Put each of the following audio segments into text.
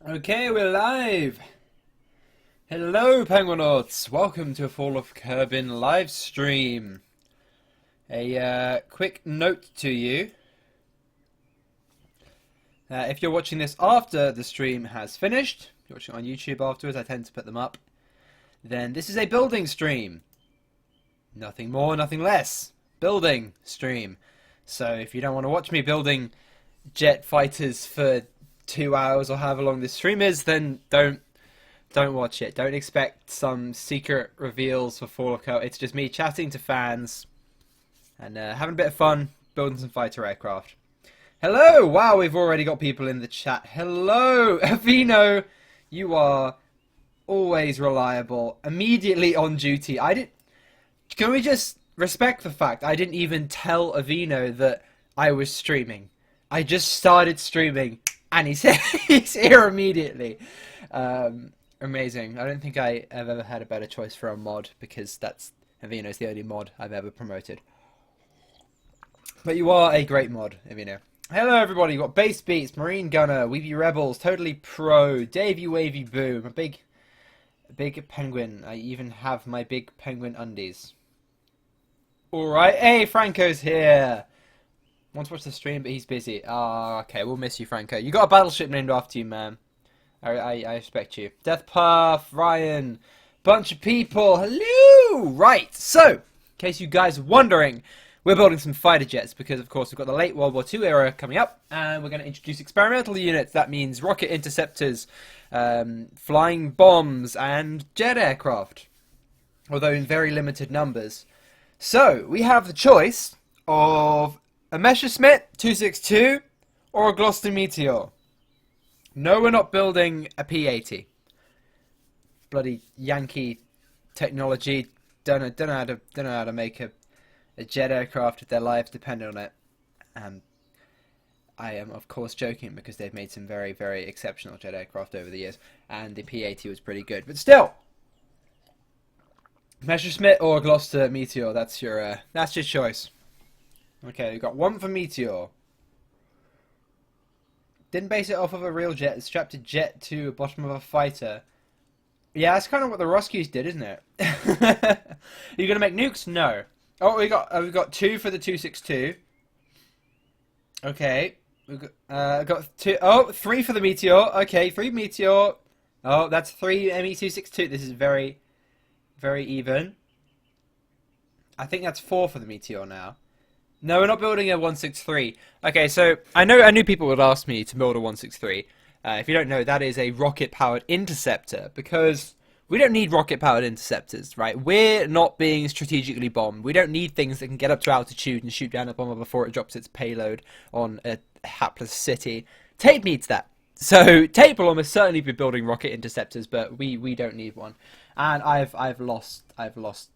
Okay, we're live! Hello, Penguinauts! Welcome to a Fall of Kerbin live stream. A quick note to you. If you're watching this after the stream has finished, if you're watching on YouTube afterwards, I tend to put them up, then this is a building stream. Nothing more, nothing less. Building stream. So if you don't want to watch me building jet fighters for 2 hours or however long this stream is, then don't watch it. Don't expect some secret reveals for Fall of Kerbin. It's just me chatting to fans and having a bit of fun building some fighter aircraft. Hello! Wow, we've already got people in the chat. Hello, Avino. You are always reliable. Immediately on duty. Can we just respect the fact I didn't even tell Avino that I was streaming? I just started streaming and he's here immediately. Amazing. I don't think I have ever had a better choice for a mod, because Avino's the only mod I've ever promoted. But you are a great mod, Avino. Hello everybody, you've got Base Beats, Marine Gunner, Weeby Rebels, Totally Pro, Davey Wavy Boom, a big penguin. I even have my big penguin undies. Alright, hey, Franco's here! Want to watch the stream, but he's busy. Ah, okay, we'll miss you, Franco. You got a battleship named after you, man. I respect you. Death Puff, Ryan, bunch of people. Hello! Right, so, in case you guys are wondering, we're building some fighter jets because, of course, we've got the late World War II era coming up, and we're going to introduce experimental units. That means rocket interceptors, flying bombs, and jet aircraft, although in very limited numbers. So, we have the choice of a Messerschmitt 262 or a Gloucester Meteor. No, we're not building a P-80. Bloody Yankee technology. Don't know how to make a jet aircraft if their lives depend on it. And I am, of course, joking, because they've made some very, very exceptional jet aircraft over the years, and the P-80 was pretty good. But still, Messerschmitt or Gloucester Meteor. That's your choice. Okay, we've got one for Meteor. Didn't base it off of a real jet. It strapped a jet to the bottom of a fighter. Yeah, that's kind of what the Ruskies did, isn't it? Are you gonna make nukes? No. Oh, we got two for the 262. Okay, we got two. Oh, three for the Meteor. Okay, three Meteor. Oh, that's three ME262. This is very, very even. I think that's four for the Meteor now. No, we're not building a 163. Okay, so I knew people would ask me to build a 163. If you don't know, that is a rocket-powered interceptor, because we don't need rocket-powered interceptors, right? We're not being strategically bombed. We don't need things that can get up to altitude and shoot down a bomber before it drops its payload on a hapless city. Tape needs that. So Tape will almost certainly be building rocket interceptors, but we don't need one. And I've lost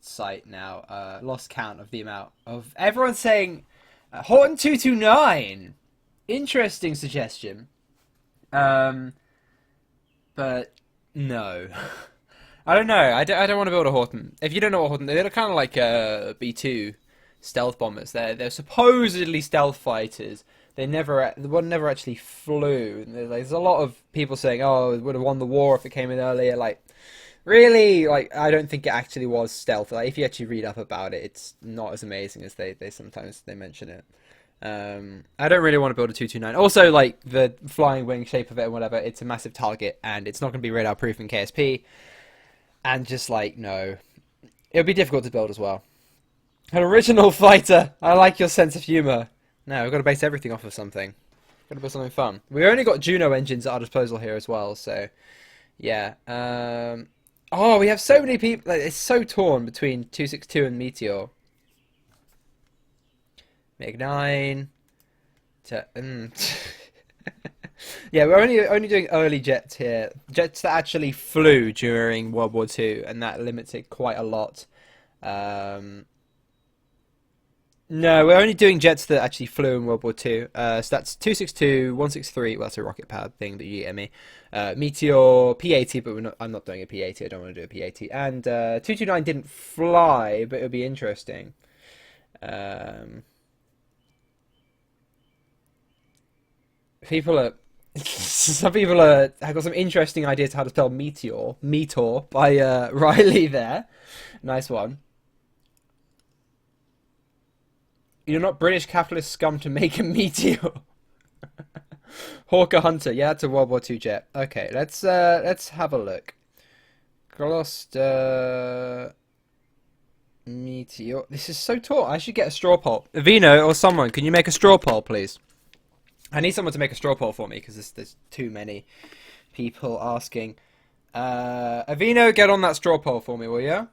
sight now, lost count of the amount of everyone saying Horton 229. Interesting suggestion. But no, I don't know. I don't want to build a Horton. If you don't know what Horton, they're kind of like B2 stealth bombers. They're supposedly stealth fighters. The one never actually flew. There's a lot of people saying, "Oh, it would have won the war if it came in earlier." Like, really? Like, I don't think it actually was stealth. Like, if you actually read up about it, it's not as amazing as they sometimes mention it. I don't really want to build a 229. Also, like, the flying wing shape of it and whatever, it's a massive target, and it's not going to be radar proof in KSP. And just like, no, it'll be difficult to build as well. An original fighter. I like your sense of humor. No, we've got to base everything off of something. Got to build something fun. We only got Juno engines at our disposal here as well, so yeah. Oh, we have so many people. Like, it's so torn between 262 and Meteor. MiG-9. Yeah, we're only doing early jets here. Jets that actually flew during World War II, and that limits it quite a lot. No, we're only doing jets that actually flew in World War II. So that's 262, 163. Well, that's a rocket powered thing that you get me. Meteor, P-80, but I'm not doing a P-80. I don't want to do a P-80. And 229 didn't fly, but it would be interesting. People are Some people have got some interesting ideas how to spell meteor by Riley there. Nice one. You're not British capitalist scum to make a meteor. Hawker Hunter, yeah, that's a World War II jet. Okay, let's have a look. Gloucester meteor. This is so tall. I should get a straw poll. Vino or someone, can you make a straw poll, please? I need someone to make a straw poll for me because there's too many people asking. Avino, get on that straw poll for me, will you?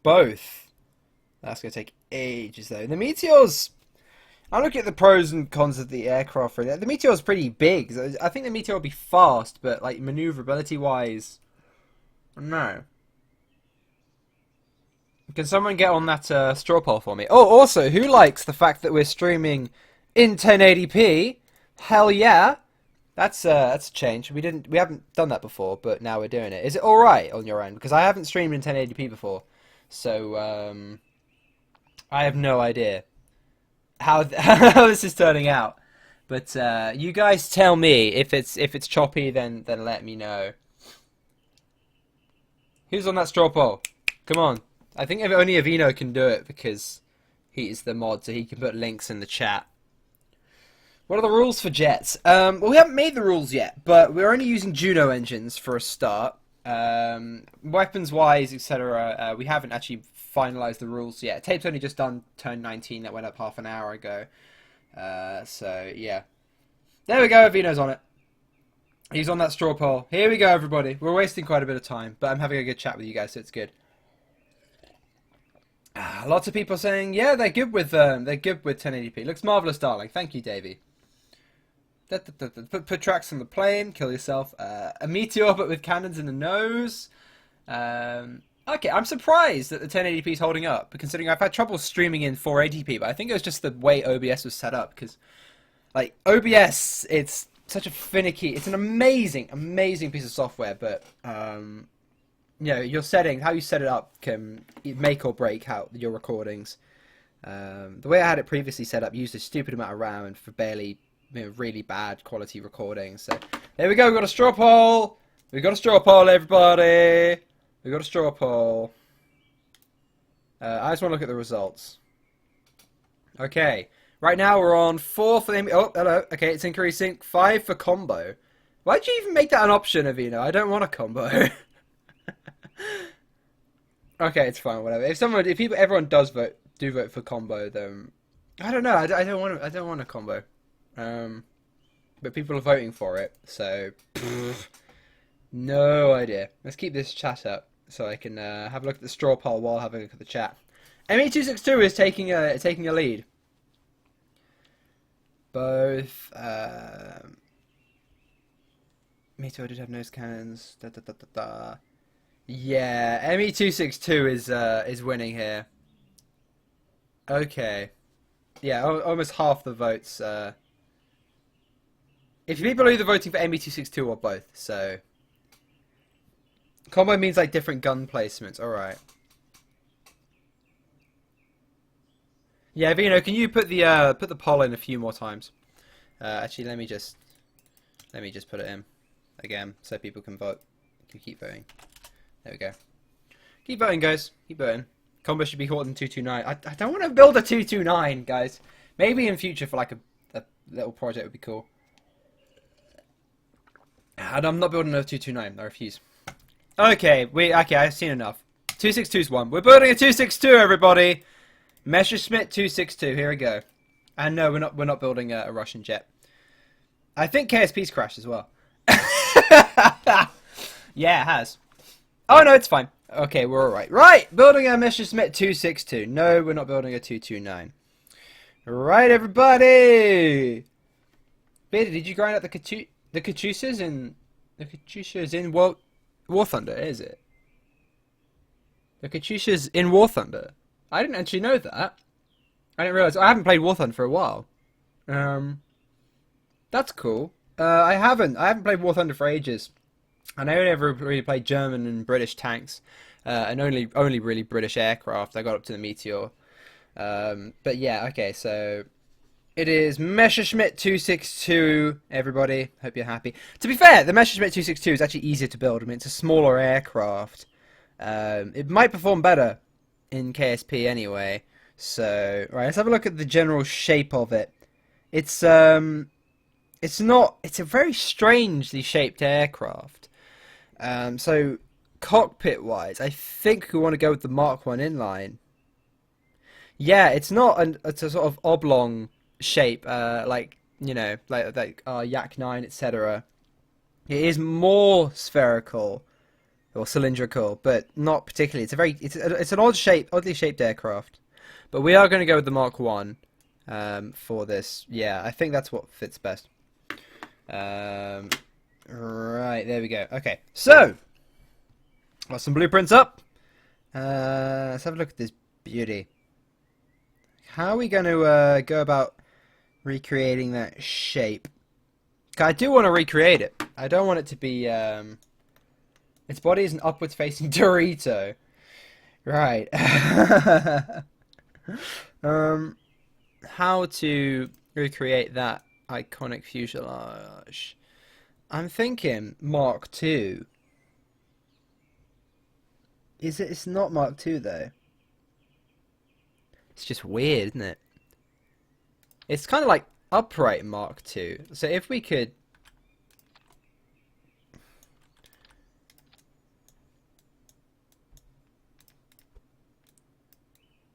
Both. That's going to take ages, though. The Meteor's... I'm looking at the pros and cons of the aircraft. The Meteor's pretty big. I think the Meteor will be fast, but, like, maneuverability-wise... No. Can someone get on that straw poll for me? Oh, also, who likes the fact that we're streaming in 1080p? Hell yeah! That's a change. We haven't done that before, but now we're doing it. Is it all right on your end? Because I haven't streamed in 1080p before, so I have no idea how this is turning out. But you guys tell me if it's choppy. Then let me know. Who's on that straw poll? Come on. I think if only Avino can do it because he's the mod, so he can put links in the chat. What are the rules for jets? Well, we haven't made the rules yet, but we're only using Juno engines for a start. Weapons-wise, etc., we haven't actually finalised the rules yet. Tape's only just done turn 19, that went up half an hour ago. So, yeah. There we go, Avino's on it. He's on that straw poll. Here we go, everybody. We're wasting quite a bit of time, but I'm having a good chat with you guys, so it's good. Lots of people saying, yeah, they're good with 1080p. Looks marvellous, darling. Thank you, Davey. Put tracks on the plane, kill yourself. A meteor, but with cannons in the nose. Okay, I'm surprised that the 1080p is holding up, considering I've had trouble streaming in 480p, but I think it was just the way OBS was set up, because, like, OBS, it's such a finicky, it's an amazing, amazing piece of software, but, you know, your settings, how you set it up can make or break your recordings. The way I had it previously set up used a stupid amount of RAM and for barely, you know, really bad quality recordings. So there we go. We got a straw poll. We got a straw poll, everybody. We got a straw poll. I just want to look at the results. Okay, right now we're on 4 for the... Oh, hello. Okay, it's increasing. 5 for combo. Why'd you even make that an option, Avino? I don't want a combo. Okay, it's fine. Whatever. Everyone does vote for combo, then I don't know. I don't want a combo. But people are voting for it, so no idea. Let's keep this chat up so I can have a look at the straw poll while having a look at the chat. ME262 is taking a lead. Both Meteor did have nose cannons. Yeah, ME262 is winning here. Okay. Yeah, almost half the votes. If people are either voting for ME262 or both, so combo means like different gun placements. All right. Yeah, Vino, can you put the poll in a few more times? Actually, let me just put it in again so people can vote. Can keep voting. There we go. Keep voting, guys. Keep voting. Combo should be Horton 229. I don't want to build a 229, guys. Maybe in future for like a little project would be cool. And I'm not building a 229. I refuse. Okay, I've seen enough. 262's one. We're building a 262, everybody. Messerschmitt 262. Here we go. And no, we're not building a Russian jet. I think KSP's crashed as well. Yeah, it has. Oh no, it's fine. Okay, we're all right. Right, building a Messerschmitt 262. No, we're not building a 229. Right, everybody. Beta, did you grind out the Katyushas in War Thunder? Is it the Katyushas in War Thunder? I didn't actually know that. I didn't realize. I haven't played War Thunder for a while. That's cool. I haven't played War Thunder for ages. And I only ever really played German and British tanks, and only really British aircraft. I got up to the Meteor, but yeah, okay. So It is Messerschmitt 262, everybody. Hope you're happy. To be fair, the Messerschmitt 262 is actually easier to build. I mean, it's a smaller aircraft. It might perform better in KSP anyway. So, right, let's have a look at the general shape of it. It's a very strangely shaped aircraft. So, cockpit-wise, I think we want to go with the Mark 1 inline. Yeah, it's a sort of oblong shape, like, you know, like Yak 9, etc. It is more spherical or cylindrical, but not particularly. It's an oddly shaped aircraft. But we are going to go with the Mark 1 for this. Yeah, I think that's what fits best. Right, there we go. Okay, so got some blueprints up. Let's have a look at this beauty. How are we going to go about recreating that shape? I do want to recreate it. I don't want it to be... its body is an upwards facing Dorito. Right. How to recreate that iconic fuselage? I'm thinking Mark II. Is it? It's not Mark II though. It's just weird, isn't it? It's kind of like upright Mark II. So if we could...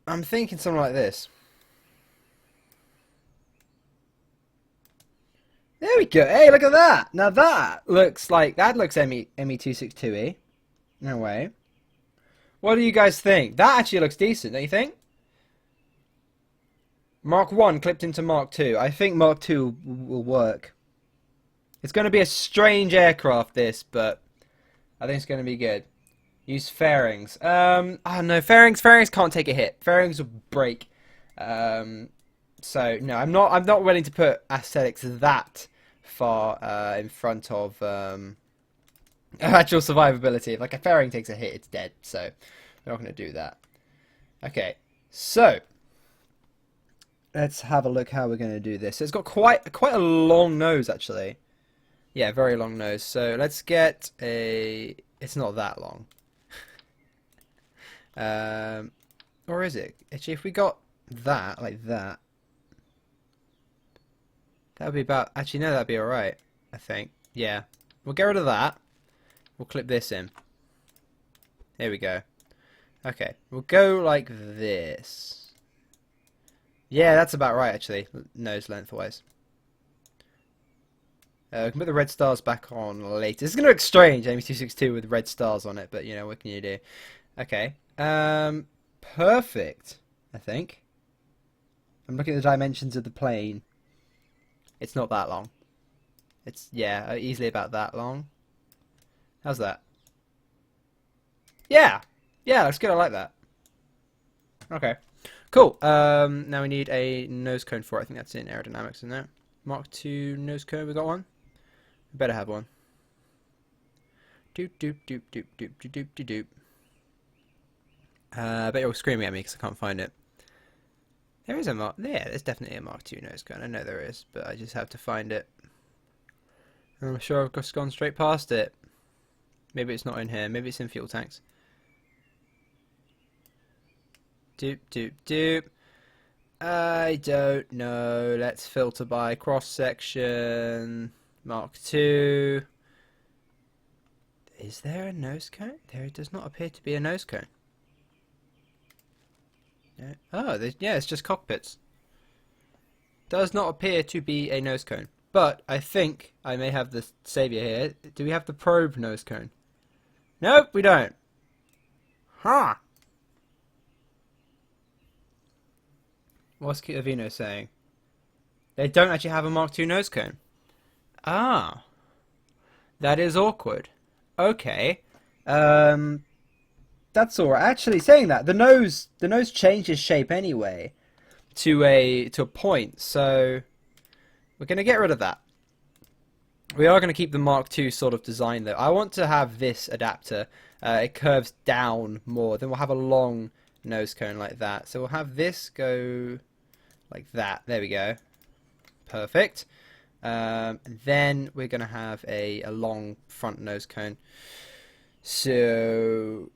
I'm thinking something like this. There we go. Hey, look at that. Now that looks ME262E. No way. What do you guys think? That actually looks decent, don't you think? Mark 1 clipped into Mark 2. I think Mark 2 will work. It's going to be a strange aircraft, this, but I think it's going to be good. Use fairings. Oh no, fairings can't take a hit. Fairings will break. So no, I'm not willing to put aesthetics that far in front of actual survivability. If like a fairing takes a hit, it's dead. So we're not going to do that. Okay, so let's have a look how we're going to do this. So it's got quite a long nose actually. Yeah, very long nose. So let's get a... It's not that long. Or is it? Actually, if we got that, like that, that would be about... Actually, no, that'd be alright, I think. Yeah. We'll get rid of that. We'll clip this in. There we go. Okay. We'll go like this. Yeah, that's about right, actually. Nose lengthwise. We can put the red stars back on later. This is going to look strange, ME262 with red stars on it, but, you know, what can you do? Okay. Perfect, I think. I'm looking at the dimensions of the plane. It's not that long. It's, yeah, easily about that long. How's that? Yeah! Yeah, looks good, I like that. Okay. Cool. Now we need a nose cone for it. I think that's in aerodynamics, isn't it? Mark II nose cone, we got one? We better have one. Doop doop doop doop doop doop doop doop doop. I bet you're screaming at me because I can't find it. There is a Mark... Yeah, there's definitely a Mark II nose cone. I know there is, but I just have to find it. I'm sure I've just gone straight past it. Maybe it's not in here. Maybe it's in fuel tanks. Doop doop doop. I don't know. Let's filter by cross-section. Mark II. Is there a nose cone? There does not appear to be a nose cone. No. Oh, yeah, it's just cockpits. Does not appear to be a nose cone. But I think I may have the savior here. Do we have the probe nose cone? Nope, we don't. Huh. What's Kitavino saying? They don't actually have a Mark II nose cone. Ah. That is awkward. Okay. That's alright. Actually, saying that, the nose changes shape anyway to a point, so we're going to get rid of that. We are going to keep the Mark II sort of design though. I want to have this adapter. It curves down more. Then we'll have a long nose cone like that. So we'll have this go like that. There we go. Perfect. And then we're going to have a long front nose cone. So,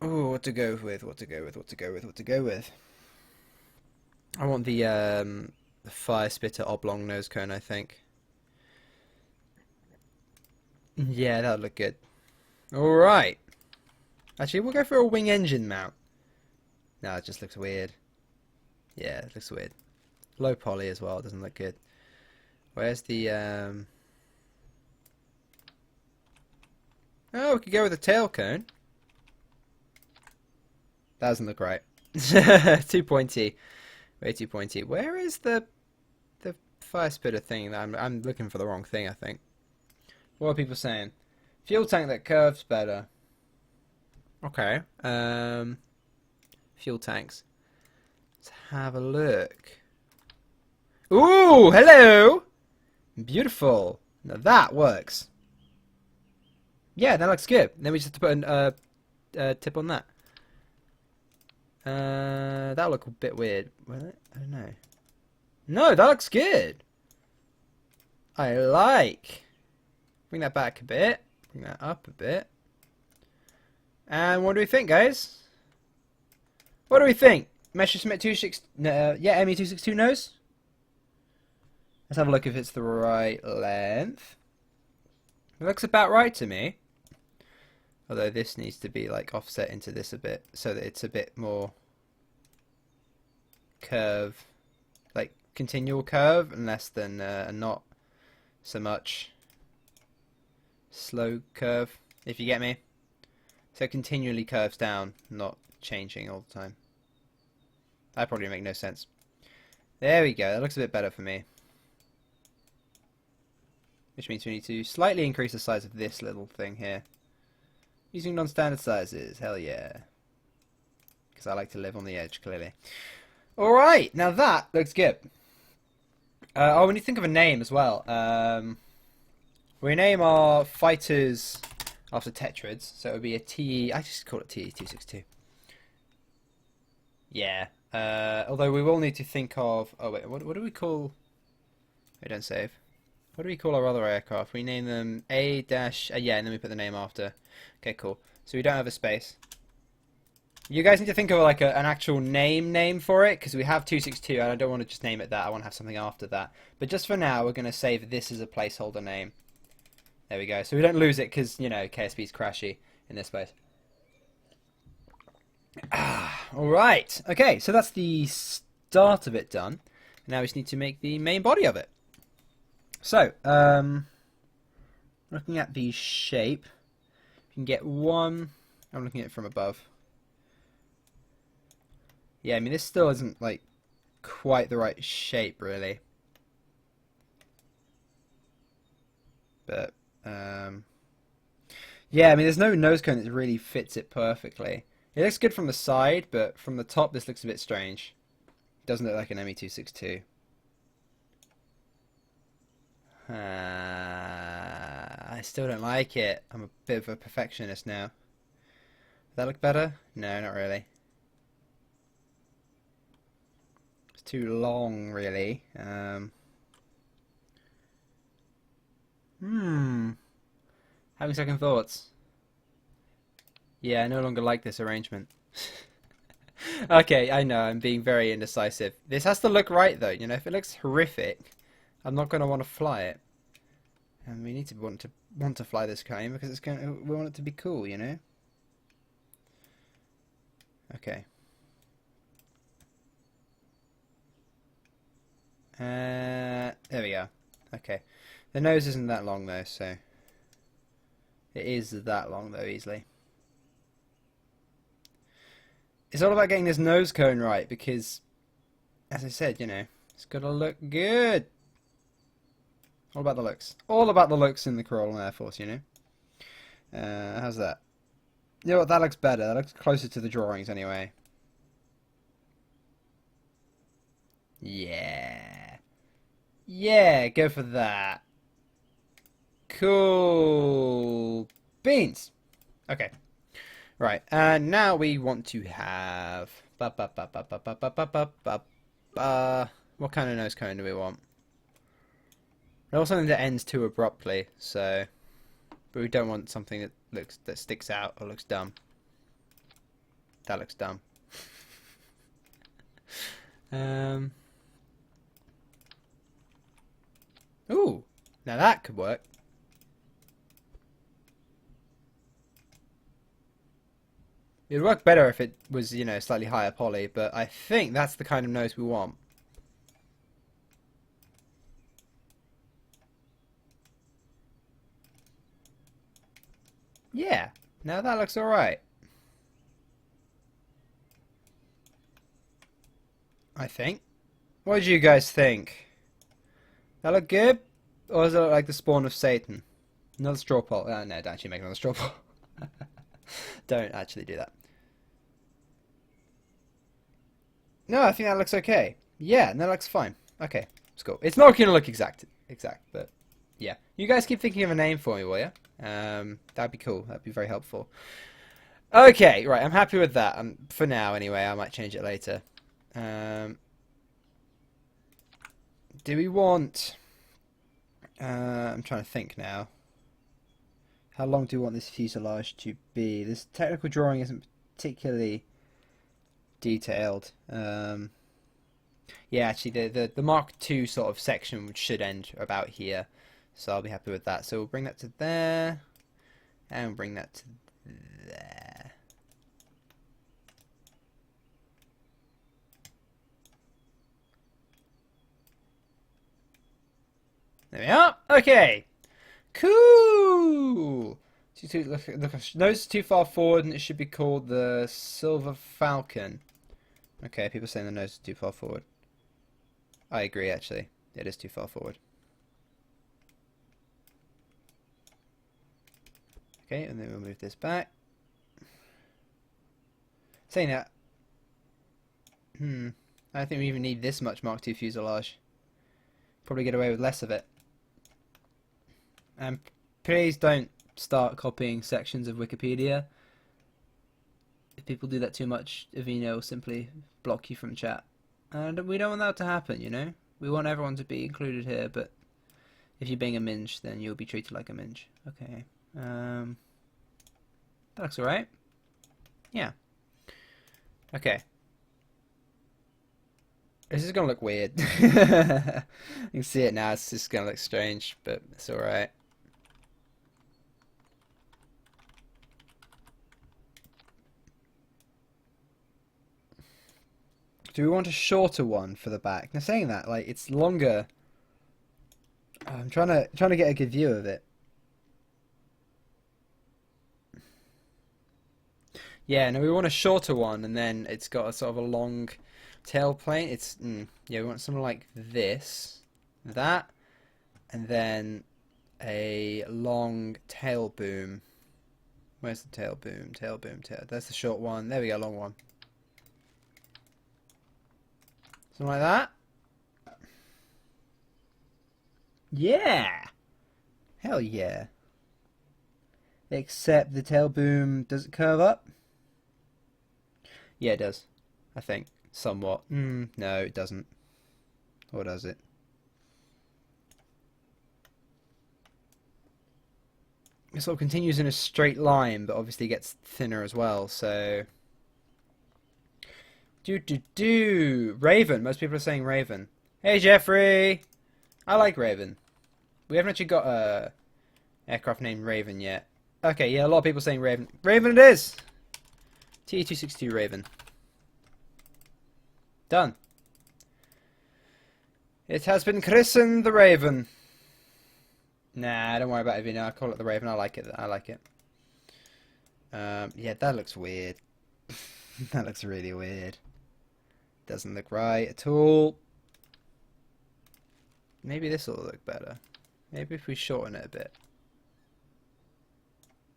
oh, what to go with? I want the fire spitter oblong nose cone, I think. Yeah, that would look good. Alright. Actually, we'll go for a wing engine mount. No, it just looks weird. Yeah, it looks weird. Low poly as well, it doesn't look good. Where's the... Oh, we could go with a tail cone. That doesn't look right. Too pointy. Way too pointy. Where is the fire spitter thing? I'm looking for the wrong thing, I think. What are people saying? Fuel tank that curves better. Okay. Fuel tanks. Let's have a look. Ooh, hello! Beautiful. Now that works. Yeah, that looks good. Then we just have to put a tip on that. That'll look a bit weird. Will it? I don't know. No, that looks good. I like. Bring that back a bit. Bring that up a bit. And what do we think, guys? What do we think? Messerschmitt 26. Yeah, ME262 nose. Let's have a look if it's the right length. It looks about right to me. Although this needs to be like offset into this a bit so that it's a bit more curve, like continual curve, and less than not so much slow curve, if you get me. So it continually curves down, not changing all the time. That probably make no sense. There we go, that looks a bit better for me. Which means we need to slightly increase the size of this little thing here. Using non-standard sizes, hell yeah. Because I like to live on the edge, clearly. Alright, now that looks good. Oh, we need to think of a name as well. We name our fighters after tetrads, so it would be a T... I just call it TE262. Yeah. Although we will need to think of... Oh wait, what do we call... Wait, don't save. What do we call our other aircraft? We name them A-... yeah, and then we put the name after. Okay, cool. So we don't have a space. You guys need to think of like an actual name for it, because we have 262, and I don't want to just name it that. I want to have something after that. But just for now, we're going to save this as a placeholder name. There we go. So we don't lose it, because, you know, KSP is crashy in this place. Alright. Okay, so that's the start of it done. Now we just need to make the main body of it. So, looking at the shape, you can get one... I'm looking at it from above. Yeah, I mean, this still isn't, like, quite the right shape, really. But, yeah, I mean, there's no nose cone that really fits it perfectly. It looks good from the side, but from the top, this looks a bit strange. It doesn't look like an ME262. I still don't like it. I'm a bit of a perfectionist now. Does that look better? No, not really. It's too long, really. Having second thoughts. Yeah, I no longer like this arrangement. Okay, I know, I'm being very indecisive. This has to look right, though. You know, if it looks horrific, I'm not going to want to fly it. And we need to want to fly this plane because it's going. We want it to be cool, you know. Okay. There we go. Okay. The nose isn't that long though, so it is that long though easily. It's all about getting this nose cone right because, as I said, you know, it's got to look good. All about the looks. All about the looks in the Corolla Air Force, you know. How's that? You know what? That looks better. That looks closer to the drawings anyway. Yeah. Yeah, go for that. Cool beans. Okay. Right, and now we want to have... What kind of nose cone do we want? Not something that ends too abruptly, so... But we don't want something that sticks out or looks dumb. That looks dumb. Ooh, now that could work. It'd work better if it was, you know, slightly higher poly, but I think that's the kind of nose we want. Yeah, now that looks alright. I think. What do you guys think? That look good? Or does it look like the spawn of Satan? Another straw poll. No, don't actually make another straw poll. Don't actually do that. No, I think that looks okay. Yeah, that looks fine. Okay, it's cool. It's not going to look exact, but yeah. You guys keep thinking of a name for me, will you? That'd be cool. That'd be very helpful. Okay, right. I'm happy with that. For now, anyway. I might change it later. Do we want... I'm trying to think now. How long do we want this fuselage to be? This technical drawing isn't particularly detailed. Yeah, actually, the Mark II sort of section should end about here. So I'll be happy with that. So we'll bring that to there. And bring that to there. There we are. Okay. Cool. Nose is too far forward, and it should be called the Silver Falcon. Okay, people saying the nose is too far forward. I agree, actually. It is too far forward. Okay, and then we'll move this back. Saying that, I don't think we even need this much Mark II fuselage. Probably get away with less of it. And please don't start copying sections of Wikipedia. If people do that too much, Avino will simply block you from chat. And we don't want that to happen, you know? We want everyone to be included here, but if you're being a minge, then you'll be treated like a minge. Okay. That looks alright. Yeah. Okay. This is gonna look weird. You can see it now, it's just gonna look strange, but it's alright. Do we want a shorter one for the back? Now saying that, like, it's longer. I'm trying to get a good view of it. Yeah, no, we want a shorter one, and then it's got a sort of a long tail plane. It's yeah, we want something like this, that, and then a long tail boom. Where's the tail boom? Tail boom, tail. That's the short one. There we go, long one. Something like that. Yeah. Hell yeah. Except the tail boom, does it curve up? Yeah, it does. I think. Somewhat. No, it doesn't. Or does it? It sort of continues in a straight line, but obviously gets thinner as well, so... Raven. Most people are saying Raven. Hey, Jeffrey! I like Raven. We haven't actually got a aircraft named Raven yet. Okay, yeah, a lot of people saying Raven. Raven it is! T262 Raven. Done. It has been christened the Raven. Nah, don't worry about it, Vino. I call it the Raven. I like it. I like it. Yeah, that looks weird. That looks really weird. Doesn't look right at all. Maybe this will look better. Maybe if we shorten it a bit.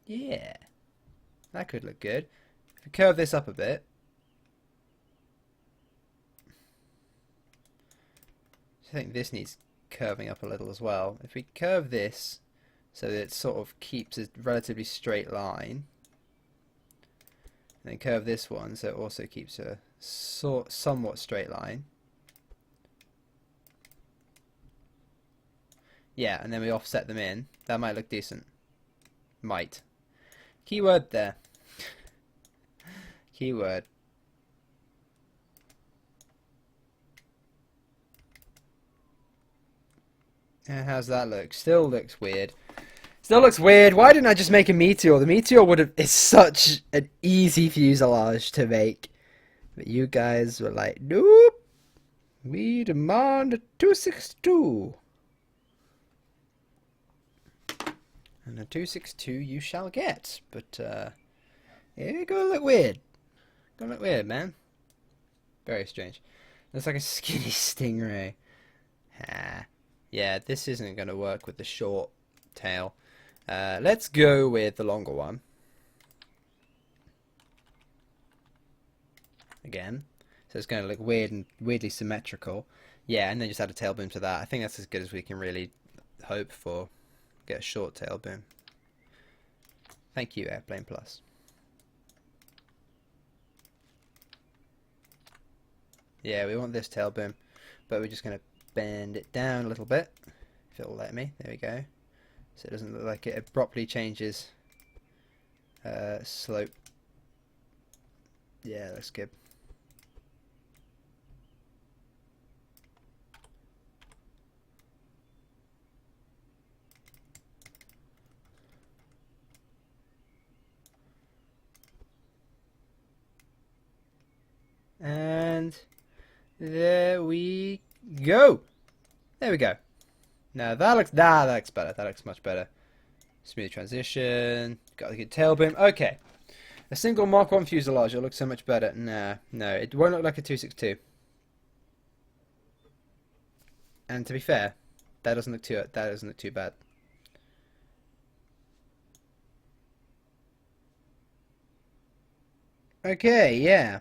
Yeah. That could look good. If we curve this up a bit. I think this needs curving up a little as well. If we curve this so that it sort of keeps a relatively straight line. And then curve this one so it also keeps a somewhat straight line. Yeah, and then we offset them in. That might look decent. Might. Keyword there. Keyword. And how's that look? Still looks weird. Still looks weird. Why didn't I just make a meteor? The meteor would have. It's such an easy fuselage to make. But you guys were like, nope. We demand a 262. And a 262 you shall get. But, it's gonna look weird. Gonna look weird, man. Very strange. Looks like a skinny stingray. Ha. Yeah, this isn't gonna work with the short tail. Let's go with the longer one. Again. So it's going to look weird and weirdly symmetrical. Yeah, and then just add a tail boom to that. I think that's as good as we can really hope for. Get a short tail boom. Thank you, Airplane Plus. Yeah, we want this tail boom, but we're just going to bend it down a little bit, if it'll let me. There we go. So it doesn't look like it abruptly changes slope. Yeah, that's good. And there we go. There we go. Now that looks better. That looks much better. Smooth transition. Got a good tail boom. Okay. A single Mark 1 fuselage. It'll look so much better. Nah, no, it won't look like a 262. And to be fair, that doesn't look too bad. Okay, yeah.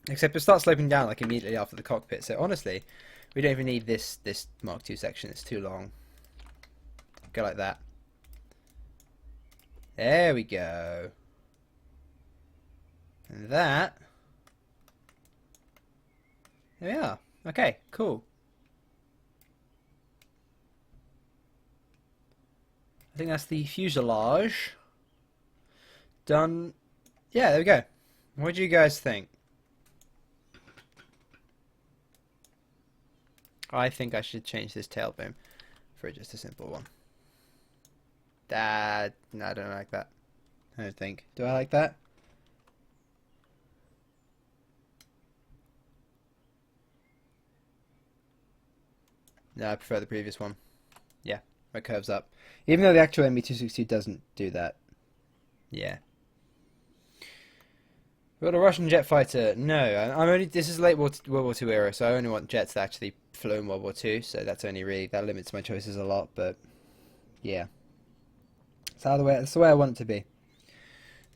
Except it starts sloping down like immediately after the cockpit. So honestly, we don't even need this Mark 2 section. It's too long. Go like that. There we go. And that. There we are. Okay, cool. I think that's the fuselage. Done. Yeah, there we go. What do you guys think? I think I should change this tail boom for just a simple one. No, I don't like that. I don't think. Do I like that? No, I prefer the previous one. Yeah, it curves up. Even though the actual MB262 doesn't do that. Yeah. We got a Russian jet fighter. No, I'm only. This is late World War II era, so I only want jets that actually flew in World War II. So that's only really that limits my choices a lot. But yeah, that's the way I want it to be.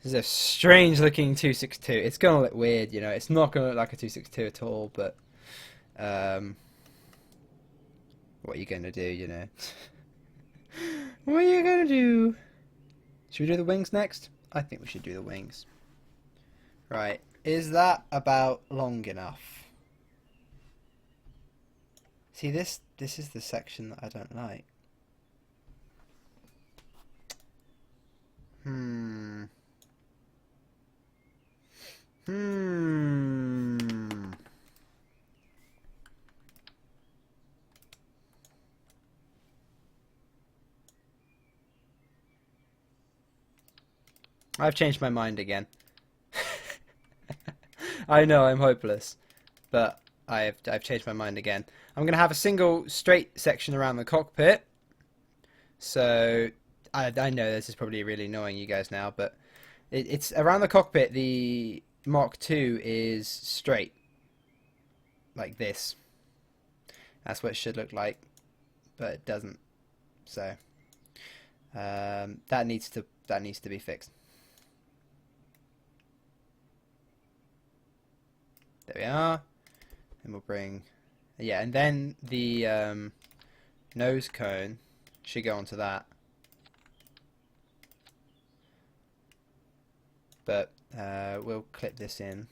This is a strange looking 262. It's gonna look weird, you know. It's not gonna look like a 262 at all. But what are you gonna do, you know? What are you gonna do? Should we do the wings next? I think we should do the wings. Right, is that about long enough? See, this is the section that I don't like. I've changed my mind again. I know I'm hopeless, but I've changed my mind again. I'm gonna have a single straight section around the cockpit. So I know this is probably really annoying you guys now, but it's around the cockpit. The Mark II is straight, like this. That's what it should look like, but it doesn't. So that needs to be fixed. There we are. And we'll bring, yeah, and then the nose cone should go onto that. But we'll clip this in.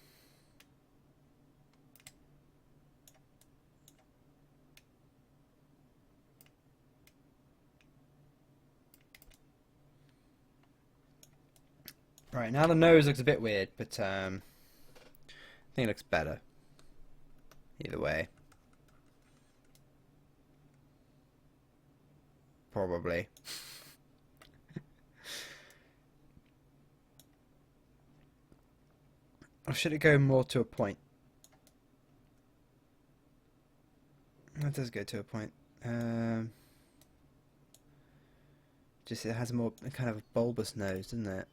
Right, now the nose looks a bit weird, but I think it looks better. Either way. Probably. Or should it go more to a point? That does go to a point. Just it has a more kind of a bulbous nose, doesn't it?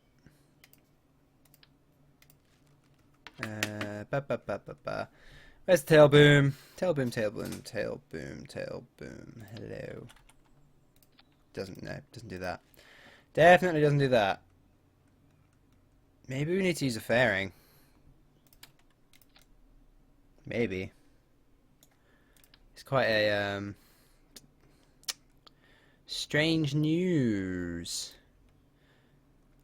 Where's tail boom? Tail boom, tail boom, tail boom, tail boom. Hello. Doesn't do that. Definitely doesn't do that. Maybe we need to use a fairing. Maybe. It's quite a strange news.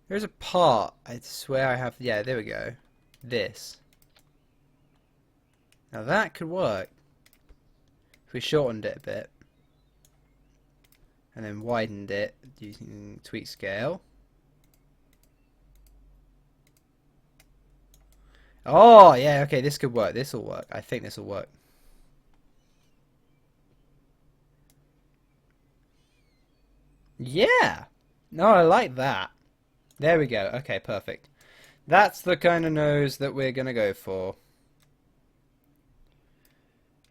There's a part, I swear I have, yeah, there we go. This. Now that could work. If we shortened it a bit. And then widened it using tweak scale. Oh, yeah, okay, this could work. This will work. I think this will work. Yeah! No, I like that. There we go. Okay, perfect. That's the kind of nose that we're going to go for.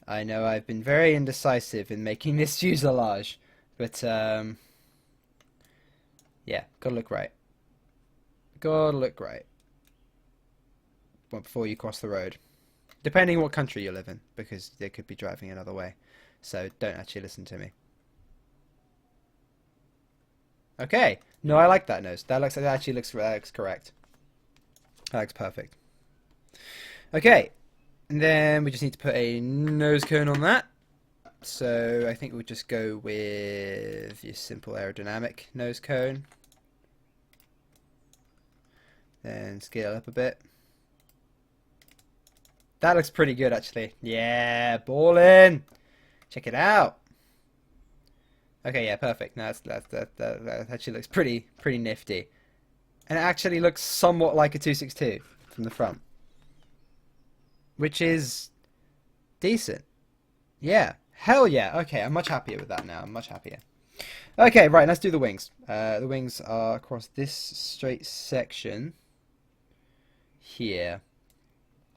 I know I've been very indecisive in making this fuselage, but yeah, gotta look right. Gotta look right. Well, before you cross the road. Depending on what country you live in, because they could be driving another way. So don't actually listen to me. Okay. No, I like that nose. That actually looks correct. That looks perfect. Okay. And then we just need to put a nose cone on that. So I think we'll just go with your simple aerodynamic nose cone. Then scale up a bit. That looks pretty good, actually. Yeah, ballin'. Check it out. Okay, yeah, perfect. No, that actually looks pretty nifty, and it actually looks somewhat like a 262 from the front, which is decent. Yeah, hell yeah. Okay, I'm much happier with that now. I'm much happier. Okay, right. Let's do the wings. The wings are across this straight section here,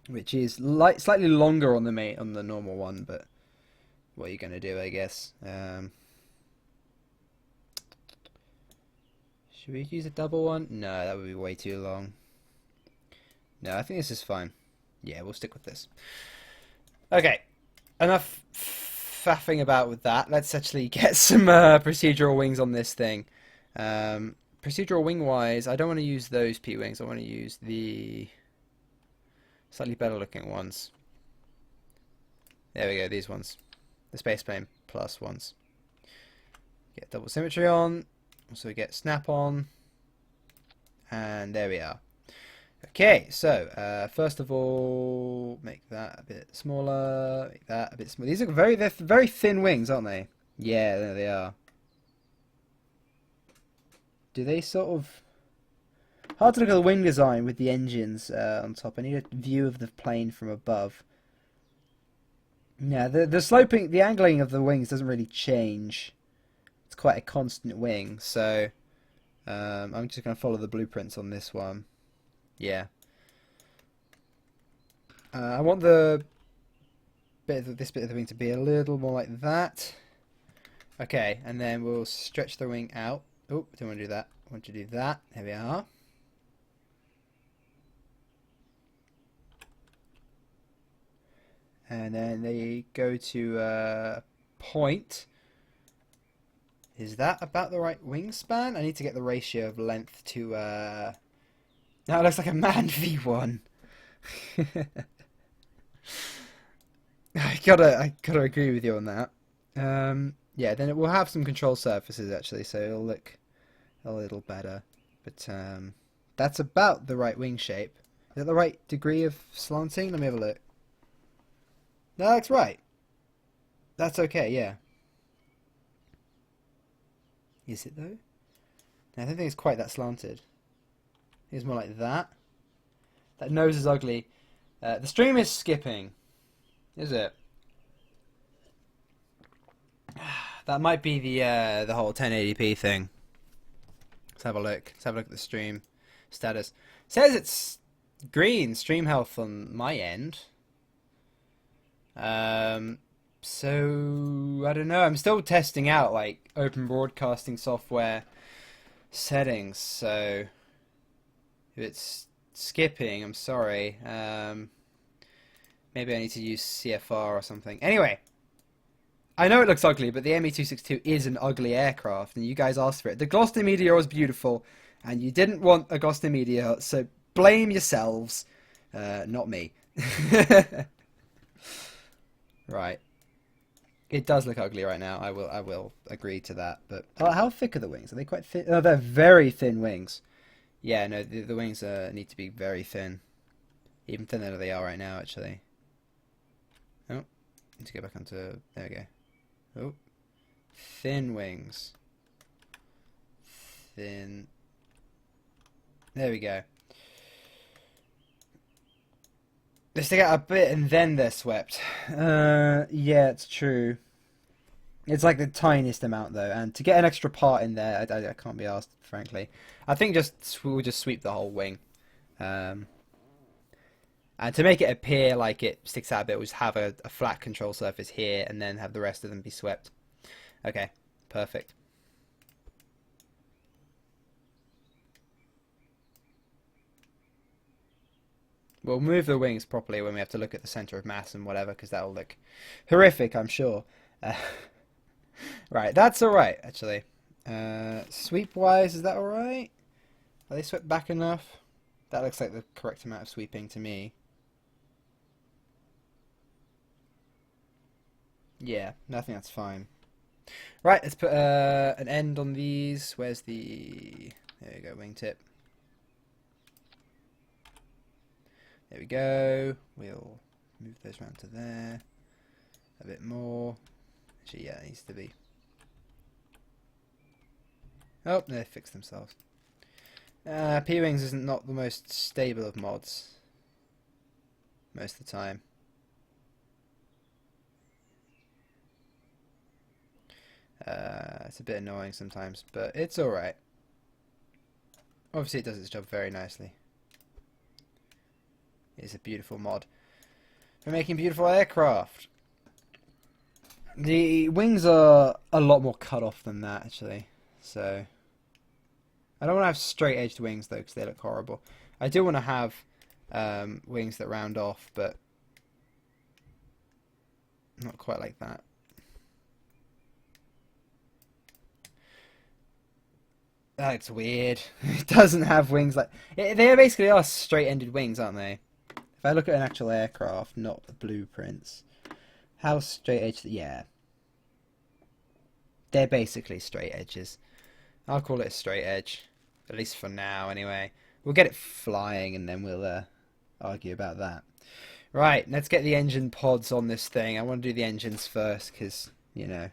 which is slightly longer on the normal one, but what are you gonna do, I guess. Should we use a double one? No, that would be way too long. No, I think this is fine. Yeah, we'll stick with this. Okay, enough faffing about with that. Let's actually get some procedural wings on this thing. Procedural wing-wise, I don't want to use those P-wings. I want to use the slightly better looking ones. There we go, these ones. The Spaceplane Plus ones. Get double symmetry on. Also we get snap on. And there we are. Okay, so first of all, make that a bit smaller. Make that a bit smaller. These are they're very thin wings, aren't they? Yeah, there they are. Do they sort of... Hard to look at the wing design with the engines on top. I need a view of the plane from above. Yeah, the sloping, the angling of the wings doesn't really change. It's quite a constant wing, so I'm just going to follow the blueprints on this one. Yeah. I want this bit of the wing to be a little more like that. Okay, and then we'll stretch the wing out. Oh, don't want to do that. I want to do that. There we are. And then they go to a point. Is that about the right wingspan? I need to get the ratio of length to... Now it looks like a manned V1. I gotta agree with you on that. Yeah, then it will have some control surfaces actually, so it'll look a little better. But that's about the right wing shape. Is that the right degree of slanting? Let me have a look. No, that's right. That's okay, yeah. Is it though? No, I don't think it's quite that slanted. I It's more like that. That nose is ugly. The stream is skipping. Is it? That might be the whole 1080p thing. Let's have a look. Let's have a look at the stream status. It says it's green stream health on my end. So I don't know. I'm still testing out like open broadcasting software settings. So if it's skipping, I'm sorry. Maybe I need to use CFR or something. Anyway, I know it looks ugly, but the ME-262 is an ugly aircraft, and you guys asked for it. The Gloucester Meteor was beautiful, and you didn't want a Gloucester Meteor, so blame yourselves, not me. Right. It does look ugly right now. I will agree to that. But how thick are the wings? Are they quite thin? Oh, they're very thin wings. Yeah, no, the wings need to be very thin. Even thinner than they are right now, actually. Oh, need to go back onto... There we go. Oh. Thin wings. Thin. There we go. They stick out a bit and then they're swept. Yeah, it's true. It's like the tiniest amount though, and to get an extra part in there, I can't be asked, frankly. I think we'll just sweep the whole wing. And to make it appear like it sticks out a bit, we'll just have a flat control surface here and then have the rest of them be swept. Okay, perfect. We'll move the wings properly when we have to look at the center of mass and whatever, because that'll look horrific, I'm sure. Right, that's alright, actually. Sweep-wise, is that alright? Are they swept back enough? That looks like the correct amount of sweeping to me. Yeah, I think that's fine. Right, let's put an end on these. Where's the... There we go, wingtip. There we go. We'll move those around to there. A bit more. Actually, yeah, it needs to be. Oh, they fixed themselves. P-Wings isn't not the most stable of mods. Most of the time. It's a bit annoying sometimes, but it's alright. Obviously it does its job very nicely. It's a beautiful mod for making beautiful aircraft. The wings are a lot more cut off than that, actually. So I don't want to have straight edged wings though, because they look horrible. I do want to have wings that round off, but not quite like that. That's weird. It doesn't have wings like... They basically are straight-ended wings, aren't they? If I look at an actual aircraft, not the blueprints. How straight-edged... Yeah. They're basically straight edges. I'll call it a straight edge. At least for now, anyway. We'll get it flying, and then we'll argue about that. Right, let's get the engine pods on this thing. I want to do the engines first, because, you know,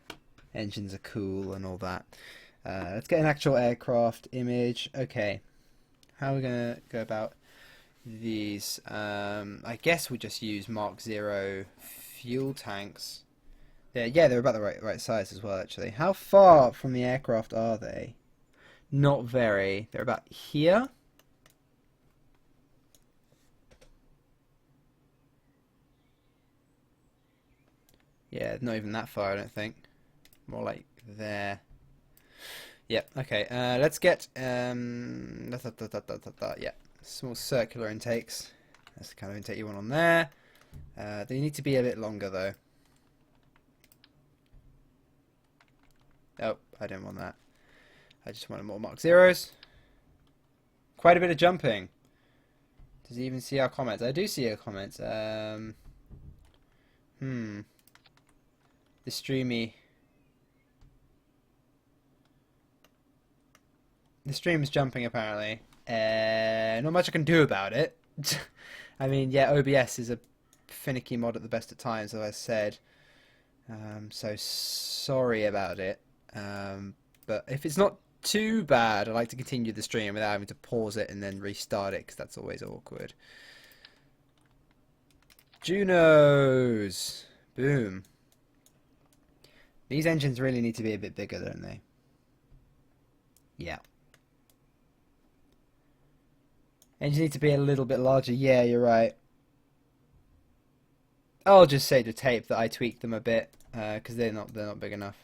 engines are cool and all that. Let's get an actual aircraft image. Okay, how are we gonna go about these? I guess we just use Mark 0 fuel tanks. Yeah, they're about the right size as well, actually. How far from the aircraft are they? Not very. They're about here. Yeah, not even that far, I don't think. More like there. Yep, okay, let's get, yeah, small circular intakes. That's the kind of intake you want on there. They need to be a bit longer, though. Oh, I didn't want that. I just wanted more Mark Zeros. Quite a bit of jumping. Does he even see our comments? I do see your comments. The streamy... The stream's jumping, apparently. Not much I can do about it. I mean, yeah, OBS is a finicky mod at the best of times, as I said. So sorry about it. But if it's not too bad. I like to continue the stream without having to pause it and then restart it, because that's always awkward. Junos! Boom. These engines really need to be a bit bigger, don't they? Yeah. Engines need to be a little bit larger. Yeah, you're right. I'll just say to tape that I tweaked them a bit, because they're not big enough.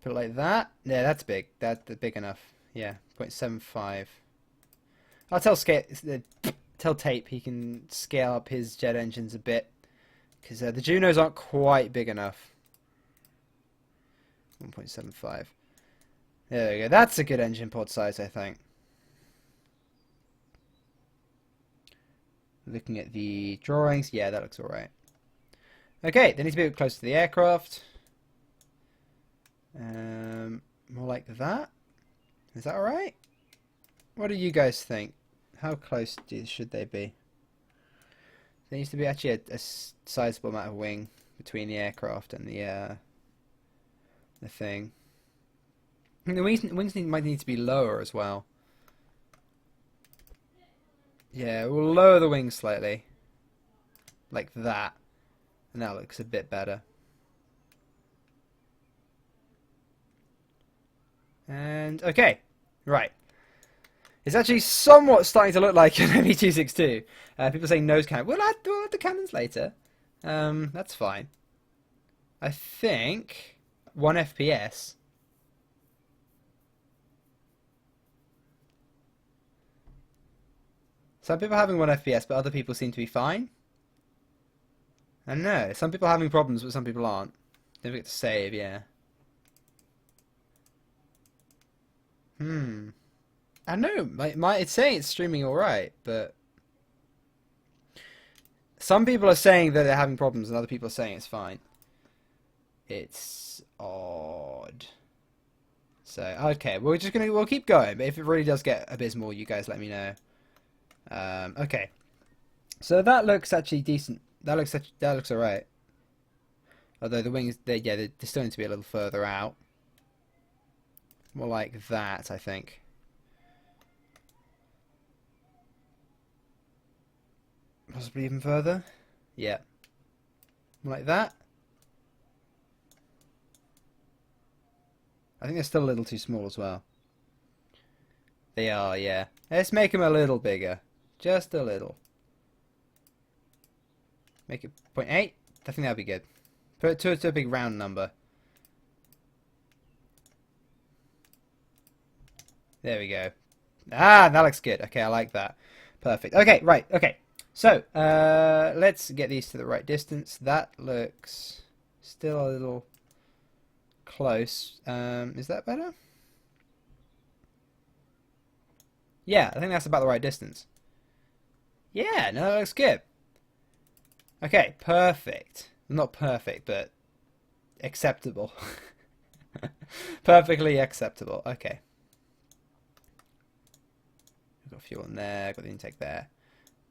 Put it like that. Yeah, that's big. That's big enough. Yeah, 0.75. I'll tell Tape he can scale up his jet engines a bit, because the Junos aren't quite big enough. 1.75. There we go. That's a good engine pod size, I think. Looking at the drawings, yeah, that looks alright. Okay, they need to be a bit closer to the aircraft. More like that. Is that alright? What do you guys think? How close should they be? There needs to be actually a sizable amount of wing between the aircraft and the thing. I think the wings might need to be lower as well. Yeah, we'll lower the wings slightly. Like that. And that looks a bit better. And, okay. Right. It's actually somewhat starting to look like an ME262. People saying nose cannon. We'll add the cannons later. That's fine. I think 1 FPS. Some people are having 1 FPS, but other people seem to be fine. I don't know. Some people are having problems, but some people aren't. Don't forget to save, yeah. I know. It's saying it's streaming alright, but some people are saying that they're having problems, and other people are saying it's fine. It's odd. So okay, we'll keep going. But if it really does get abysmal, you guys let me know. Okay. So that looks actually decent. That looks alright. Although the wings, they're still need to be a little further out. More like that, I think. Possibly even further. Yeah. More like that. I think they're still a little too small as well. They are, yeah. Let's make them a little bigger. Just a little. Make it 0.8. I think that'll be good. Put it to a big round number. There we go. Ah, that looks good. Okay, I like that. Perfect. Okay, right. Okay. So, let's get these to the right distance. That looks still a little close. Is that better? Yeah, I think that's about the right distance. Yeah, no, that looks good. Okay, perfect. Not perfect, but acceptable. Perfectly acceptable. Okay. Got fuel in there, got the intake there.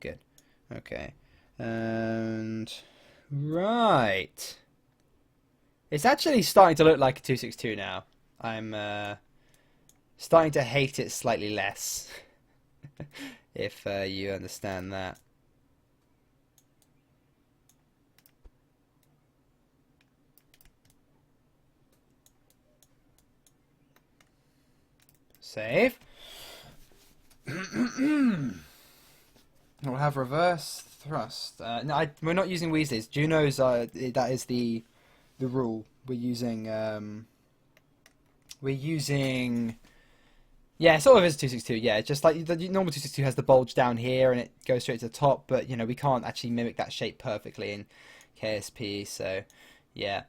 Good. Okay. And right. It's actually starting to look like a 262 now. I'm starting to hate it slightly less. If you understand that. Save. We'll have reverse thrust. No, we're not using Weasleys. Junos are. That is the rule. We're using. Yeah, sort of is 262. Yeah, just like the normal 262 has the bulge down here and it goes straight to the top. But you know we can't actually mimic that shape perfectly in KSP. So yeah.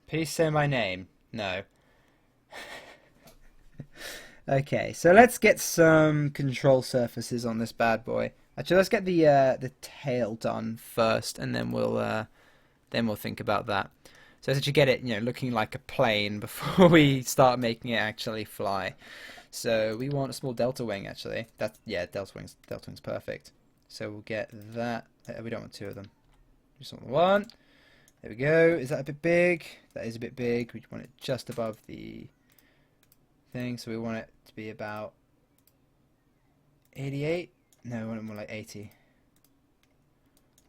Please say my name. No. Okay, so let's get some control surfaces on this bad boy. Actually, let's get the tail done first, and then we'll think about that. So let's actually get it, looking like a plane before we start making it actually fly. So we want a small delta wing, actually. Delta wing's perfect. So we'll get that. We don't want two of them. Just want one. There we go. Is that a bit big? That is a bit big. We want it just above the thing, so we want it to be about 88. No, we want it more like 80.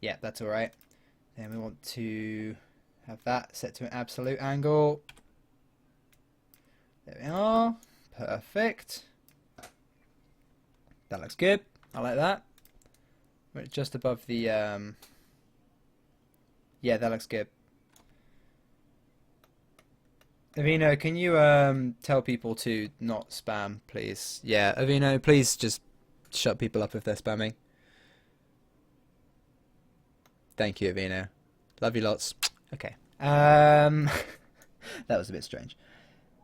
Yeah, that's alright. Then we want to have that set to an absolute angle. There we are. Perfect. That looks good. I like that. We're just above the yeah, that looks good. Avino, can you tell people to not spam, please? Yeah, Avino, please just shut people up if they're spamming. Thank you, Avino. Love you lots. Okay. That was a bit strange.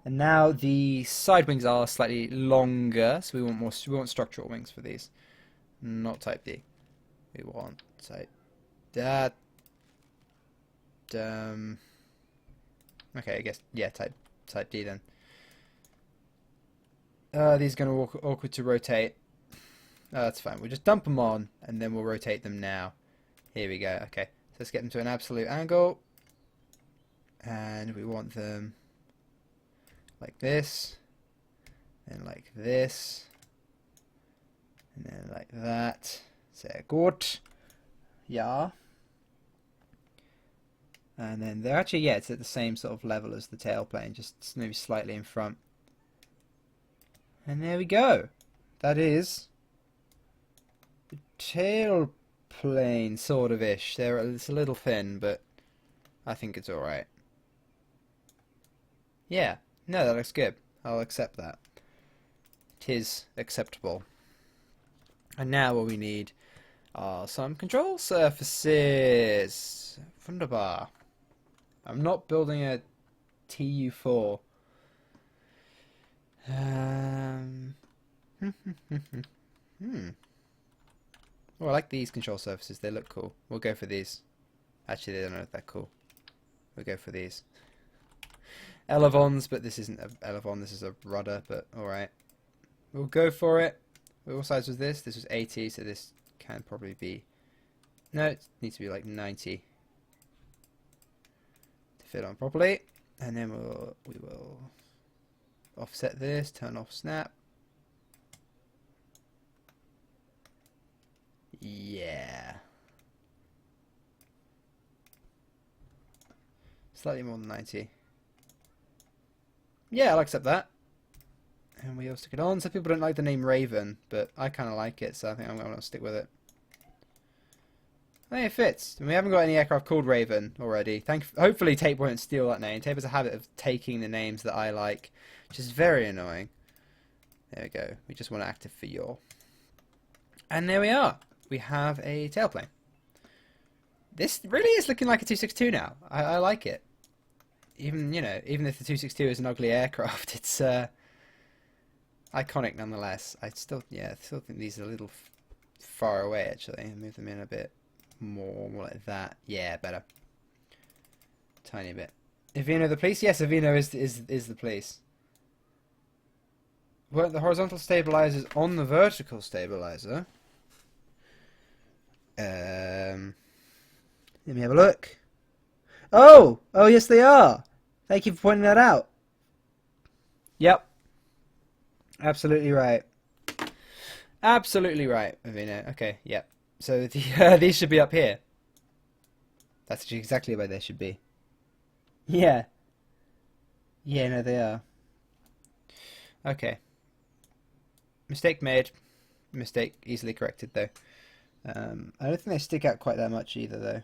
And now the side wings are slightly longer, so we want more. We want structural wings for these, not Type D. We want Type that. Okay, I guess yeah, Type D then. These are gonna awkward to rotate. That's fine. We'll just dump them on, and then we'll rotate them now. Here we go. Okay, so let's get them to an absolute angle, and we want them like this, and like this, and then like that. Sehr gut. Yeah. And then they're actually, yeah, it's at the same sort of level as the tail plane, just maybe slightly in front. And there we go. That is the tail plane, sort of ish. It's a little thin, but I think it's alright. Yeah, no, that looks good. I'll accept that. Tis acceptable. And now what we need are some control surfaces. Wunderbar. I'm not building a TU4. Oh, I like these control surfaces. They look cool. We'll go for these. Actually, they don't look that cool. We'll go for these. Elevons, but this isn't an elevon. This is a rudder, but alright. We'll go for it. What size was this? This was 80, so this can probably be... No, it needs to be like 90 to fit on properly. And then we will offset this, turn off snap. Yeah. Slightly more than 90. Yeah, I'll accept that. And we all stick it on. Some people don't like the name Raven, but I kind of like it, so I think I'm going to stick with it. I think it fits. And we haven't got any aircraft called Raven already. Hopefully Tape won't steal that name. Tape has a habit of taking the names that I like, which is very annoying. There we go. We just want to active for your. And there we are. We have a tailplane. This really is looking like a 262 now. I like it. Even, you know, even if the 262 is an ugly aircraft, it's iconic nonetheless. I still think these are a little far away actually. Move them in a bit more like that. Yeah, better. Tiny bit. Avino the police? Yes, Avino is the police. Weren't the horizontal stabilizers on the vertical stabilizer? Let me have a look. Oh yes they are. Thank you for pointing that out. Yep. Absolutely right. Absolutely right, Avino. Okay, yep. So these should be up here. That's actually exactly where they should be. Yeah. Yeah, no, they are. Okay. Mistake made. Mistake easily corrected, though. I don't think they stick out quite that much either, though.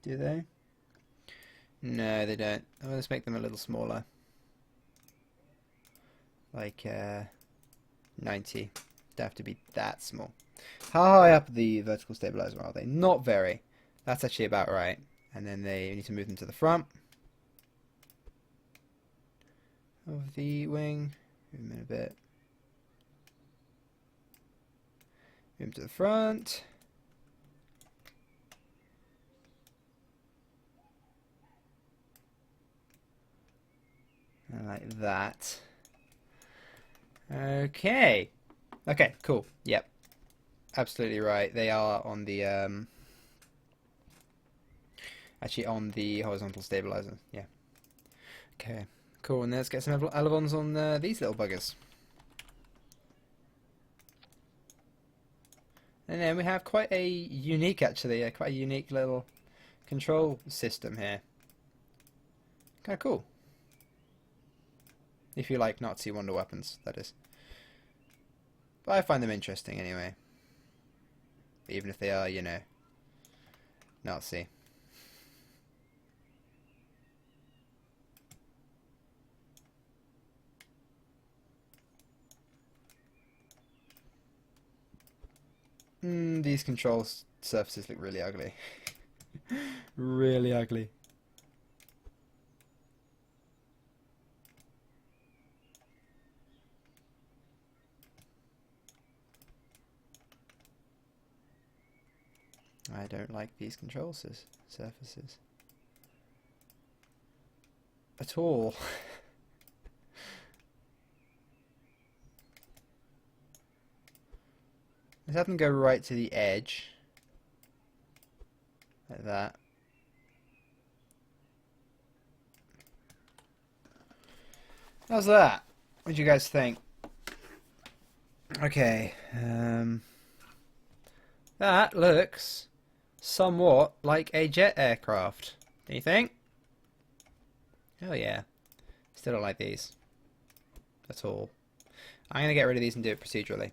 Do they? No, they don't. Oh, let's make them a little smaller. Like 90. They have to be that small. How high up the vertical stabilizer are they? Not very. That's actually about right. And then they need to move them to the front of the wing. Move them in a bit. Move them to the front. And like that. Okay. Okay, cool. Yep. Absolutely right. They are on the Actually, on the horizontal stabilizer. Yeah. Okay. Cool. And let's get some elevons on these little buggers. And then we have quite a unique, actually, quite a unique little control system here. Kind of cool. If you like Nazi wonder weapons, that is. But I find them interesting anyway. Even if they are, you know, Nazi. These control surfaces look really ugly. Really ugly. I don't like these control surfaces at all. Let's have them go right to the edge, like that. How's that? What do you guys think? Okay, that looks somewhat like a jet aircraft. Do you think? Oh yeah. Still don't like these at all. I'm gonna get rid of these and do it procedurally.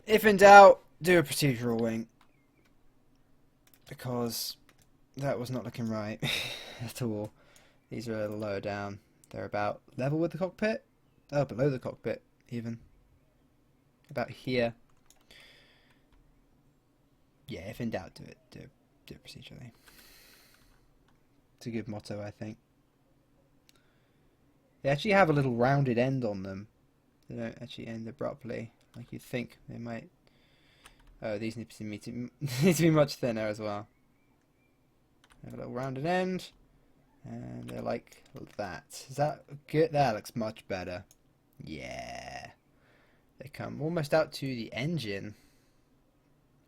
If in doubt, do a procedural wing. Because that was not looking right at all. These are a little lower down. They're about level with the cockpit. Oh, below the cockpit, even. About here. Yeah, if in doubt, do it procedurally. It's a good motto, I think. They actually have a little rounded end on them. They don't actually end abruptly, like you'd think they might. Oh, these need to be much thinner as well. They have a little rounded end, and they're like that. Is that good? That looks much better. Yeah. They come almost out to the engine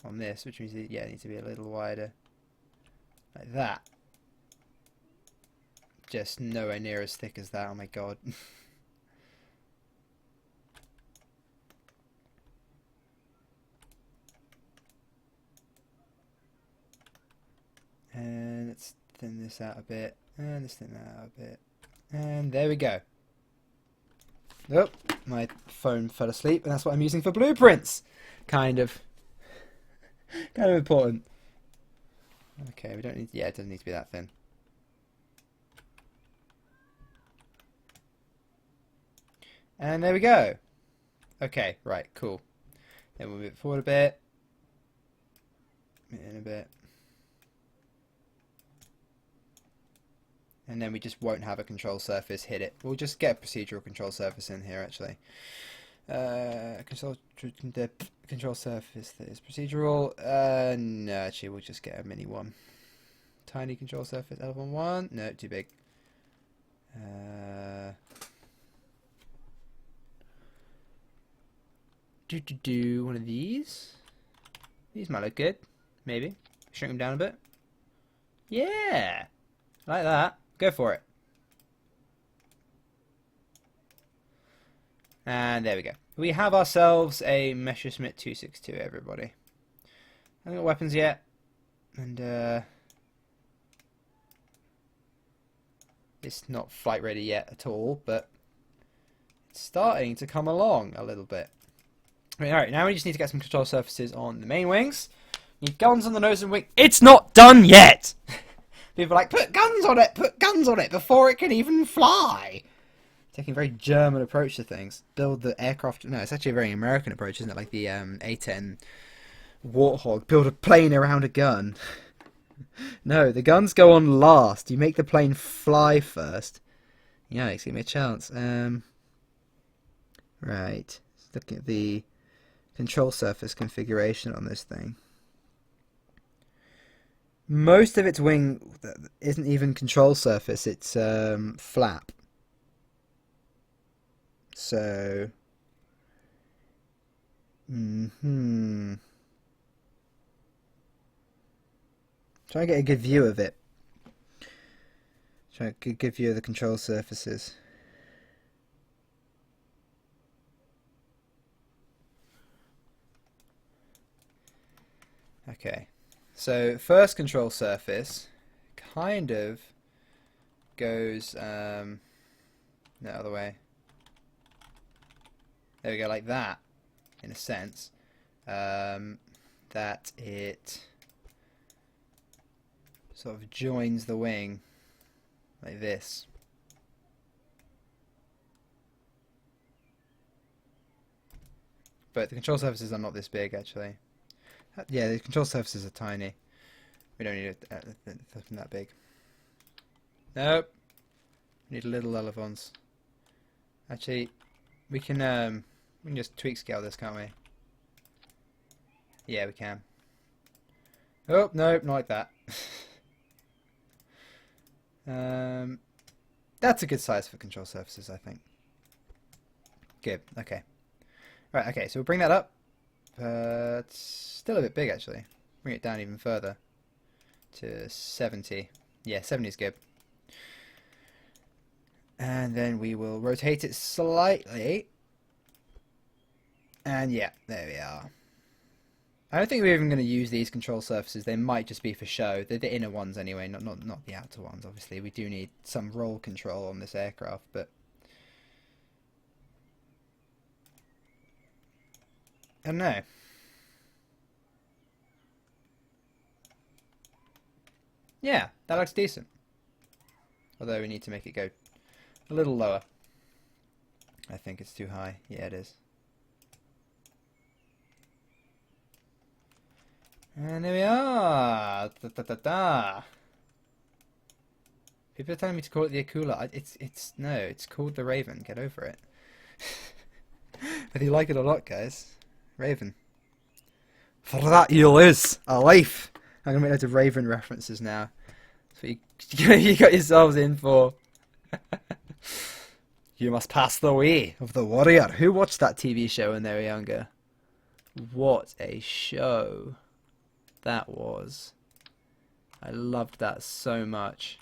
on this, which means that, yeah, it needs to be a little wider. Like that. Just nowhere near as thick as that, oh my god. And let's thin this out a bit. And let's thin that out a bit. And there we go. Oh, my phone fell asleep, and that's what I'm using for blueprints. Kind of important. Okay, we don't need. Yeah, it doesn't need to be that thin. And there we go. Okay, right, cool. Then we'll move it forward a bit. In a bit. And then we just won't have a control surface hit it. We'll just get a procedural control surface in here, actually. The control surface that is procedural. No, actually, we'll just get a mini one. Tiny control surface, L1 1. No, too big. One of these. These might look good. Maybe. Shrink them down a bit. Yeah! Like that. Go for it. And there we go. We have ourselves a Messerschmitt 262, everybody. I haven't got weapons yet. And, it's not flight ready yet at all, but it's starting to come along a little bit. Alright, now we just need to get some control surfaces on the main wings. Need guns on the nose and wing. It's not done yet! People are like, put guns on it before it can even fly! Taking a very German approach to things. Build the aircraft. No, it's actually a very American approach, isn't it? Like the A-10 Warthog. Build a plane around a gun. No, the guns go on last. You make the plane fly first. Yikes, give me a chance. Right. Looking at the control surface configuration on this thing. Most of its wing isn't even control surface, it's flap. So, trying Try and get a good view of it. Try and get a good view of the control surfaces. Okay, so first control surface kind of goes the other way. There we go, like that, in a sense. That it sort of joins the wing like this. But the control surfaces are not this big, actually. Yeah, the control surfaces are tiny. We don't need something that big. Nope. We need little elevons. Actually, we can just tweak scale this, can't we? Yeah, we can. Oh, nope, not like that. That's a good size for control surfaces, I think. Good, okay. Right, okay, so we'll bring that up. It's still a bit big, actually. Bring it down even further to 70. Yeah, 70 is good. And then we will rotate it slightly. And yeah, there we are. I don't think we're even going to use these control surfaces. They might just be for show. They're the inner ones anyway, not the outer ones. Obviously, we do need some roll control on this aircraft, but I don't know. Yeah, that looks decent. Although we need to make it go a little lower. I think it's too high. Yeah, it is. And there we are. Da, da, da, da. People are telling me to call it the Akula. It's called the Raven. Get over it. Whether you like it or not, guys. Raven. For that you'll lose a life. I'm gonna make loads of Raven references now. That's what you got yourselves in for. You must pass the way of the warrior. Who watched that TV show when they were younger? What a show that was. I loved that so much.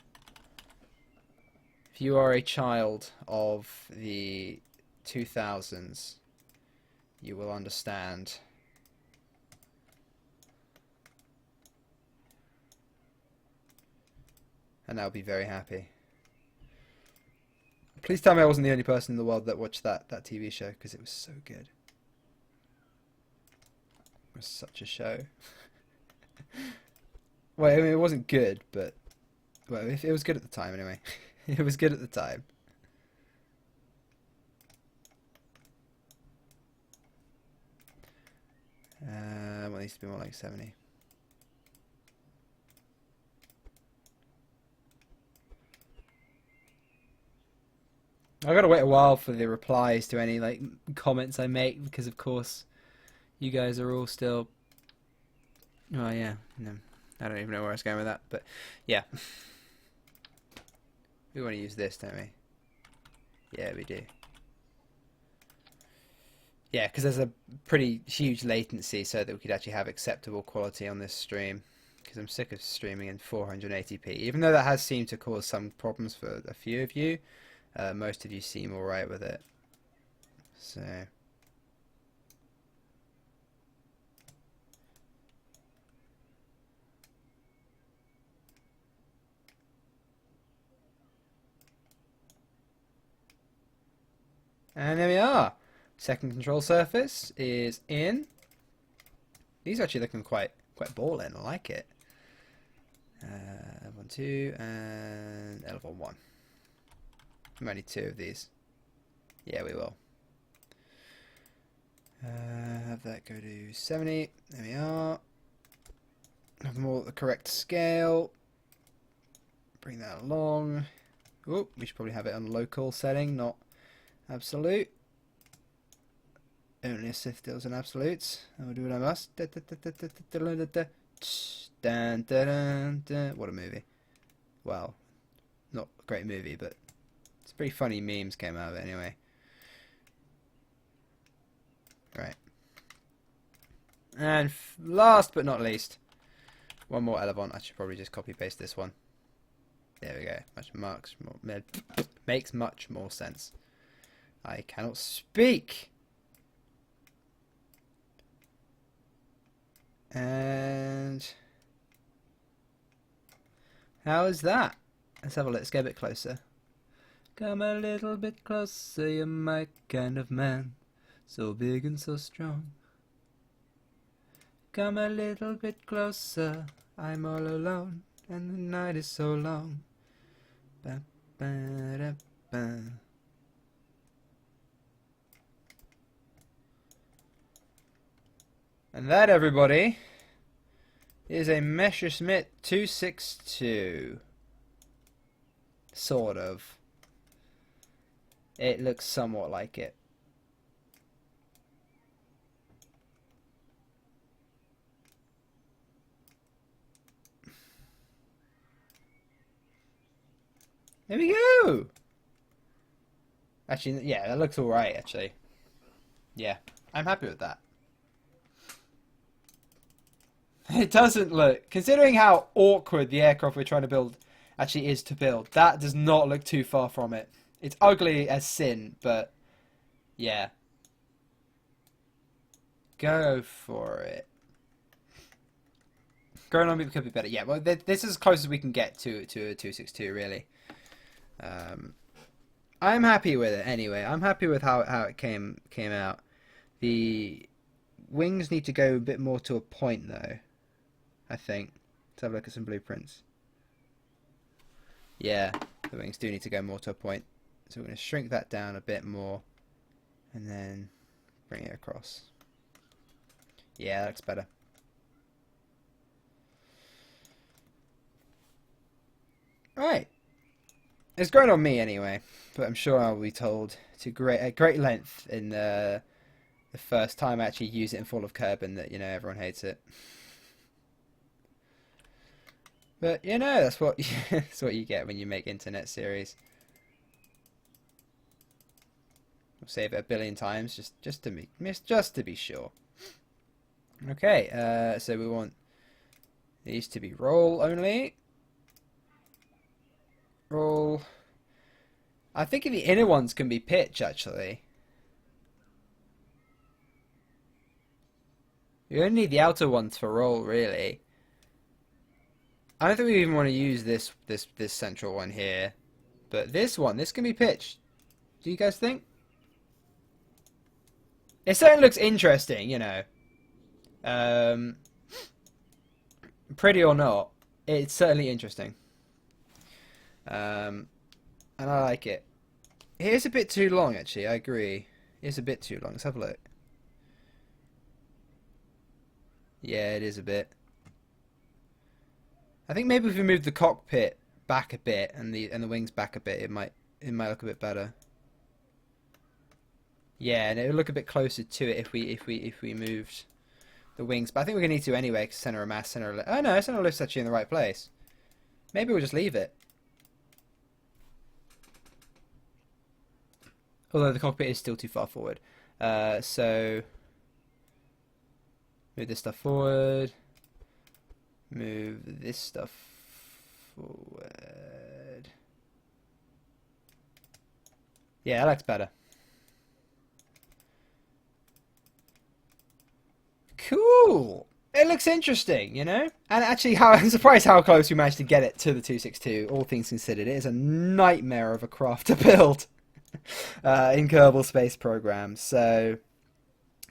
If you are a child of the 2000s, you will understand. And I'll be very happy. Please tell me I wasn't the only person in the world that watched that TV show, because it was so good. It was such a show. Well, I mean, it wasn't good, but well, it was good at the time anyway. It was good at the time. Well, it needs to be more like 70. I've got to wait a while for the replies to any like comments I make, because of course you guys are all still. Oh yeah, no, I don't even know where I was going with that, but yeah. We want to use this, don't we? Yeah, we do. Yeah, because there's a pretty huge latency so that we could actually have acceptable quality on this stream. Because I'm sick of streaming in 480p. Even though that has seemed to cause some problems for a few of you, most of you seem alright with it. So... And there we are. Second control surface is in. These are actually looking quite ballin'. I like it. Level 2 and level 1. We might need 2 of these. Yeah, we will. Have that go to 70. There we are. Have them all at the correct scale. Bring that along. Oh, we should probably have it on local setting, not absolute. Only a Sith deals in absolutes. I will do what I must. What a movie. Well, not a great movie, but it's pretty funny memes came out of it anyway. Right. And last but not least, One more elevon. I should probably just copy paste this one. There we go. Makes much more sense. I cannot speak. And how is that? Let's have a look. Let's get a bit closer. Come a little bit closer, you're my kind of man, so big and so strong. Come a little bit closer, I'm all alone, and the night is so long. Ba, ba, da, ba. And that, everybody, is a Messerschmitt 262. Sort of. It looks somewhat like it. There we go! Actually, yeah, that looks alright, actually. Yeah, I'm happy with that. It doesn't look, considering how awkward the aircraft we're trying to build actually is to build, that does not look too far from it. It's ugly as sin, but yeah. Go for it. Going on could be better. Yeah, well, this is as close as we can get to a 262, really. I'm happy with it anyway. I'm happy with how it came out. The wings need to go a bit more to a point, though, I think. Let's have a look at some blueprints. Yeah, the wings do need to go more to a point. So we're going to shrink that down a bit more and then bring it across. Yeah, that looks better. Right. It's grown on me anyway, but I'm sure I'll be told to at great length in the first time I actually use it in full of Kerbin that, you know, everyone hates it. But, you know, that's what that's what you get when you make internet series. I'll save it a billion times just to be sure. Okay, so we want these to be roll only. Roll. I think the inner ones can be pitch, actually. You only need the outer ones for roll, really. I don't think we even want to use this central one here, but this can be pitched. Do you guys think? It certainly looks interesting, you know. Pretty or not, it's certainly interesting. And I like it. It is a bit too long, actually. I agree. It's a bit too long. Let's have a look. Yeah, it is a bit. I think maybe if we move the cockpit back a bit and the wings back a bit, it might look a bit better. Yeah, and it would look a bit closer to it if we moved the wings. But I think we're gonna need to anyway, because center of mass, center of lift. Oh no, center of lift's actually in the right place. Maybe we'll just leave it. Although the cockpit is still too far forward. So move this stuff forward. Move this stuff forward. Yeah, that looks better. Cool. It looks interesting, you know? And actually, I'm surprised how close we managed to get it to the 262, all things considered. It is a nightmare of a craft to build in Kerbal Space Program. So,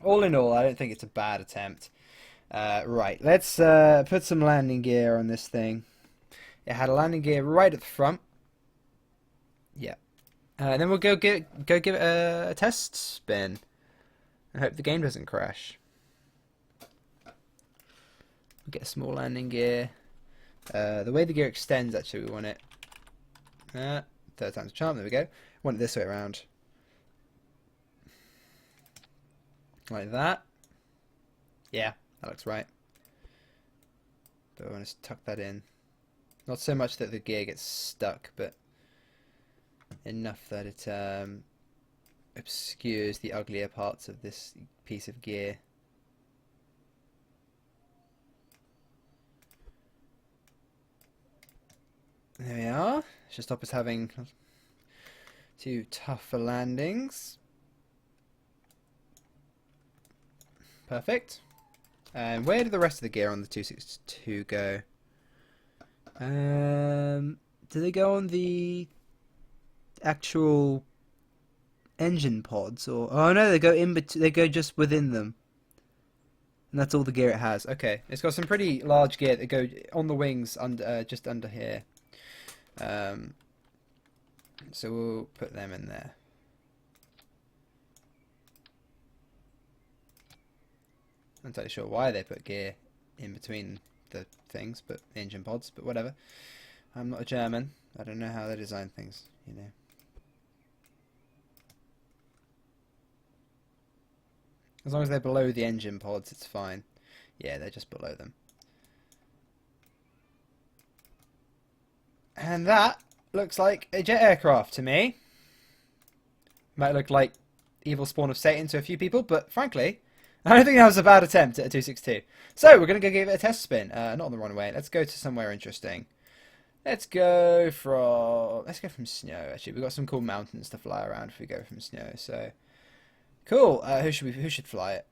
all in all, I don't think it's a bad attempt. Right, let's put some landing gear on this thing. It had a landing gear right at the front. Yeah. And then we'll go give it a test spin. And hope the game doesn't crash. We'll get a small landing gear. The way the gear extends, actually, we want it. Third time's a charm, there we go. Want it this way around. Like that. Yeah. That looks right. But I want to tuck that in. Not so much that the gear gets stuck, but enough that it obscures the uglier parts of this piece of gear. There we are. Should stop us having too tougher landings. Perfect. And where did the rest of the gear on the 262 go? Do they go on the actual engine pods, or oh no, they go in they go just within them, and that's all the gear it has. Okay, it's got some pretty large gear that go on the wings under just under here. So we'll put them in there. I'm not entirely sure why they put gear in between the things, but engine pods, but whatever. I'm not a German. I don't know how they design things, you know. As long as they're below the engine pods, it's fine. Yeah, they're just below them. And that looks like a jet aircraft to me. Might look like evil spawn of Satan to a few people, but frankly, I don't think that was a bad attempt at a 262. So, we're going to go give it a test spin. Not on the runway. Let's go to somewhere interesting. Let's go from snow, actually. We've got some cool mountains to fly around if we go from snow, so... Cool. Who should fly it?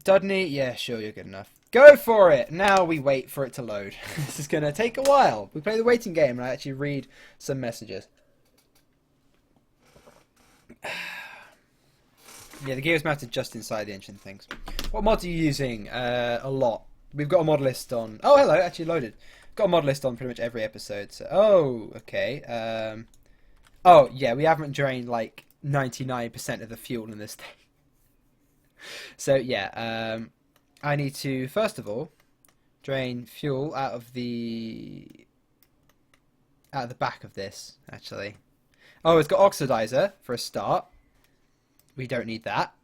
Dudney? Yeah, sure, you're good enough. Go for it! Now we wait for it to load. This is going to take a while. We play the waiting game and I actually read some messages. Yeah, the gear is mounted just inside the engine things. What mods are you using? A lot. We've got a mod list on... Oh, hello, actually loaded. Got a mod list on pretty much every episode. So... Oh, okay. Oh, yeah, we haven't drained like 99% of the fuel in this thing. So, yeah, I need to, first of all, drain fuel out of the back of this, actually. Oh, it's got oxidizer for a start. We don't need that.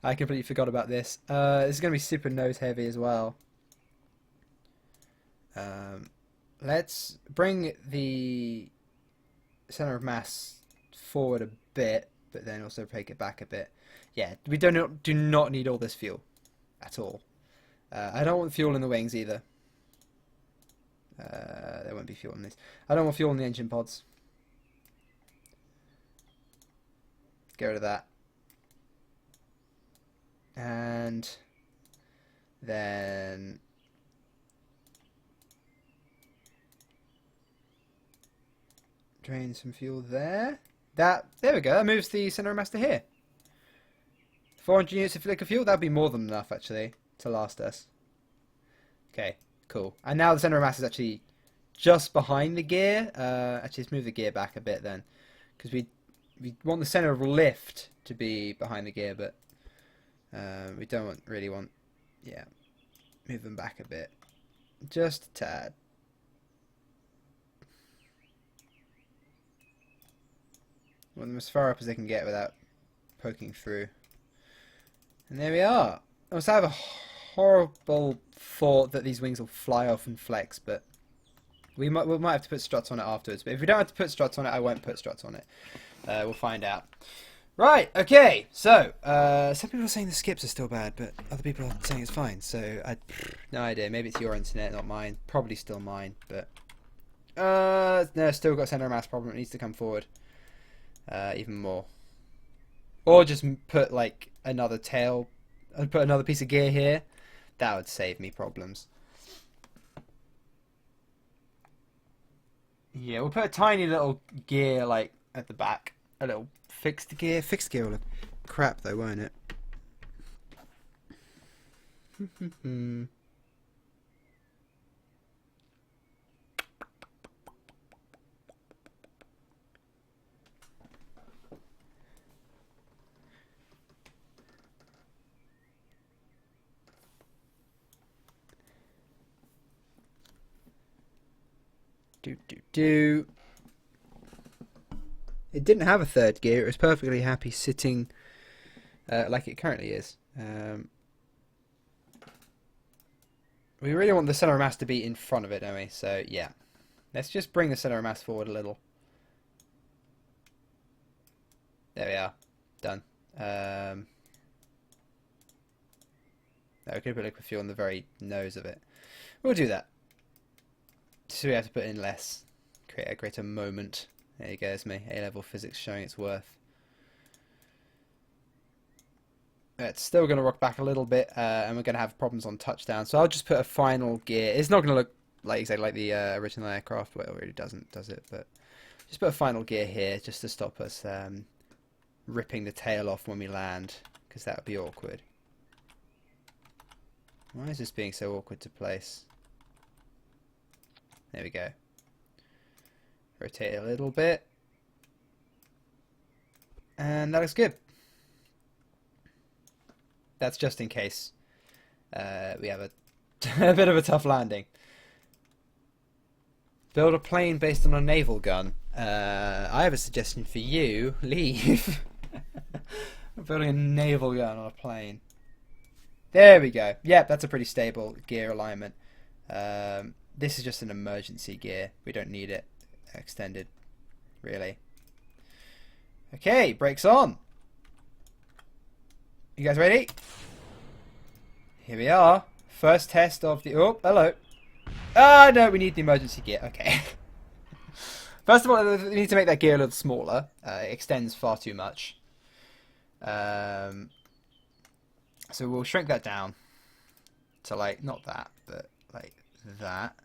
I completely forgot about this. This is going to be super nose heavy as well. Let's bring the center of mass forward a bit, but then also take it back a bit. Yeah, we do not need all this fuel at all. I don't want fuel in the wings either. There won't be fuel in these. I don't want fuel in the engine pods. Get rid of that. And then drain some fuel there. There we go. That moves the center of mass to here. 400 units of liquid fuel. That'd be more than enough actually to last us. Okay, cool. And now the center of mass is actually just behind the gear. Actually, let's move the gear back a bit then, because we want the center of lift to be behind the gear, but we don't really want. Yeah, move them back a bit, just a tad. Want them as far up as they can get without poking through. And there we are. I also have a horrible thought that these wings will fly off and flex, but we might have to put struts on it afterwards. But if we don't have to put struts on it, I won't put struts on it. We'll find out. Right, okay, so, some people are saying the skips are still bad, but other people are saying it's fine, so, no idea. Maybe it's your internet, not mine. Probably still mine, but, no, still got center of mass problem. It needs to come forward, even more. Or just put, like, another tail, and put another piece of gear here. That would save me problems. Yeah, we'll put a tiny little gear, like, at the back. A little fixed gear. Fixed gear will look crap, though, won't it? Do. It didn't have a third gear. It was perfectly happy sitting like it currently is. We really want the center of mass to be in front of it, don't we? So, yeah. Let's just bring the center of mass forward a little. There we are. Done. No, we could put liquid fuel on the very nose of it. We'll do that. So we have to put in less, create a greater moment. There you go, it's me. A-level physics showing its worth. It's still going to rock back a little bit, and we're going to have problems on touchdown. So I'll just put a final gear. It's not going to look like exactly like the original aircraft. Well, it really doesn't, does it? But just put a final gear here just to stop us ripping the tail off when we land, because that would be awkward. Why is this being so awkward to place? There we go. Rotate it a little bit. And that looks good. That's just in case we have a bit of a tough landing. Build a plane based on a naval gun. I have a suggestion for you. Leave. I'm building a naval gun on a plane. There we go. Yep, that's a pretty stable gear alignment. This is just an emergency gear. We don't need it extended, really. Okay, brakes on. You guys ready? Here we are. First test of the... Oh, hello. Ah, no, we need the emergency gear. Okay. First of all, we need to make that gear a little smaller. It extends far too much. So we'll shrink that down to, like, not that, but, like, that.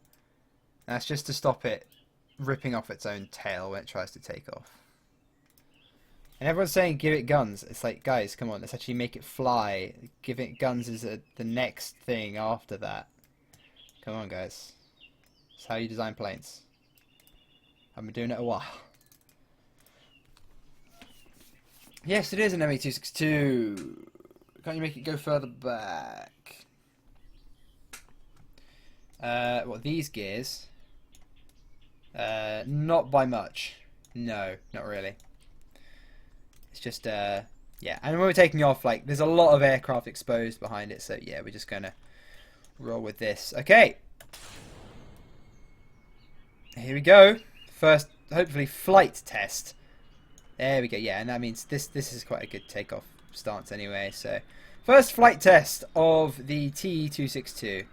That's just to stop it ripping off its own tail when it tries to take off. And everyone's saying give it guns. It's like, guys, come on, let's actually make it fly. Give it guns is the next thing after that. Come on, guys. It's how you design planes. I've been doing it a while. Yes, it is an ME262. Can't you make it go further back? What, these gears? Not by much. No, not really. It's just, yeah. And when we're taking off, like, there's a lot of aircraft exposed behind it, so yeah, we're just gonna roll with this. Okay. Here we go. First, hopefully, flight test. There we go. Yeah, and that means this is quite a good takeoff stance anyway. So, first flight test of the T262.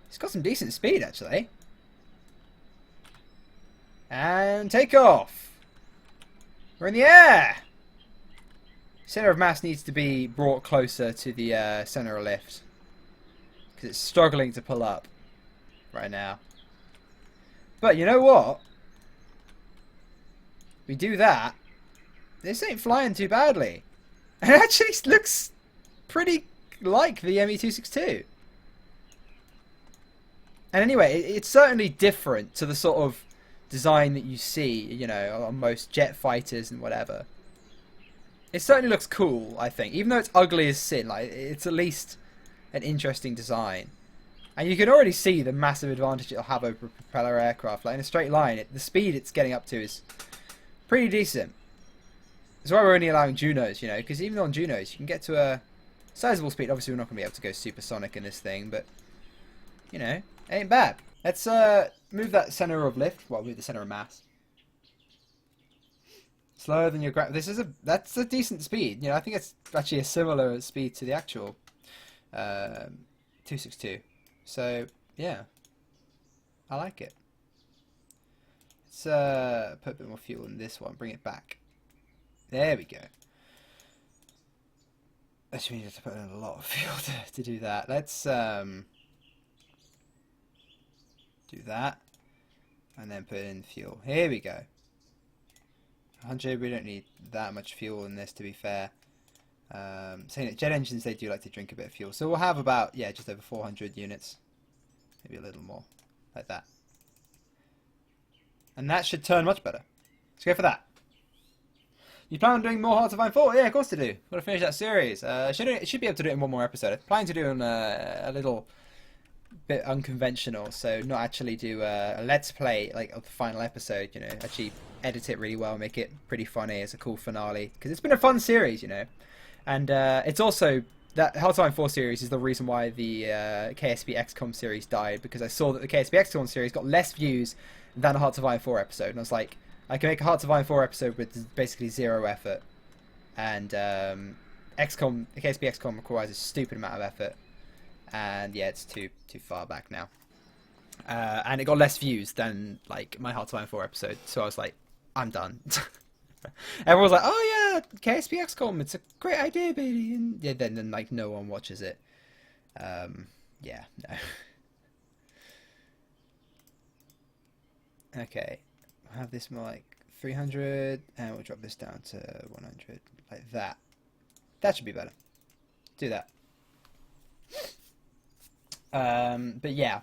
It's got some decent speed, actually. And takeoff. We're in the air. Center of mass needs to be brought closer to the center of lift, because it's struggling to pull up right now. But you know what? We do that. This ain't flying too badly. It actually looks pretty like the ME262. And anyway, it's certainly different to the sort of design that you see, you know, on most jet fighters and whatever. It certainly looks cool, I think. Even though it's ugly as sin, like, it's at least an interesting design. And you can already see the massive advantage it'll have over a propeller aircraft. Like, in a straight line, the speed it's getting up to is pretty decent. That's why we're only allowing Junos, you know, because even on Junos, you can get to a sizable speed. Obviously, we're not going to be able to go supersonic in this thing, but, you know, it ain't bad. Let's move that center of lift. Well, move the center of mass. Slower than your that's a decent speed. You know, I think it's actually a similar speed to the actual 262. So yeah, I like it. Let's put a bit more fuel in this one. Bring it back. There we go. Actually, we need to put in a lot of fuel to do that. Let's do that, and then put in fuel. Here we go. 100, we don't need that much fuel in this, to be fair. Saying that jet engines, they do like to drink a bit of fuel. So we'll have about, yeah, just over 400 units. Maybe a little more, like that. And that should turn much better. Let's go for that. You plan on doing more Hearts of Iron 4? Yeah, of course I do. Got to finish that series. Should be able to do it in one more episode. I'm planning to do a little bit unconventional, so not actually do a let's play like of the final episode, you know, actually edit it really well, make it pretty funny as a cool finale, because it's been a fun series, you know. And it's also that Hearts of Iron 4 series is the reason why the KSP XCOM series died, because I saw that the KSP XCOM series got less views than a Hearts of Iron 4 episode, and I was like, I can make a Hearts of Iron 4 episode with basically zero effort, and XCOM, the KSP XCOM requires a stupid amount of effort. And yeah, it's too far back now. And it got less views than like my Hearts of Iron 4 episode. So I was like, I'm done. Everyone was like, "Oh yeah, KSP XCOM, it's a great idea, baby." And yeah, then like no one watches it. Yeah, no. Okay, I'll have this more like 300, and we'll drop this down to 100, like that. That should be better. Do that. But yeah,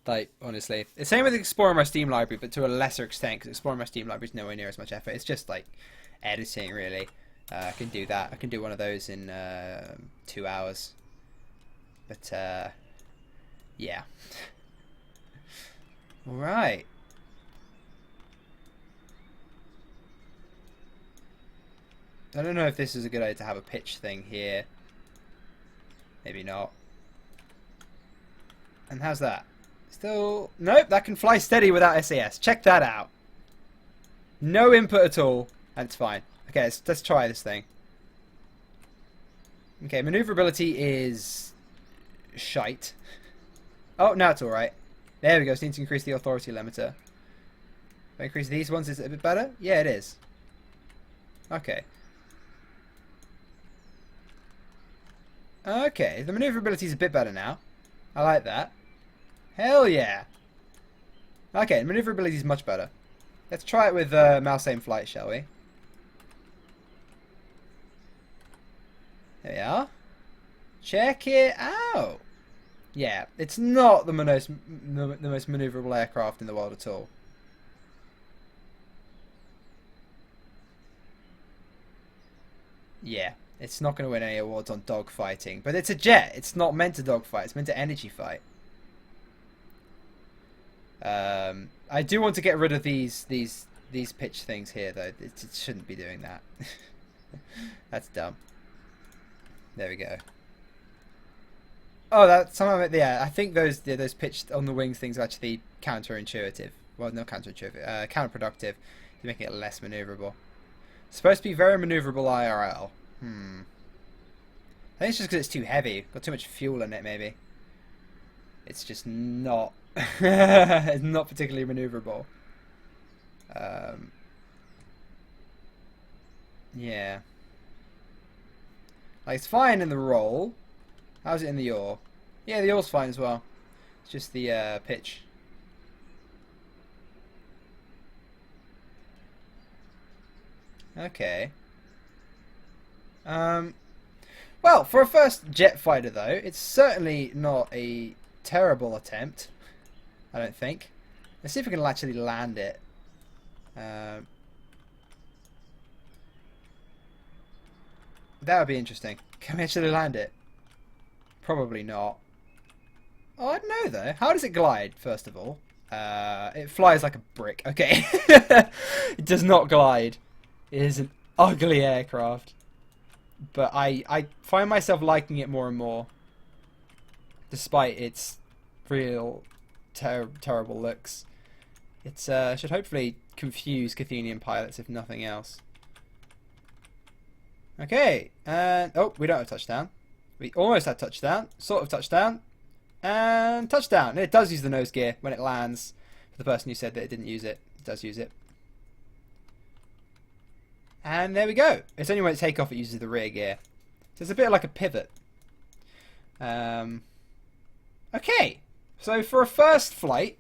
like honestly, it's same with exploring my Steam library, but to a lesser extent, because exploring my Steam library is nowhere near as much effort. It's just like editing, really. I can do that. I can do one of those in 2 hours. But yeah. All right. I don't know if this is a good idea to have a pitch thing here. Maybe not. And how's that? Still... Nope, that can fly steady without SAS. Check that out. No input at all, and it's fine. Okay, let's try this thing. Okay, maneuverability is... shite. Oh, now it's alright. There we go, just need to increase the authority limiter. If I increase these ones, is it a bit better? Yeah, it is. Okay. Okay, the maneuverability is a bit better now. I like that. Hell yeah. Okay, maneuverability is much better. Let's try it with mouse aim flight, shall we? There we are. Check it out. Yeah, it's not the most maneuverable aircraft in the world at all. Yeah, it's not going to win any awards on dogfighting, but it's a jet. It's not meant to dogfight. It's meant to energy fight. I do want to get rid of these pitch things here, though. It shouldn't be doing that. That's dumb. There we go. Oh, that somehow, yeah. I think those pitched on the wings things are actually counterintuitive. Well, not counterintuitive. Counterproductive. To making it less maneuverable. It's supposed to be very maneuverable IRL. I think it's just because it's too heavy. Got too much fuel in it, maybe. It's just not. It's not particularly maneuverable. Yeah. Like, it's fine in the roll. How's it in the yaw? Yeah, the yaw's fine as well. It's just the pitch. Okay. Well, for a first jet fighter, though, it's certainly not a terrible attempt. I don't think. Let's see if we can actually land it. That would be interesting. Can we actually land it? Probably not. Oh, I don't know, though. How does it glide, first of all? It flies like a brick. Okay. It does not glide. It is an ugly aircraft. But I find myself liking it more and more. Despite its real terrible looks. It should hopefully confuse Cathenian pilots, if nothing else. Okay. Oh, we don't have touchdown. We almost had touchdown. Sort of touchdown. And touchdown. It does use the nose gear when it lands. For the person who said that it didn't use it, it does use it. And there we go. It's only when it takes off it uses the rear gear. So it's a bit like a pivot. Okay. So for a first flight,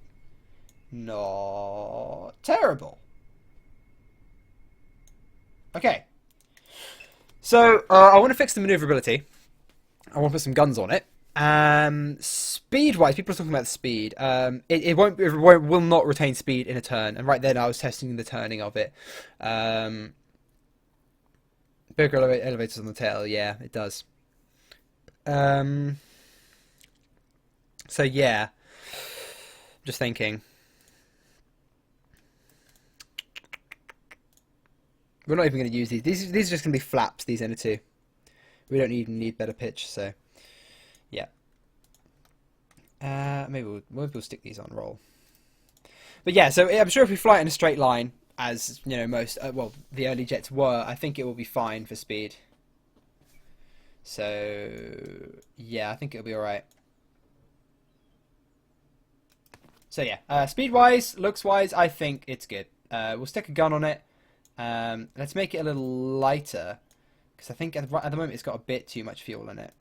not terrible. Okay. So I want to fix the maneuverability. I want to put some guns on it. Speed-wise, people are talking about the speed. It will not retain speed in a turn. And right then I was testing the turning of it. Bigger elevators on the tail, yeah, it does. So yeah, just thinking. We're not even going to use these. These are just going to be flaps. These inner two. We don't even need better pitch. So yeah. Maybe we'll stick these on roll. But yeah, so I'm sure if we fly it in a straight line, as you know, most well, the early jets were, I think it will be fine for speed. So yeah, I think it'll be all right. So yeah, speed-wise, looks-wise, I think it's good. We'll stick a gun on it. Let's make it a little lighter, because I think at the moment it's got a bit too much fuel in it.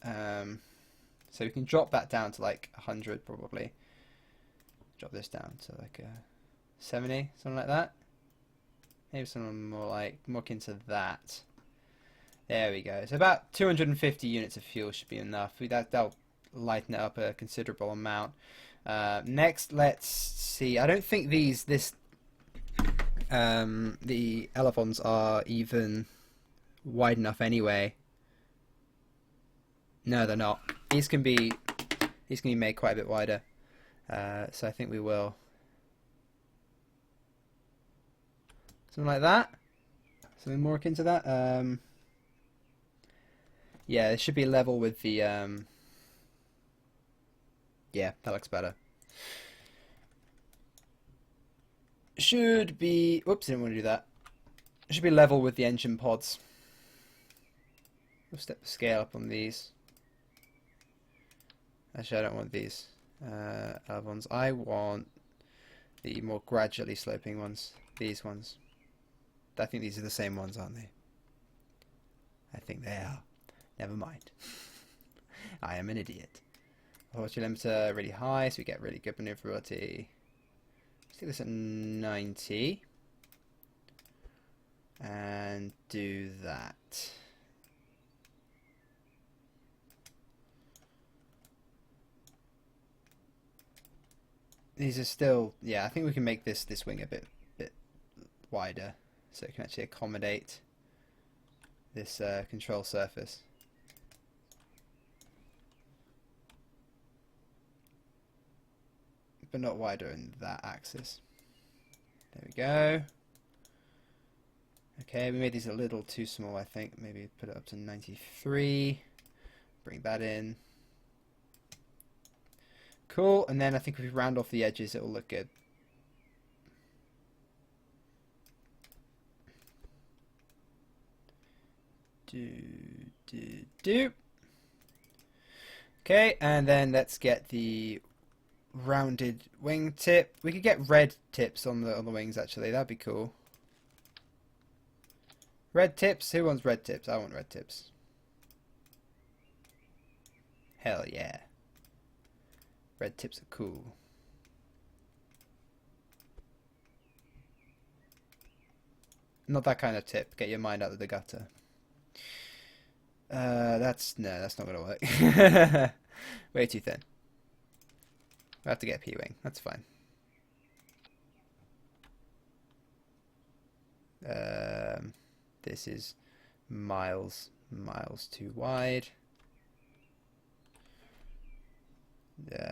So we can drop that down to like 100 probably. Drop this down to like 70, something like that. Maybe something more akin to that. There we go. So about 250 units of fuel should be enough. That'll lighten it up a considerable amount. Next, let's see. I don't think the elevons are even wide enough anyway. No, they're not. These can be made quite a bit wider. So I think we will. Something like that. Something more akin to that. Yeah, it should be level with the. Yeah, that looks better. Should be. Whoops, didn't want to do that. It should be level with the engine pods. We'll step the scale up on these. Actually, I don't want these ones. I want the more gradually sloping ones. These ones. I think these are the same ones, aren't they? I think they are. Never mind. I am an idiot. Velocity limiter really high, so we get really good maneuverability. Let's do this at 90. And do that. These are still, yeah, I think we can make this wing a bit wider, so it can actually accommodate this control surface. But not wider in that axis. There we go. Okay, we made these a little too small, I think. Maybe put it up to 93. Bring that in. Cool, and then I think if we round off the edges, it will look good. Okay, and then let's get the rounded wing tip. We could get red tips on the wings actually. That'd be cool. Red tips. Who wants red tips? I want red tips. Hell yeah. Red tips are cool. Not that kind of tip. Get your mind out of the gutter. That's not gonna work. Way too thin. We'll have to get a P-wing. That's fine. This is miles too wide. It's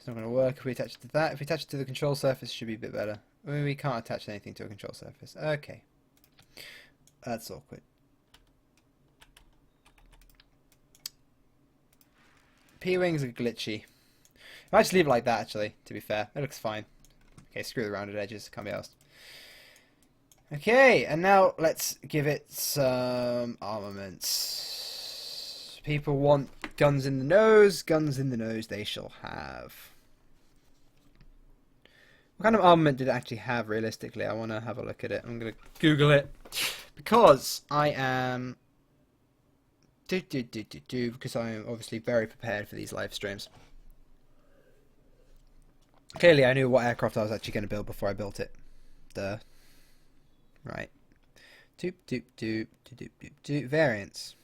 not going to work if we attach it to that. If we attach it to the control surface, it should be a bit better. I mean, we can't attach anything to a control surface. Okay. That's awkward. P-wings are glitchy. I'll actually leave it like that, actually, to be fair. It looks fine. Okay, screw the rounded edges. Can't be asked. Okay, and now let's give it some armaments. People want guns in the nose. Guns in the nose they shall have. What kind of armament did it actually have, realistically? I want to have a look at it. I'm going to Google it. Because I am... because I am obviously very prepared for these live streams. Clearly I knew what aircraft I was actually going to build before I built it. Duh. Right. Variants.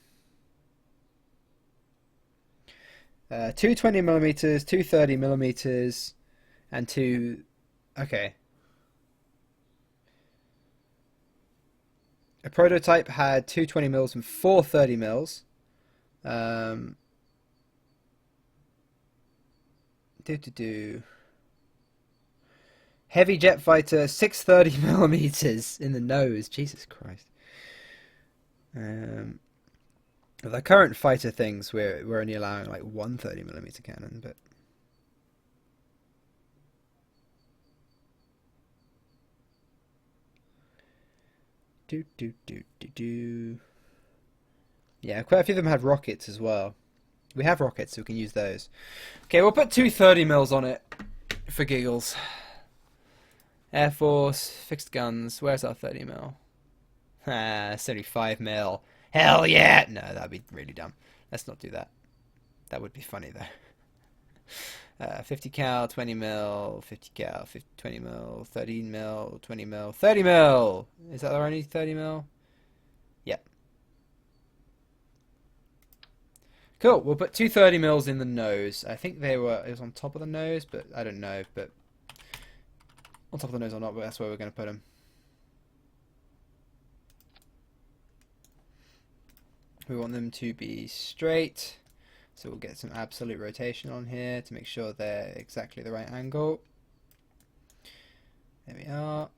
220mm, 230mm, and two... Okay. A prototype had 220mm and 430mm. Heavy jet fighter, 630mm in the nose. Jesus Christ. The current fighter things, we're only allowing like 130mm cannon, but... Yeah, quite a few of them had rockets as well. We have rockets, so we can use those. Okay, we'll put two 30 mils on it for giggles. Air Force, fixed guns. Where's our 30 mil? Ah, 75 mil. Hell yeah! No, that'd be really dumb. Let's not do that. That would be funny though. 50 cal, 20 mil, 50 cal, 50, 20 mil, 30 mil, 20 mil, 30 mil! Is that our only 30 mil? Yep. Cool, we'll put two 30 mils in the nose. I think it was on top of the nose, but I don't know, but on top of the nose or not, but that's where we're going to put them. We want them to be straight, so we'll get some absolute rotation on here to make sure they're exactly the right angle. There we are.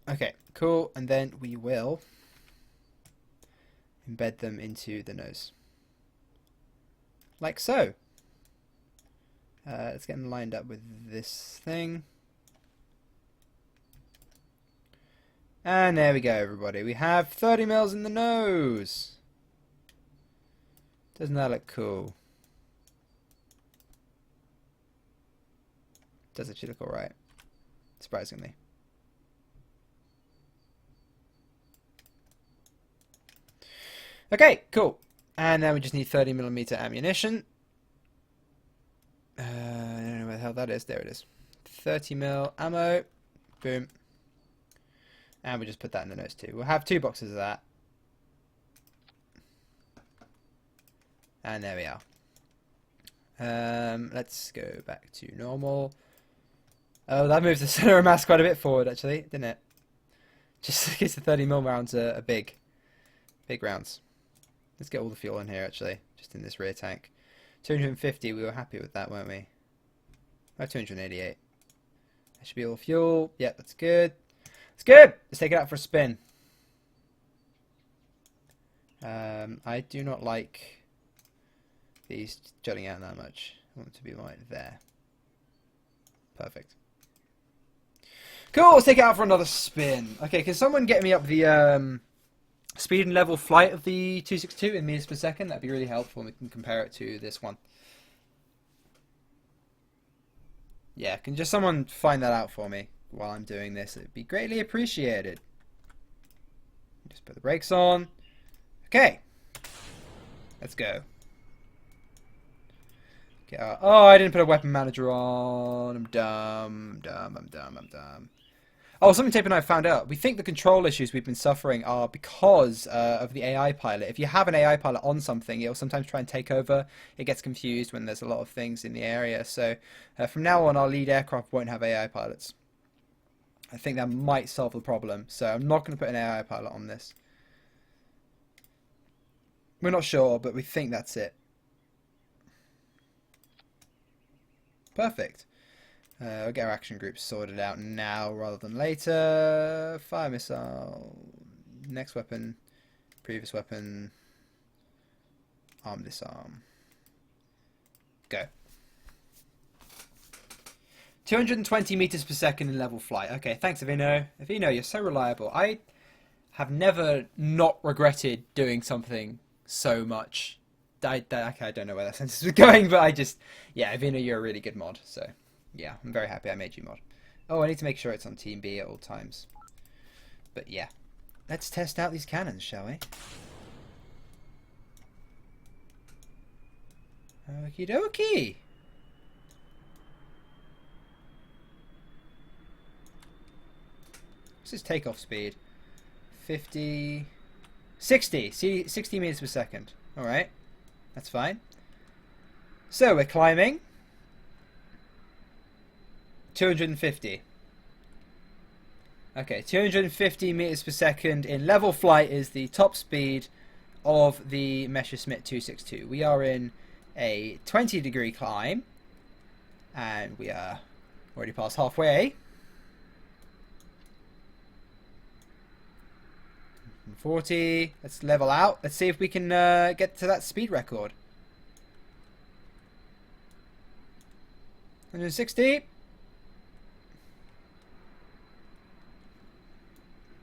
Okay, cool, and then we will embed them into the nose. Like so. Let's get them lined up with this thing. And there we go, everybody. We have 30 mils in the nose. Doesn't that look cool? Does actually look alright. Surprisingly. Okay, cool. And now we just need 30mm ammunition. I don't know where the hell that is. There it is. 30mm ammo. Boom. And we just put that in the nose too. We'll have 2 boxes of that. And there we are. Let's go back to normal. Oh, that moves the center of mass quite a bit forward, actually, didn't it? Just in case the 30mm rounds are big rounds. Let's get all the fuel in here, actually, just in this rear tank. 250, we were happy with that, weren't we? Oh, 288. That should be all fuel. Yep, that's good. It's good! Let's take it out for a spin. I do not like these jutting out that much. I want them to be right there. Perfect. Cool, let's take it out for another spin. Okay, can someone get me up the speed and level flight of the 262 in meters per second? That'd be really helpful, and we can compare it to this one. Yeah, can just someone find that out for me while I'm doing this? It'd be greatly appreciated. Just put the brakes on. Okay. Let's go. Okay, oh, I didn't put a weapon manager on. I'm dumb. I'm dumb. Oh, something Tape and I found out. We think the control issues we've been suffering are because of the AI pilot. If you have an AI pilot on something, it'll sometimes try and take over. It gets confused when there's a lot of things in the area. So from now on, our lead aircraft won't have AI pilots. I think that might solve the problem. So I'm not going to put an AI pilot on this. We're not sure, but we think that's it. Perfect. We'll get our action groups sorted out now rather than later. Fire missile. Next weapon. Previous weapon. Arm disarm. Go. 220 meters per second in level flight. Okay, thanks, Avino. Avino, you're so reliable. I have never not regretted doing something so much. I don't know where that sentence was going, but I just... Yeah, Avino, you're a really good mod, so... Yeah, I'm very happy I made you mod. Oh, I need to make sure it's on Team B at all times. But yeah. Let's test out these cannons, shall we? Okie dokie. What's his takeoff speed? 50... 60! See, 60 meters per second. Alright. That's fine. So, we're climbing. 250. Okay, 250 meters per second in level flight is the top speed of the Messerschmitt 262. We are in a 20-degree climb, and we are already past halfway. 40. Let's level out. Let's see if we can get to that speed record. 160.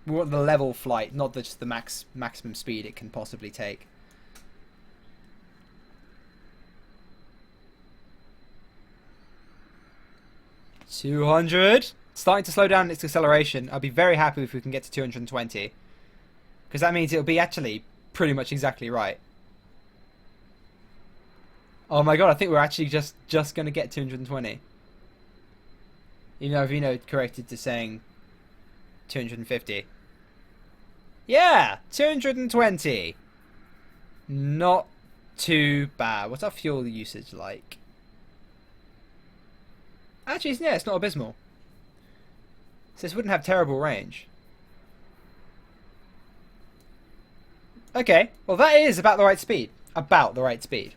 We want the level flight, not just the maximum speed it can possibly take. 200. Starting to slow down its acceleration. I'll be very happy if we can get to 220. Because that means it'll be actually pretty much exactly right. Oh my god, I think we're actually just going to get 220. Even though Vino corrected to saying 250. Yeah, 220. Not too bad. What's our fuel usage like? Actually, yeah, it's not abysmal. So this wouldn't have terrible range. Okay, well that is about the right speed. About the right speed.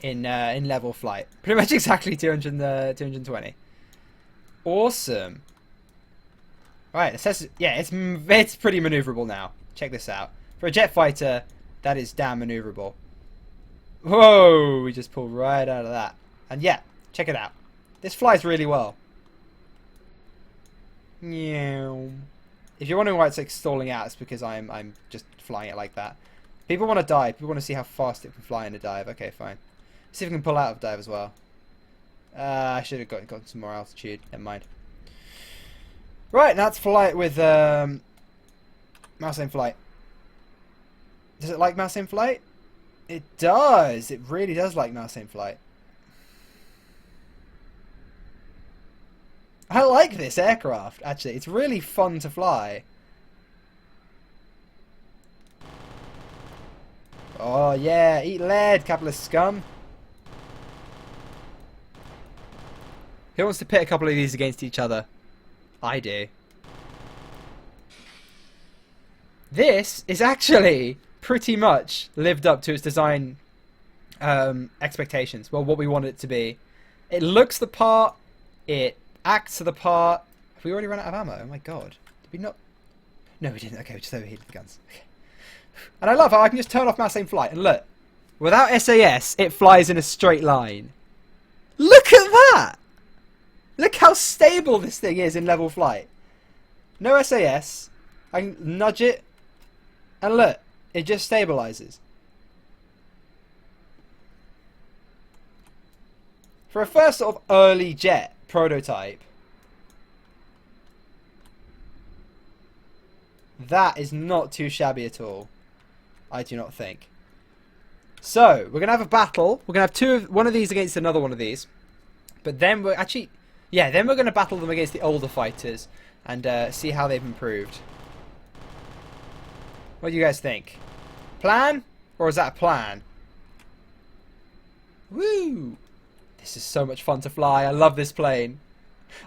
In level flight. Pretty much exactly 220. Awesome. Right, it says, yeah, it's pretty maneuverable now. Check this out. For a jet fighter, that is damn maneuverable. Whoa, we just pulled right out of that. And yeah, check it out. This flies really well. Meow. If you're wondering why it's like stalling out, it's because I'm just flying it like that. People want to dive. People want to see how fast it can fly in a dive. Okay, fine. See if we can pull out of dive as well. I should have gotten some more altitude. Never mind. Right, now let's fly it with mouse aim flight. Does it like mouse aim flight? It does. It really does like mouse aim flight. I like this aircraft, actually. It's really fun to fly. Oh, yeah. Eat lead, capitalist scum. Who wants to pit a couple of these against each other? I do. This is actually pretty much lived up to its design expectations. Well, what we want it to be. It looks the part. It acts to the part. Have we already run out of ammo? Oh my god. Did we not? No, we didn't. Okay, we just overheated the guns. Okay. And I love how I can just turn off mass aim flight. And look. Without SAS, it flies in a straight line. Look at that! Look how stable this thing is in level flight. No SAS. I can nudge it. And look. It just stabilizes. For a first sort of early jet prototype, that is not too shabby at all. I do not think. So, we're going to have a battle. We're going to have one of these against another one of these. But then we're actually... Yeah, then we're going to battle them against the older fighters and see how they've improved. What do you guys think? Plan? Or is that a plan? Woo! This is so much fun to fly. I love this plane.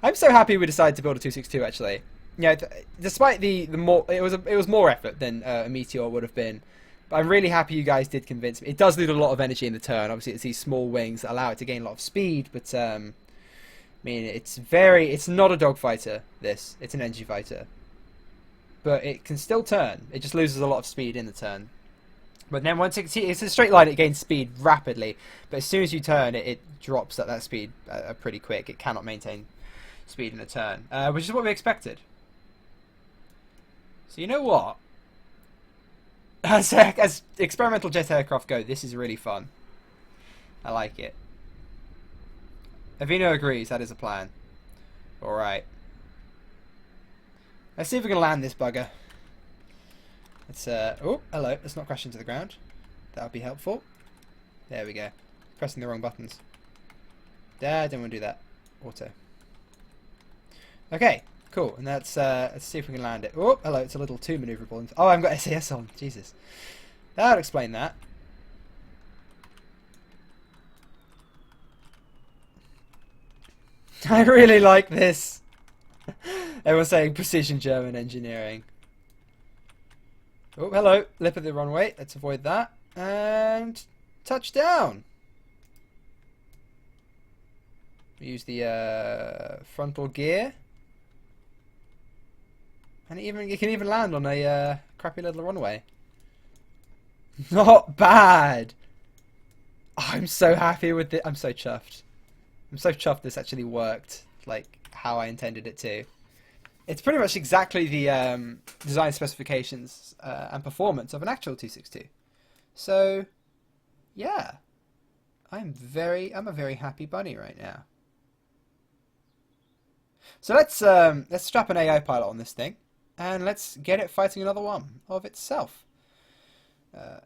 I'm so happy we decided to build a 262 actually. You know, despite the more it was more effort than a Meteor would have been. But I'm really happy you guys did convince me. It does lose a lot of energy in the turn. Obviously it's these small wings that allow it to gain a lot of speed, but I mean it's not a dogfighter, this. It's an energy fighter. But it can still turn. It just loses a lot of speed in the turn. But then once it's a straight line, it gains speed rapidly. But as soon as you turn, it drops at that speed pretty quick. It cannot maintain speed in a turn, which is what we expected. So you know what? As experimental jet aircraft go, this is really fun. I like it. Avino agrees. That is a plan. All right. Let's see if we can land this bugger. Let's, oh, hello. Let's not crash into the ground. That would be helpful. There we go. Pressing the wrong buttons. I don't want to do that. Auto. Okay, cool. And let's see if we can land it. Oh, hello. It's a little too maneuverable. Oh, I've got SAS on. Jesus. That would explain that. I really like this. Everyone's saying precision German engineering. Oh, hello. Lip of the runway. Let's avoid that. And touchdown. We use the frontal gear. And it can even land on a crappy little runway. Not bad. Oh, I'm so happy with it. I'm so chuffed. I'm so chuffed this actually worked like how I intended it to. It's pretty much exactly the design specifications and performance of an actual 262. So, yeah, I'm a very happy bunny right now. So let's strap an AI pilot on this thing, and let's get it fighting another one of itself.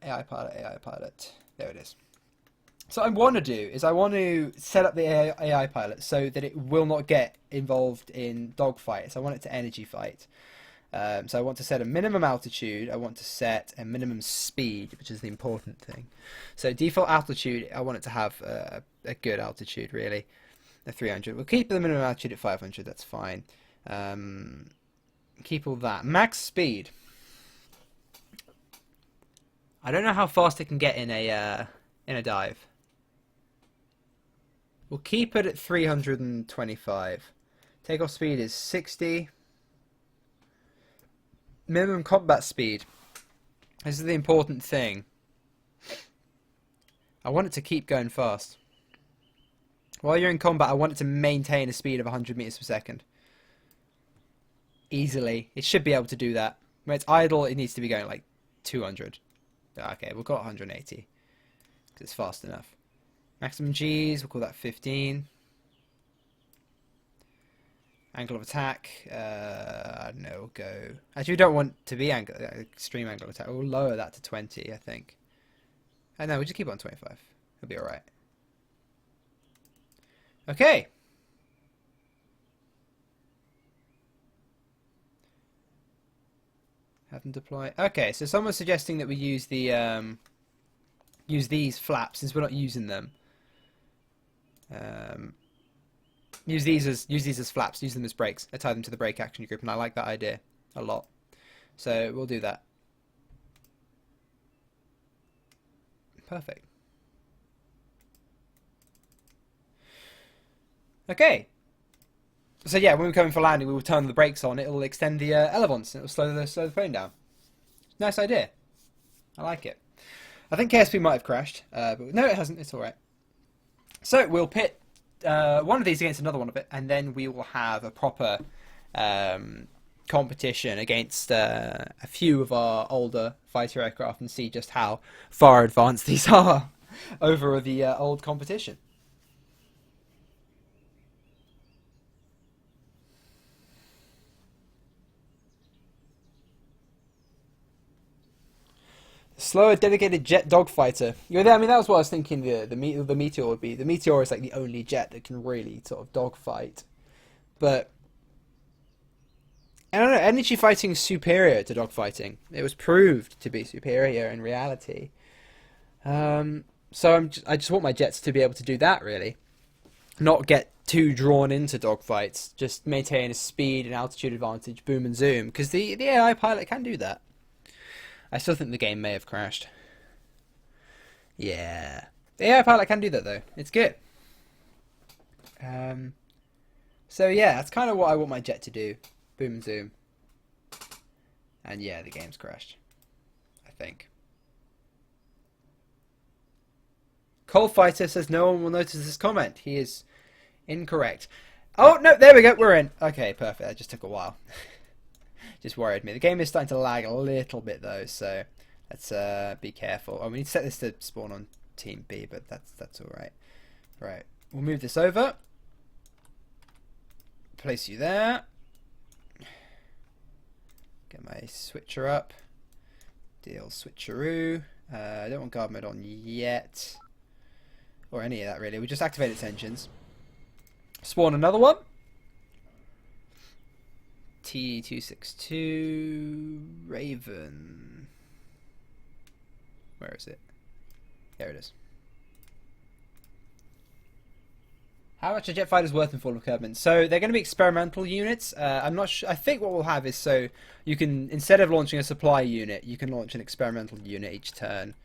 AI pilot, AI pilot. There it is. So what I want to do is I want to set up the AI pilot so that it will not get involved in dogfights. I want it to energy fight. So I want to set a minimum altitude. I want to set a minimum speed, which is the important thing. So default altitude, I want it to have a good altitude, really. The 300. We'll keep the minimum altitude at 500. That's fine. Keep all that. Max speed. I don't know how fast it can get in a dive. We'll keep it at 325. Takeoff speed is 60. Minimum combat speed. This is the important thing. I want it to keep going fast. While you're in combat, I want it to maintain a speed of 100 meters per second. Easily. It should be able to do that. When it's idle, it needs to be going like 200. Okay, we've got 180. Because it's fast enough. Maximum G's, we'll call that 15. Angle of attack, I don't know, we'll go... Actually, we don't want to be extreme angle of attack. We'll lower that to 20, I think. No, we'll just keep it on 25. It'll be alright. Okay. Have them deploy. Okay, so someone's suggesting that we use the use these flaps since we're not using them. Use these as flaps. Use them as brakes. I tie them to the brake action group, and I like that idea a lot. So we'll do that. Perfect. Okay. So yeah, when we come in for landing, we will turn the brakes on. It will extend the elevons. It will slow the plane down. Nice idea. I like it. I think KSP might have crashed, but no, it hasn't. It's all right. So we'll pit one of these against another one of it, and then we will have a proper competition against a few of our older fighter aircraft and see just how far advanced these are over the old competition. Slower dedicated jet dogfighter. I mean, that was what I was thinking the Meteor would be. The Meteor is like the only jet that can really sort of dogfight. But I don't know, energy fighting is superior to dogfighting. It was proved to be superior in reality. So I just want my jets to be able to do that, really. Not get too drawn into dogfights. Just maintain a speed and altitude advantage, boom and zoom. Because the AI pilot can do that. I still think the game may have crashed. Yeah. The AI pilot can do that, though. It's good. So, yeah, that's kind of what I want my jet to do. Boom and zoom. And, yeah, the game's crashed. I think. Cold Fighter says no one will notice this comment. He is incorrect. Oh, no, there we go. We're in. Okay, perfect. That just took a while. Just worried me. The game is starting to lag a little bit though, so let's be careful. Oh, we need to set this to spawn on Team B, but that's all right. Right, we'll move this over. Place you there. Get my switcher up. Deal switcheroo. I don't want guard mode on yet, or any of that really. We just activate its engines. Spawn another one. T262 Raven. Where is it? There it is. How much a jet fighter is worth in Fall of Kerbin? So they're going to be experimental units. I'm not sure. I think what we'll have is so you can, instead of launching a supply unit, you can launch an experimental unit each turn.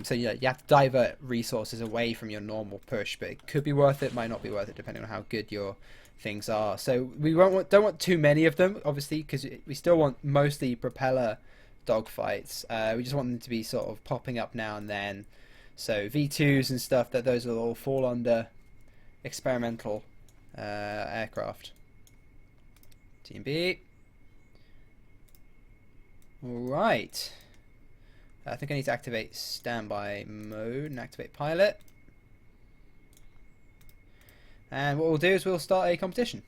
So you have to divert resources away from your normal push, but it could be worth it, might not be worth it, depending on how good your things are. So we don't want too many of them, obviously, because we still want mostly propeller dogfights. We just want them to be sort of popping up now and then. So V2s and stuff, those will all fall under experimental aircraft. Team B. Alright. I think I need to activate standby mode and activate pilot. And what we'll do is we'll start a competition.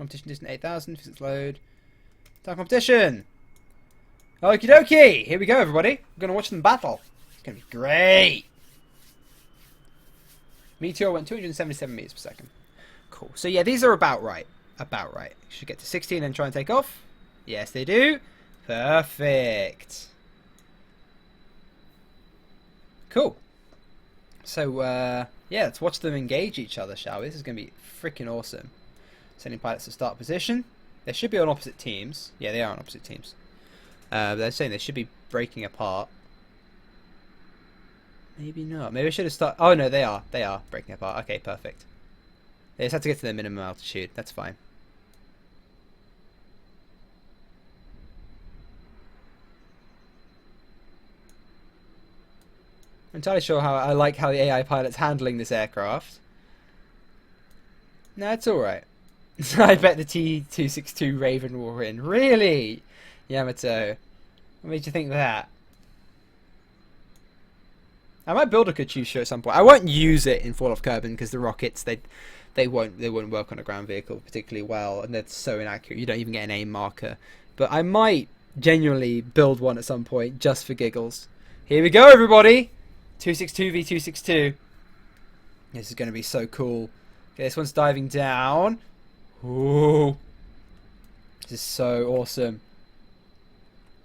Competition distance 8,000. Physics load. Time competition. Okie dokie. Here we go, everybody. We're going to watch them battle. It's going to be great. Meteor went 277 meters per second. Cool. So yeah, these are about right. About right. Should get to 60 and then try and take off. Yes, they do. Perfect. Cool. So, yeah, let's watch them engage each other, shall we? This is going to be freaking awesome. Sending pilots to start position. They should be on opposite teams. Yeah, they are on opposite teams. They're saying they should be breaking apart. Maybe not. Maybe I should have started... Oh, no, they are. They are breaking apart. Okay, perfect. They just have to get to their minimum altitude. That's fine. I'm entirely sure how I like how the AI pilot's handling this aircraft. No, it's alright. I bet the T262 Raven will win. Really? Yamato. What made you think that? I might build a Katyusha at some point. I won't use it in Fall of Kerbin because the rockets they won't work on a ground vehicle particularly well, and they're so inaccurate. You don't even get an aim marker. But I might genuinely build one at some point just for giggles. Here we go, everybody. 262 v 262. This is going to be so cool. Okay, this one's diving down. Ooh. This is so awesome.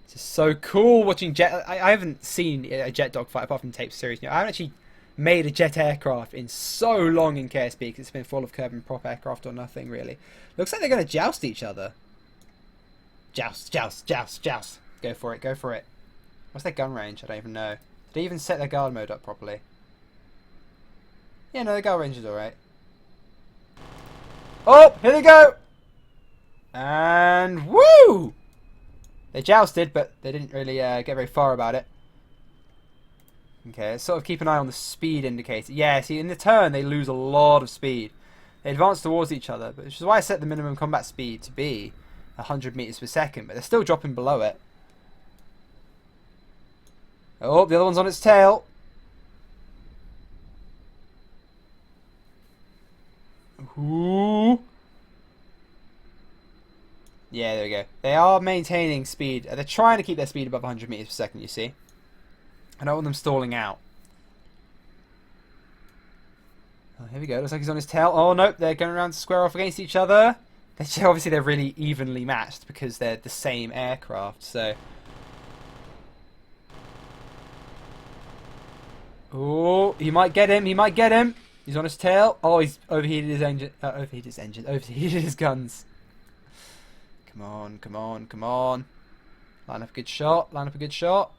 This is so cool watching jet. I haven't seen a jet dogfight apart from tape series. I haven't actually made a jet aircraft in so long in KSP because it's been Fall of Kerbin prop aircraft or nothing really. Looks like they're going to joust each other. Joust, joust, joust, joust. Go for it, go for it. What's their gun range? I don't even know. Did they even set their guard mode up properly? Yeah, no, the guard range is alright. Oh, here they go! And woo! They jousted, but they didn't really get very far about it. Okay, let's sort of keep an eye on the speed indicator. Yeah, see, in the turn, they lose a lot of speed. They advance towards each other, which is why I set the minimum combat speed to be 100 meters per second, but they're still dropping below it. Oh, the other one's on its tail. Ooh. Yeah, there we go. They are maintaining speed. They're trying to keep their speed above 100 meters per second, you see. I don't want them stalling out. Oh, here we go. Looks like he's on his tail. Oh, nope. They're going around to square off against each other. Obviously, they're really evenly matched because they're the same aircraft, so... Oh, he might get him. He might get him. He's on his tail. Oh, he's overheated his engine. Overheated his guns. Come on, come on, come on. Line up a good shot. Line up a good shot.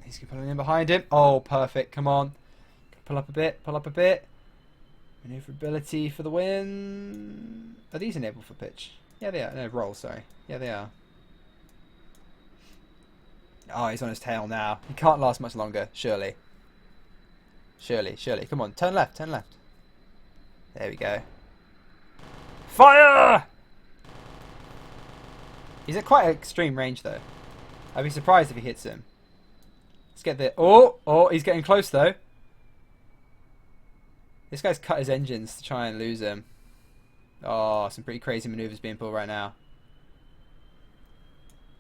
He's pulling in behind him. Oh, perfect. Come on. Pull up a bit. Pull up a bit. Maneuverability for the win. Are these enabled for pitch? Yeah, they are. No, roll, sorry. Yeah, they are. Oh, he's on his tail now. He can't last much longer, surely. Surely, surely. Come on, turn left, turn left. There we go. Fire! He's at quite an extreme range, though. I'd be surprised if he hits him. Let's get the... Oh, he's getting close, though. This guy's cut his engines to try and lose him. Oh, some pretty crazy maneuvers being pulled right now.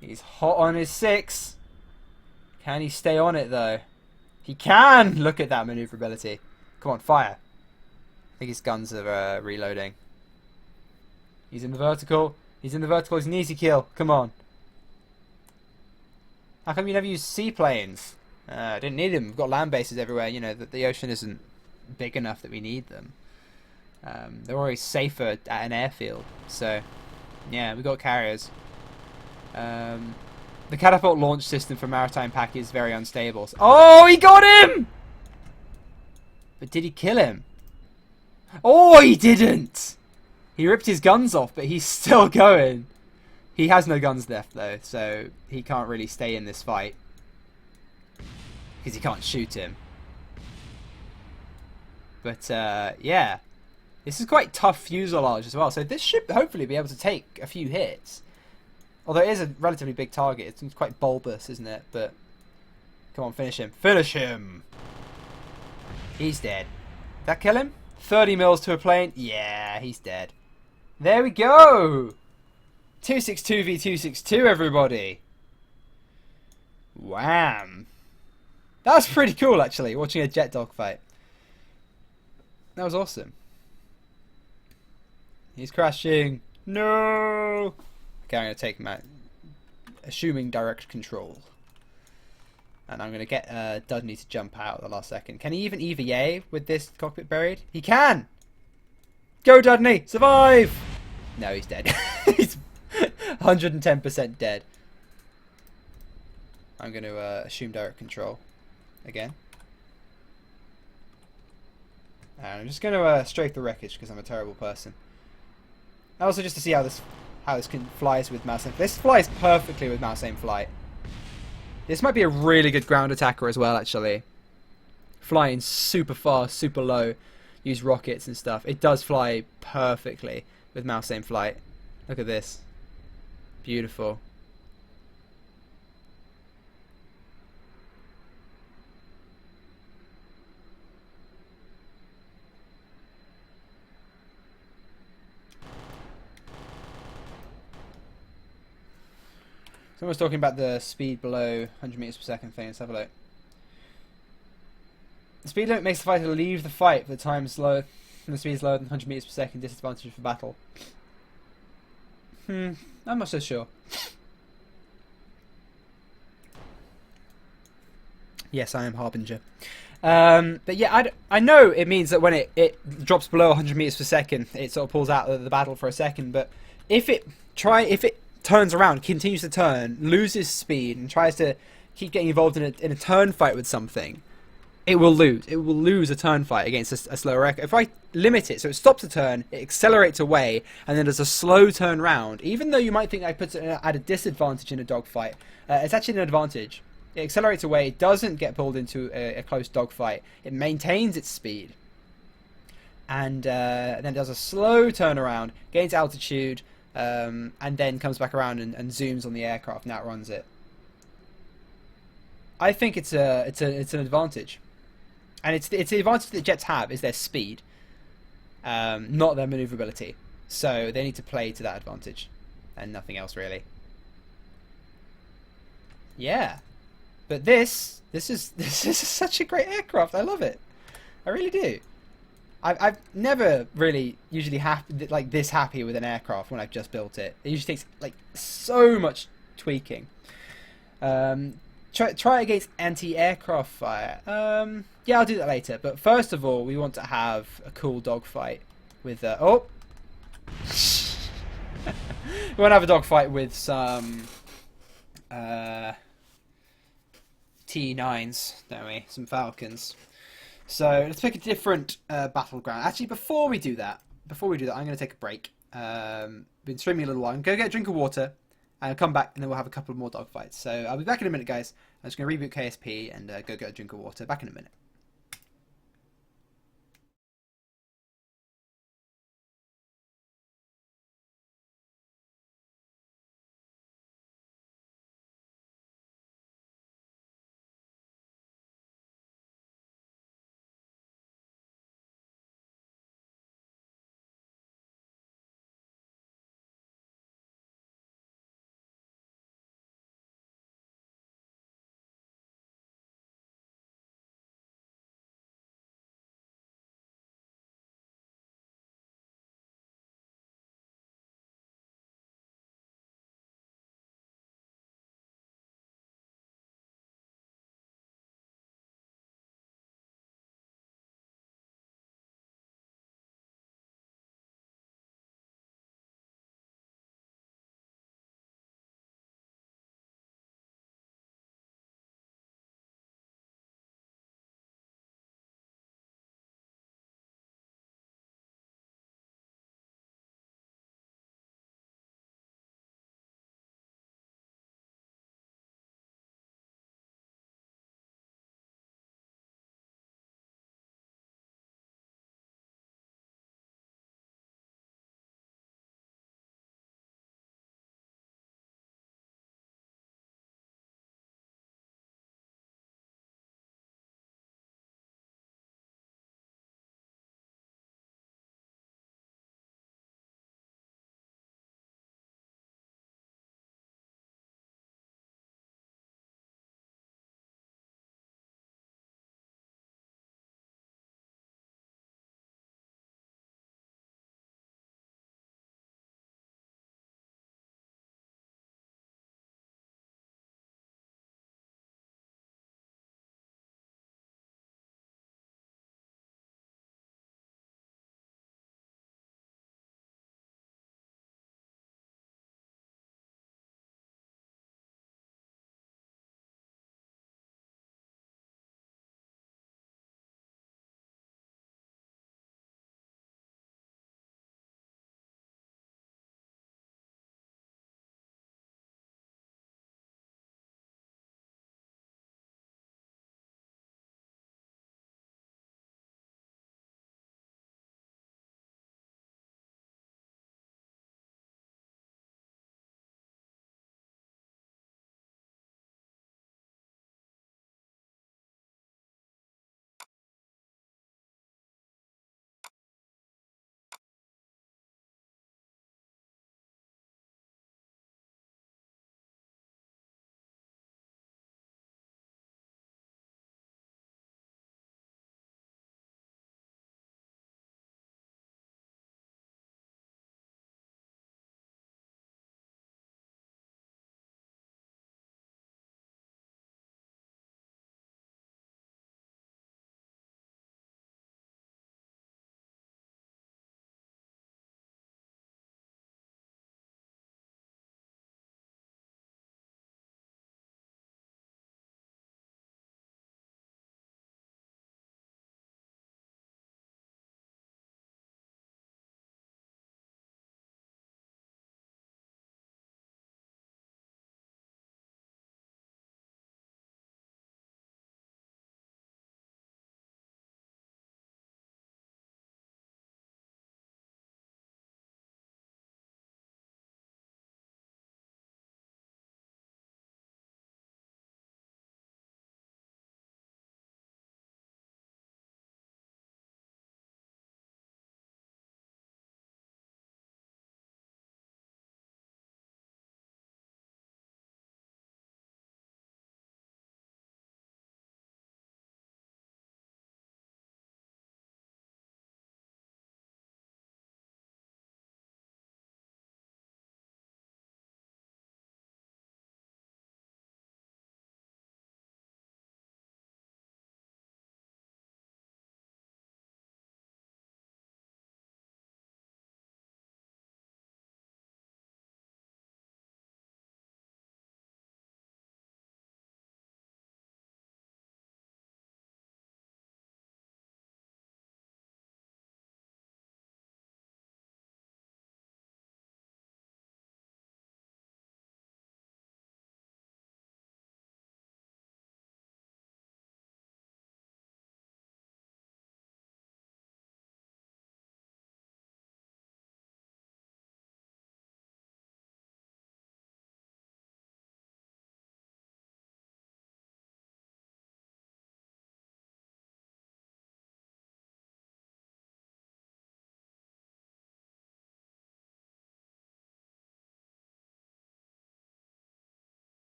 He's hot on his 6. Can he stay on it, though? He can! Look at that maneuverability. Come on, fire. I think his guns are reloading. He's in the vertical. He's in the vertical. He's an easy kill. Come on. How come you never use seaplanes? I didn't need them. We've got land bases everywhere. You know, the ocean isn't big enough that we need them. They're always safer at an airfield. So, yeah, we got carriers. The catapult launch system for maritime pack is very unstable. Oh, he got him! But did he kill him? Oh, he didn't! He ripped his guns off, but he's still going. He has no guns left, though, so he can't really stay in this fight. Because he can't shoot him. But, yeah. This is quite tough fuselage as well, so this should hopefully be able to take a few hits. Although it is a relatively big target. It's quite bulbous, isn't it? But, come on, finish him. Finish him! He's dead. Did that kill him? 30 mils to a plane. Yeah, he's dead. There we go. 262v262, everybody. Wham. That was pretty cool, actually, watching a jet dogfight. That was awesome. He's crashing. No. Okay, I'm going to take him out. Assuming direct control. And I'm going to get Dudney to jump out at the last second. Can he even EVA with this cockpit buried? He can! Go, Dudney! Survive! No, he's dead. He's 110% dead. I'm going to assume direct control again. And I'm just going to strafe the wreckage because I'm a terrible person. Also, just to see how this flies with mouse aim. This flies perfectly with mouse aim flight. This might be a really good ground attacker as well, actually. Flying super fast, super low, use rockets and stuff. It does fly perfectly with mouse aim flight. Look at this. Beautiful. Someone's talking about the speed below 100 meters per second thing. Let's have a look. The speed limit makes the fighter leave the fight for the time slow, and the speed is lower than 100 meters per second. Disadvantage for battle. I'm not so sure. Yes, I am Harbinger. But yeah, I know it means that when it drops below 100 meters per second, it sort of pulls out of the battle for a second. But if it turns around, continues to turn, loses speed, and tries to keep getting involved in a turn fight with something, it will lose. It will lose a turn fight against a slower aircraft. If I limit it, so it stops a turn, it accelerates away, and then there's a slow turn round, even though you might think I put it at a disadvantage in a dogfight, it's actually an advantage. It accelerates away, it doesn't get pulled into a close dogfight, it maintains its speed, and then does a slow turnaround, gains altitude, and then comes back around and zooms on the aircraft and outruns it. I think it's an advantage, and it's the advantage that jets have is their speed, not their maneuverability. So they need to play to that advantage, and nothing else really. Yeah, but this is such a great aircraft. I love it. I really do. I've never really usually like this happy with an aircraft when I've just built it. It usually takes like so much tweaking. Try against anti-aircraft fire. Yeah, I'll do that later. But first of all, we want to have a cool dogfight with we want to have a dogfight with some T9s, don't we? Some Falcons. So let's pick a different battleground. Actually, before we do that, I'm going to take a break. Been streaming a little while. I'm going to get a drink of water, and I'll come back, and then we'll have a couple more dogfights. So I'll be back in a minute, guys. I'm just going to reboot KSP and go get a drink of water. Back in a minute.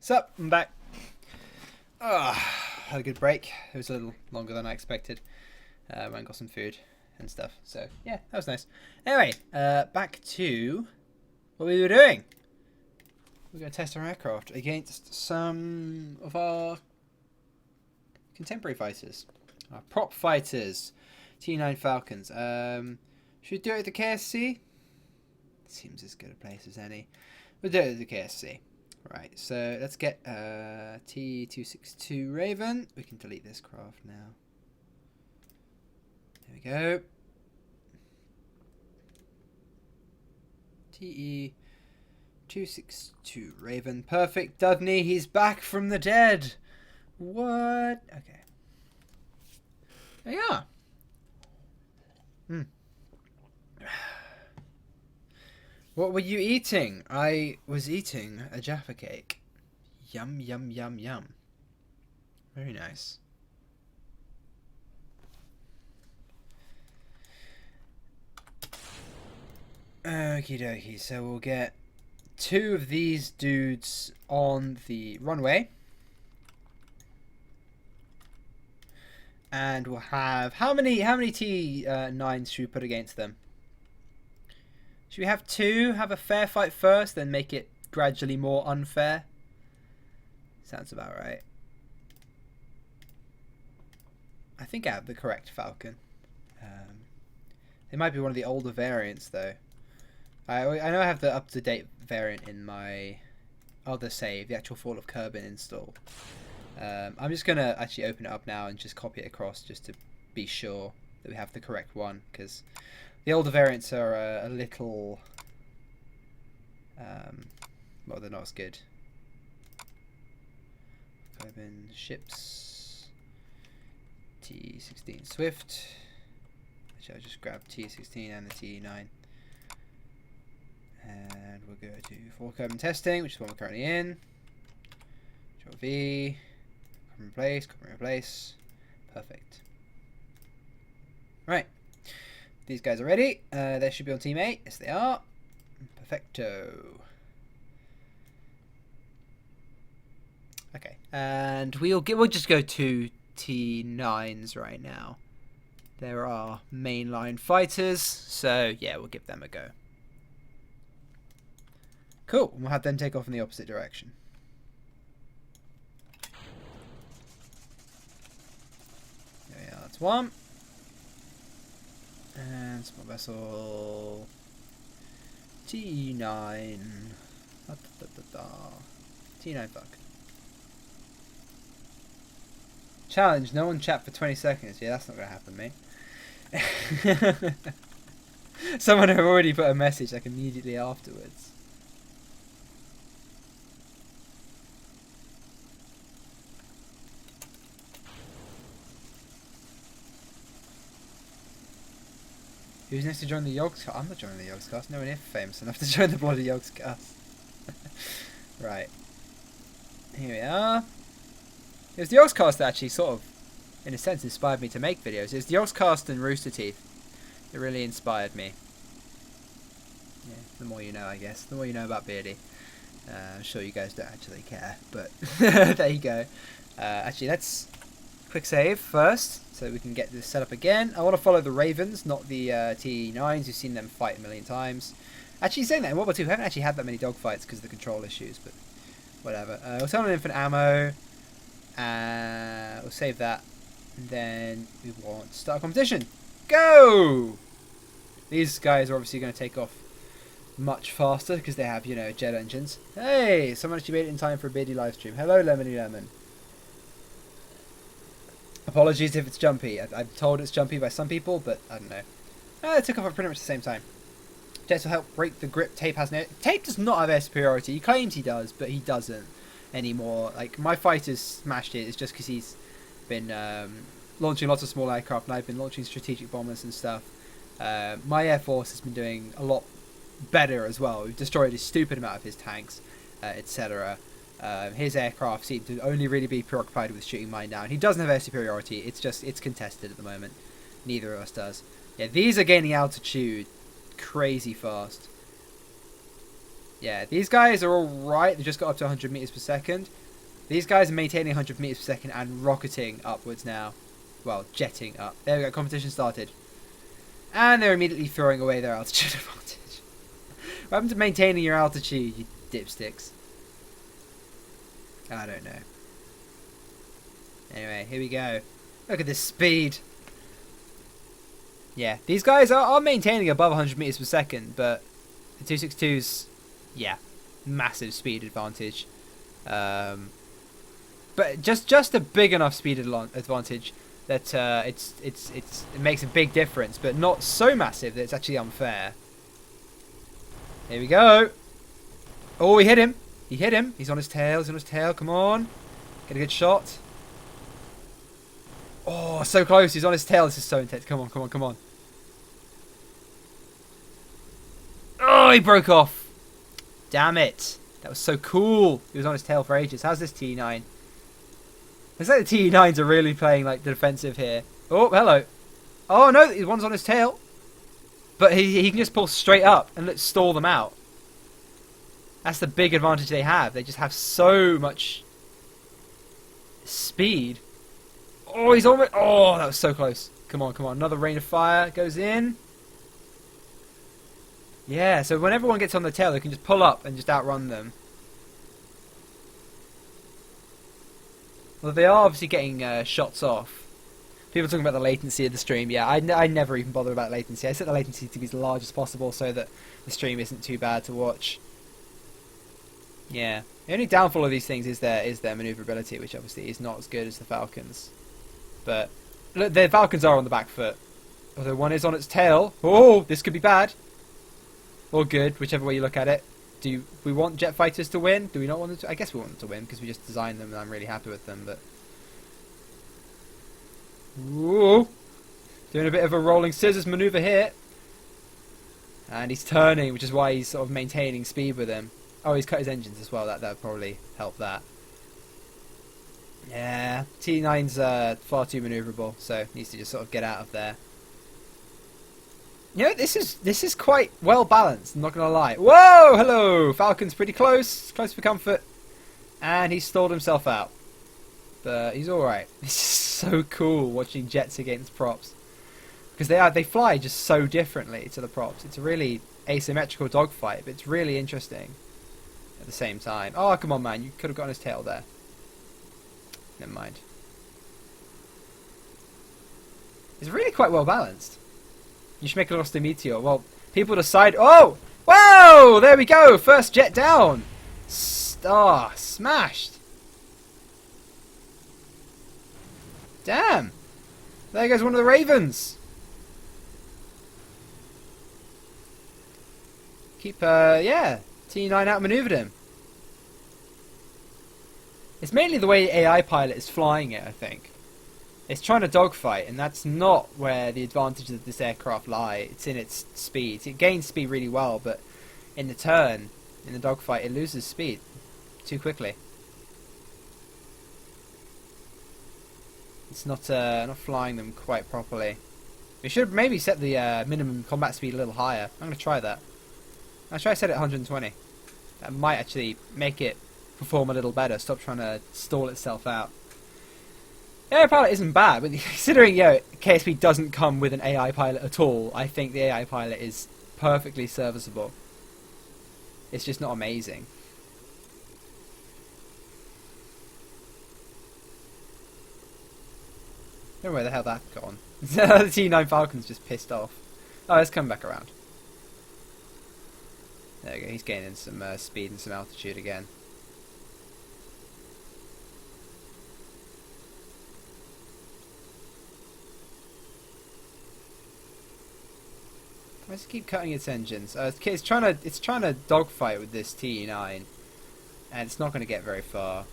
Sup, I'm back. Had a good break. It was a little longer than I expected. Went and got some food and stuff. So yeah, that was nice. Anyway, back to what we were doing. We're going to test our aircraft against some of our contemporary fighters. Our prop fighters. T9 Falcons. Should we do it at the KSC? Seems as good a place as any. We'll do it at the KSC. Right, so let's get T262 Raven. We can delete this craft now. There we go. TE262 Raven. Perfect. Dudney, he's back from the dead. What? Okay. There you are. What were you eating? I was eating a Jaffa cake. Yum, yum, yum, yum. Very nice. Okie dokie, so we'll get 2 of these dudes on the runway. And we'll have... How many T9s should we put against them? Should we have 2? Have a fair fight first, then make it gradually more unfair? Sounds about right. I think I have the correct Falcon. It might be one of the older variants, though. I know I have the up-to-date variant in my other save, the actual Fall of Kerbin install. I'm just going to actually open it up now and just copy it across just to be sure that we have the correct one, because the older variants are a little... well, they're not as good. Kerbin ships. T16 Swift. Actually, I'll just grab T16 and the T9. And we'll go to full Kerbin testing, which is what we're currently in. Control V. Replace, replace. Perfect. Right. These guys are ready. They should be on team 8. Yes, they are. Perfecto. Okay. And we'll just go to T9s right now. There are mainline fighters, so yeah, we'll give them a go. Cool. We'll have them take off in the opposite direction. There we are. That's one. And small vessel T9. T9 Falcon. Challenge, no one chat for 20 seconds. Yeah, that's not going to happen, mate. Someone had already put a message like immediately afterwards. Who's next to join the Yogscast? I'm not joining the Yogscast. No one here famous enough to join the bloody Yogscast. Right. Here we are. It was the Yogscast that actually sort of, in a sense, inspired me to make videos. It was the Yogscast and Rooster Teeth that really inspired me. Yeah, the more you know, I guess. The more you know about Beardy. I'm sure you guys don't actually care, but there you go. Actually, let's quick save first, so we can get this set up again. I want to follow the Ravens, not the T9s. You've seen them fight a million times. Actually, saying that, in World War II, we haven't actually had that many dogfights because of the control issues, but whatever. We'll turn on infant ammo. We'll save that. And then we want to start a competition. Go! These guys are obviously going to take off much faster because they have, you know, jet engines. Hey! Someone actually made it in time for a Beardy live stream. Hello, Lemony Lemon. Apologies if it's jumpy. I'm told it's jumpy by some people, but I don't know. It took off at pretty much the same time. Jets will help break the grip. Tape has no... Tape does not have air superiority. He claims he does, but he doesn't anymore. Like, my fighter's smashed it. It's just because he's been launching lots of small aircraft, and I've been launching strategic bombers and stuff. My Air Force has been doing a lot better as well. We've destroyed a stupid amount of his tanks, etc. His aircraft seem to only really be preoccupied with shooting mine down. He doesn't have air superiority. It's contested at the moment. Neither of us does. Yeah, these are gaining altitude crazy fast. Yeah, these guys are alright. They just got up to 100 meters per second. These guys are maintaining 100 meters per second and rocketing upwards now. Well, jetting up. There we go, competition started. And they're immediately throwing away their altitude advantage. What happened to maintaining your altitude, you dipsticks? I don't know. Anyway, here we go. Look at this speed. Yeah, these guys are maintaining above 100 meters per second, but the 262's, yeah, massive speed advantage. But just a big enough speed advantage that it makes a big difference, but not so massive that it's actually unfair. Here we go. Oh, he hit him. He hit him. He's on his tail. He's on his tail. Come on. Get a good shot. Oh, so close. He's on his tail. This is so intense. Come on, come on, come on. Oh, he broke off. Damn it. That was so cool. He was on his tail for ages. How's this T9? Looks like the T9s are really playing like the defensive here. Oh, hello. Oh, no. One's on his tail. But he can just pull straight up and let's stall them out. That's the big advantage they have. They just have so much speed. Oh, he's almost... Oh, that was so close. Come on, come on. Another rain of fire goes in. Yeah, so when everyone gets on the tail, they can just pull up and just outrun them. Well, they are obviously getting shots off. People talking about the latency of the stream. Yeah, I never even bother about latency. I set the latency to be as large as possible so that the stream isn't too bad to watch. Yeah. The only downfall of these things is their maneuverability, which obviously is not as good as the Falcons. But look, the Falcons are on the back foot. Although one is on its tail. Oh, this could be bad. Or good, whichever way you look at it. Do we want jet fighters to win? Do we not want them to? I guess we want them to win because we just designed them and I'm really happy with them. But ooh, doing a bit of a rolling scissors maneuver here. And he's turning, which is why he's sort of maintaining speed with him. Oh, he's cut his engines as well. That would probably help that. Yeah, T9's far too maneuverable, so needs to just sort of get out of there. You know, this is quite well balanced. I'm not gonna lie. Whoa, hello, Falcon's pretty close for comfort, and he stalled himself out. But he's all right. This is so cool watching jets against props because they fly just so differently to the props. It's a really asymmetrical dogfight, but it's really interesting at the same time. Oh, come on, man! You could have gotten his tail there. Never mind. It's really quite well balanced. You should make a lost meteor. Well, people decide. Oh! Whoa! There we go! First jet down! Star smashed! Damn! There goes one of the Ravens! Keep, yeah. T9 outmaneuvered him. It's mainly the way the AI pilot is flying it, I think. It's trying to dogfight, and that's not where the advantages of this aircraft lie. It's in its speed. It gains speed really well, but in the turn, in the dogfight, it loses speed too quickly. It's not flying them quite properly. We should maybe set the minimum combat speed a little higher. I'm going to try that. I'll try to set it at 120. That might actually make it perform a little better. Stop trying to stall itself out. The AI pilot isn't bad, but considering KSP doesn't come with an AI pilot at all, I think the AI pilot is perfectly serviceable. It's just not amazing. I don't know where the hell that got on. The T9 Falcon's just pissed off. Oh, let's come back around. There we go, he's gaining some speed and some altitude again. Why does it keep cutting its engines? It's trying to dogfight with this T9, and it's not going to get very far.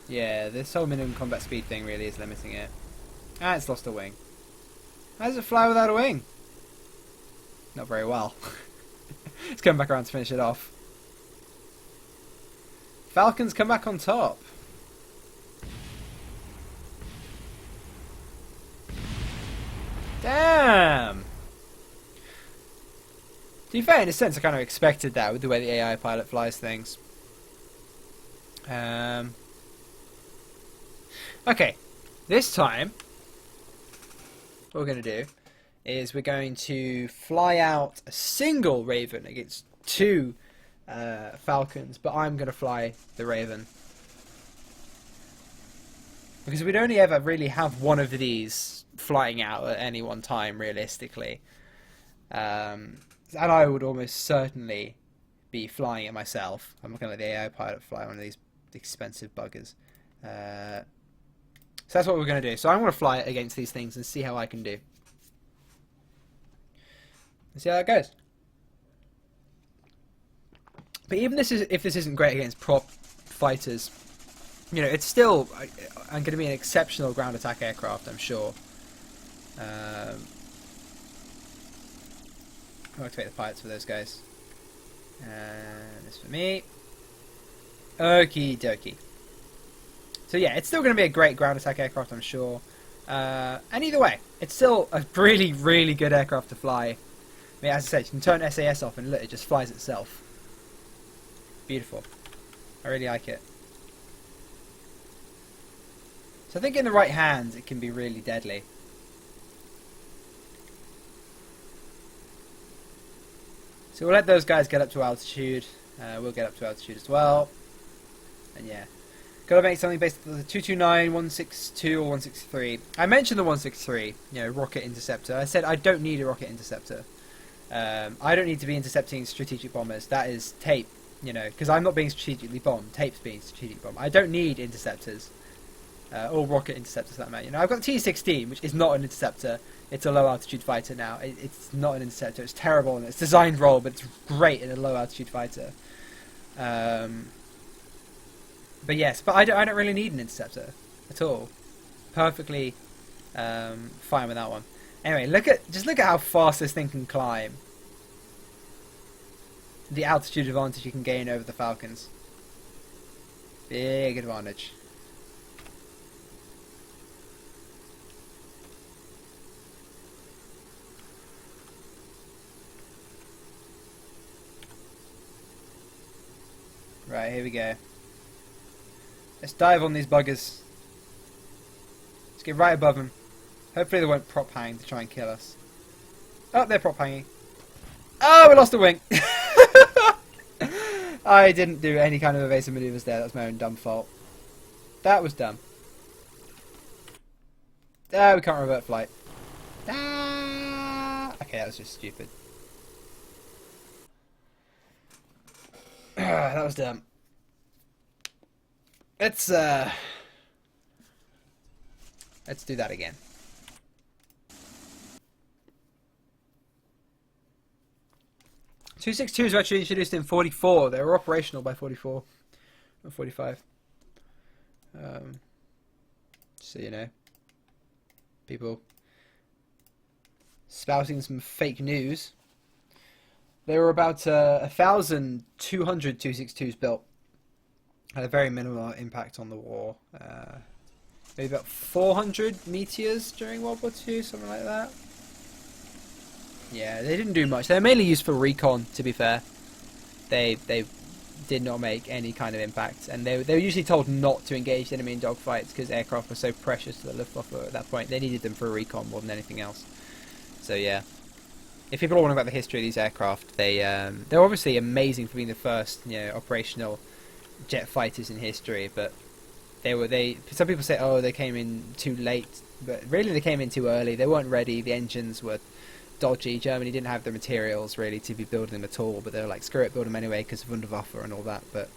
Yeah, this whole minimum combat speed thing really is limiting it. Ah, it's lost a wing. How does it fly without a wing? Not very well. Let's come back around to finish it off. Falcons come back on top. Damn! fair, in a sense, I kind of expected that with the way the AI pilot flies things. Okay, this time, what we're going to do is we're going to fly out a single Raven against 2 Falcons, but I'm going to fly the Raven. Because we'd only ever really have one of these flying out at any one time, realistically. And I would almost certainly be flying it myself. I'm not going to let the AI pilot fly one of these expensive buggers. So that's what we're going to do. So I'm going to fly it against these things and see how I can do. Let's see how that goes. But even if this isn't great against prop fighters, you know, it's still going to be an exceptional ground attack aircraft, I'm sure. I'll activate the pilots for those guys. And this for me. Okie dokie. So yeah, it's still going to be a great ground attack aircraft, I'm sure. And either way, it's still a really, really good aircraft to fly. I mean, as I said, you can turn SAS off and look, it just flies itself. Beautiful. I really like it. So I think in the right hands, it can be really deadly. So we'll let those guys get up to altitude. We'll get up to altitude as well. And yeah. Gotta make something based on the 229, 162, or 163. I mentioned the 163, you know, rocket interceptor. I said I don't need a rocket interceptor. I don't need to be intercepting strategic bombers. That is tape, you know, because I'm not being strategically bombed. Tape's being strategic bombed. I don't need interceptors. Or rocket interceptors, for that matter. You know, I've got the T-16, which is not an interceptor. It's a low-altitude fighter now. It's not an interceptor. It's terrible in its designed role, but it's great in a low-altitude fighter. But yes, but I don't really need an interceptor at all. Perfectly fine with that one. Anyway, just look at how fast this thing can climb. The altitude advantage you can gain over the Falcons. Big advantage. Right, here we go. Let's dive on these buggers. Let's get right above them. Hopefully they won't prop hang to try and kill us. Oh, they're prop hanging. Oh, we lost a wing. I didn't do any kind of evasive maneuvers there. That's my own dumb fault. That was dumb. Ah, we can't revert flight. Ah. Okay, that was just stupid. That was dumb. Let's do that again. .262s were actually introduced in 44. They were operational by 44 or 45. So you know, people spouting some fake news. There were about 1,200 262s built. Had a very minimal impact on the war. Maybe about 400 meteors during World War II, something like that. Yeah, they didn't do much. They were mainly used for recon, to be fair. They did not make any kind of impact, and they were usually told not to engage the enemy in dogfights because aircraft were so precious to the Luftwaffe at that point. They needed them for recon more than anything else. So yeah. If people are wondering about the history of these aircraft, they're obviously amazing for being the first, you know, operational jet fighters in history. But some people say, oh, they came in too late, but really they came in too early. They weren't ready. The engines were dodgy. Germany didn't have the materials really to be building them at all. But they were like, screw it, build them anyway because of Wunderwaffe and all that. But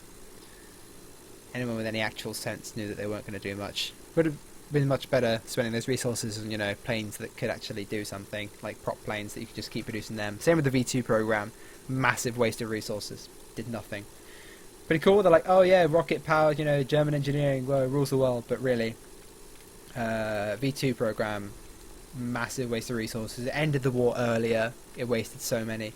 anyone with any actual sense knew that they weren't going to do much. Would have been much better spending those resources on, you know, planes that could actually do something, like prop planes that you could just keep producing them. Same with the V2 program, massive waste of resources, did nothing. Pretty cool. They're like, oh yeah, rocket powered, you know, German engineering, well, rules the world. But really, V2 program, massive waste of resources. It ended the war earlier. It wasted so many.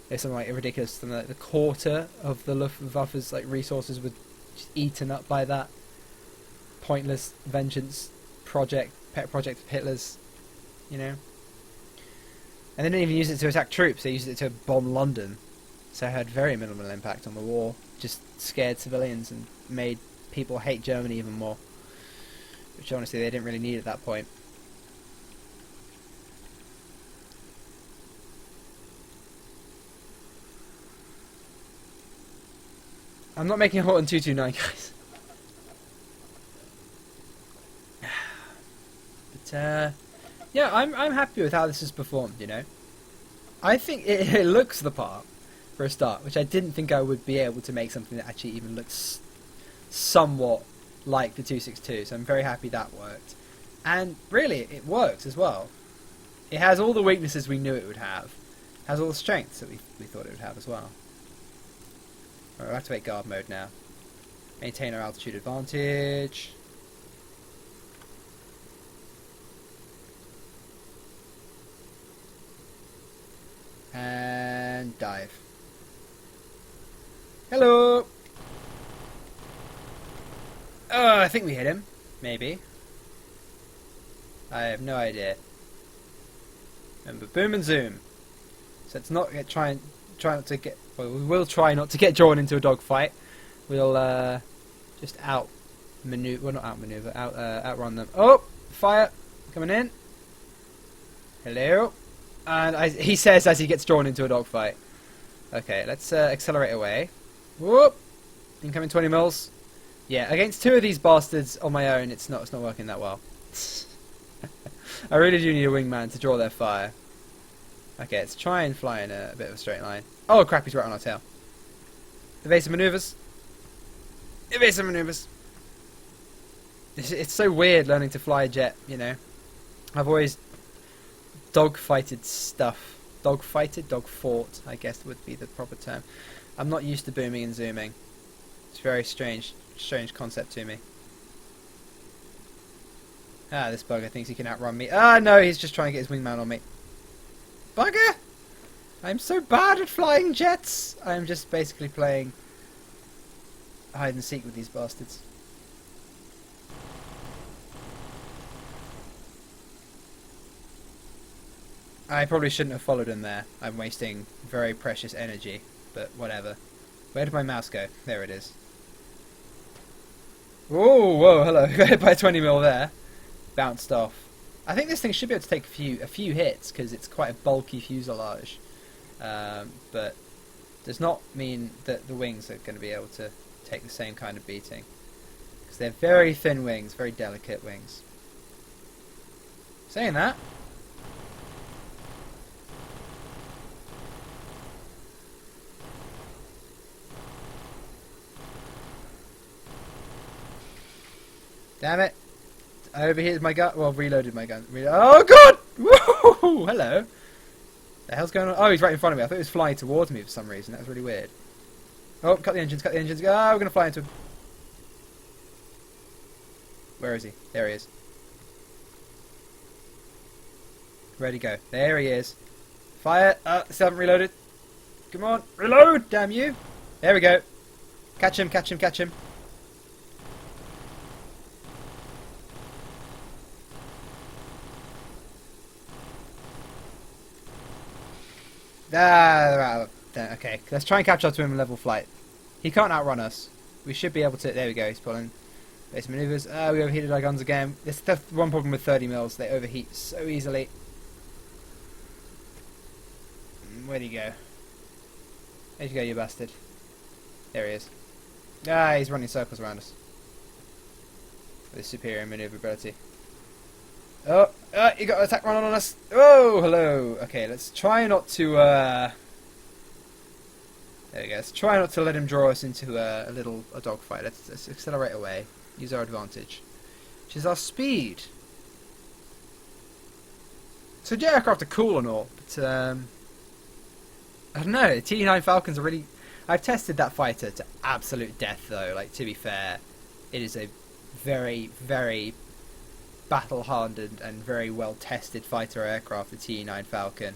There's something like ridiculous, something like the quarter of the Luftwaffe's like resources were just eaten up by that pointless vengeance project, pet project of Hitler's, you know. And they didn't even use it to attack troops, they used it to bomb London. So it had very minimal impact on the war. Just scared civilians and made people hate Germany even more. Which honestly they didn't really need at that point. I'm not making a Horton 229, guys. But yeah, I'm happy with how this has performed, you know. I think it looks the part, for a start, which I didn't think I would be able to make something that actually even looks somewhat like the 262, so I'm very happy that worked. And really, it works as well. It has all the weaknesses we knew it would have. It has all the strengths that we thought it would have as well. Right, we'll activate guard mode now. Maintain our altitude advantage. And dive. Hello! Oh, I think we hit him. Maybe. I have no idea. Remember, boom and zoom. So let's not try not to get. Well, we will try not to get drawn into a dogfight. We'll just outmaneuver. Well, not outmaneuver. Outrun them. Oh, fire coming in. Hello. And he says as he gets drawn into a dogfight. Okay, let's accelerate away. Whoop! Incoming 20 mils. Yeah, against two of these bastards on my own, it's not working that well. I really do need a wingman to draw their fire. Okay, let's try and fly in a bit of a straight line. Oh crap, he's right on our tail. Evasive maneuvers. Evasive maneuvers. It's so weird learning to fly a jet, you know. I've always dogfighted stuff. Dogfought, I guess would be the proper term. I'm not used to booming and zooming. It's a very strange concept to me. Ah, this bugger thinks he can outrun me. Ah, no, he's just trying to get his wingman on me. Bugger! I'm so bad at flying jets! I'm just basically playing hide and seek with these bastards. I probably shouldn't have followed him there. I'm wasting very precious energy, but whatever. Where did my mouse go? There it is. Oh, whoa, hello. Got hit by a 20 mil there. Bounced off. I think this thing should be able to take a few hits because it's quite a bulky fuselage. But does not mean that the wings are going to be able to take the same kind of beating. Because they're very thin wings, very delicate wings. Saying that, damn it! I overheated my gun. Well, reloaded my gun. Oh god! Woo! Hello. The hell's going on? Oh, he's right in front of me. I thought he was flying towards me for some reason. That was really weird. Oh, cut the engines! Cut the engines! Ah, we're gonna fly into him. Where is he? There he is. Ready, go. There he is. Fire! Still haven't reloaded. Come on, reload! Damn you! There we go. Catch him! Catch him! Catch him! Okay, let's try and catch up to him in level flight. He can't outrun us. We should be able to. There we go. He's pulling base maneuvers. We overheated our guns again. That's the one problem with 30 mils. They overheat so easily. Where'd he go? Where'd you go, you bastard? There he is. Ah, he's running circles around us with superior maneuverability. Oh, you got an attack run on us. Oh, hello. Okay, let's try not to, there we go. Let's try not to let him draw us into a dogfight. Let's accelerate away. Use our advantage, which is our speed. So jet aircraft are cool and all, but, I don't know. T9 Falcons are really... I've tested that fighter to absolute death, though. Like, to be fair, it is a very, very battle-hardened and very well-tested fighter aircraft, the T9 Falcon.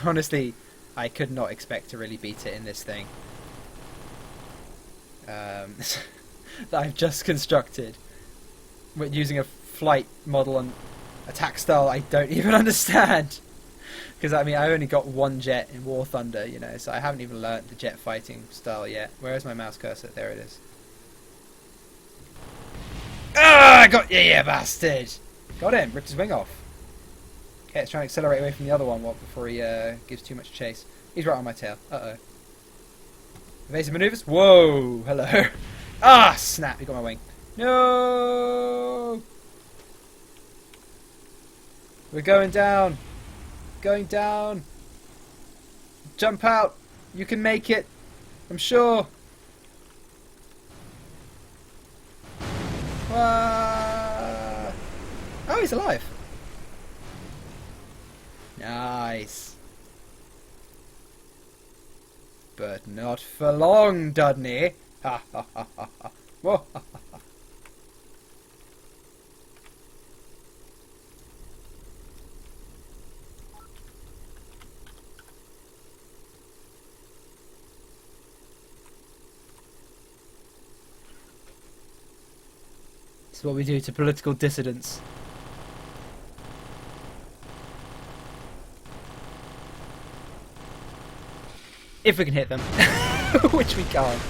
Honestly, I could not expect to really beat it in this thing that I've just constructed, using a flight model and attack style I don't even understand. Because I mean, I only got one jet in War Thunder, you know, so I haven't even learnt the jet fighting style yet. Where is my mouse cursor? There it is. Ah, I got yeah, bastard! Got him. Ripped his wing off. Okay, let's try and accelerate away from the other one before he gives too much chase. He's right on my tail. Uh-oh. Evasive maneuvers. Whoa! Hello. Ah, snap! He got my wing. No! We're going down. Going down. Jump out. You can make it. I'm sure. Oh, he's alive. Nice. But not for long, Dudney. Ha ha ha ha ha. Whoa, ha ha ha. This is what we do to political dissidents. If we can hit them. Which we can't.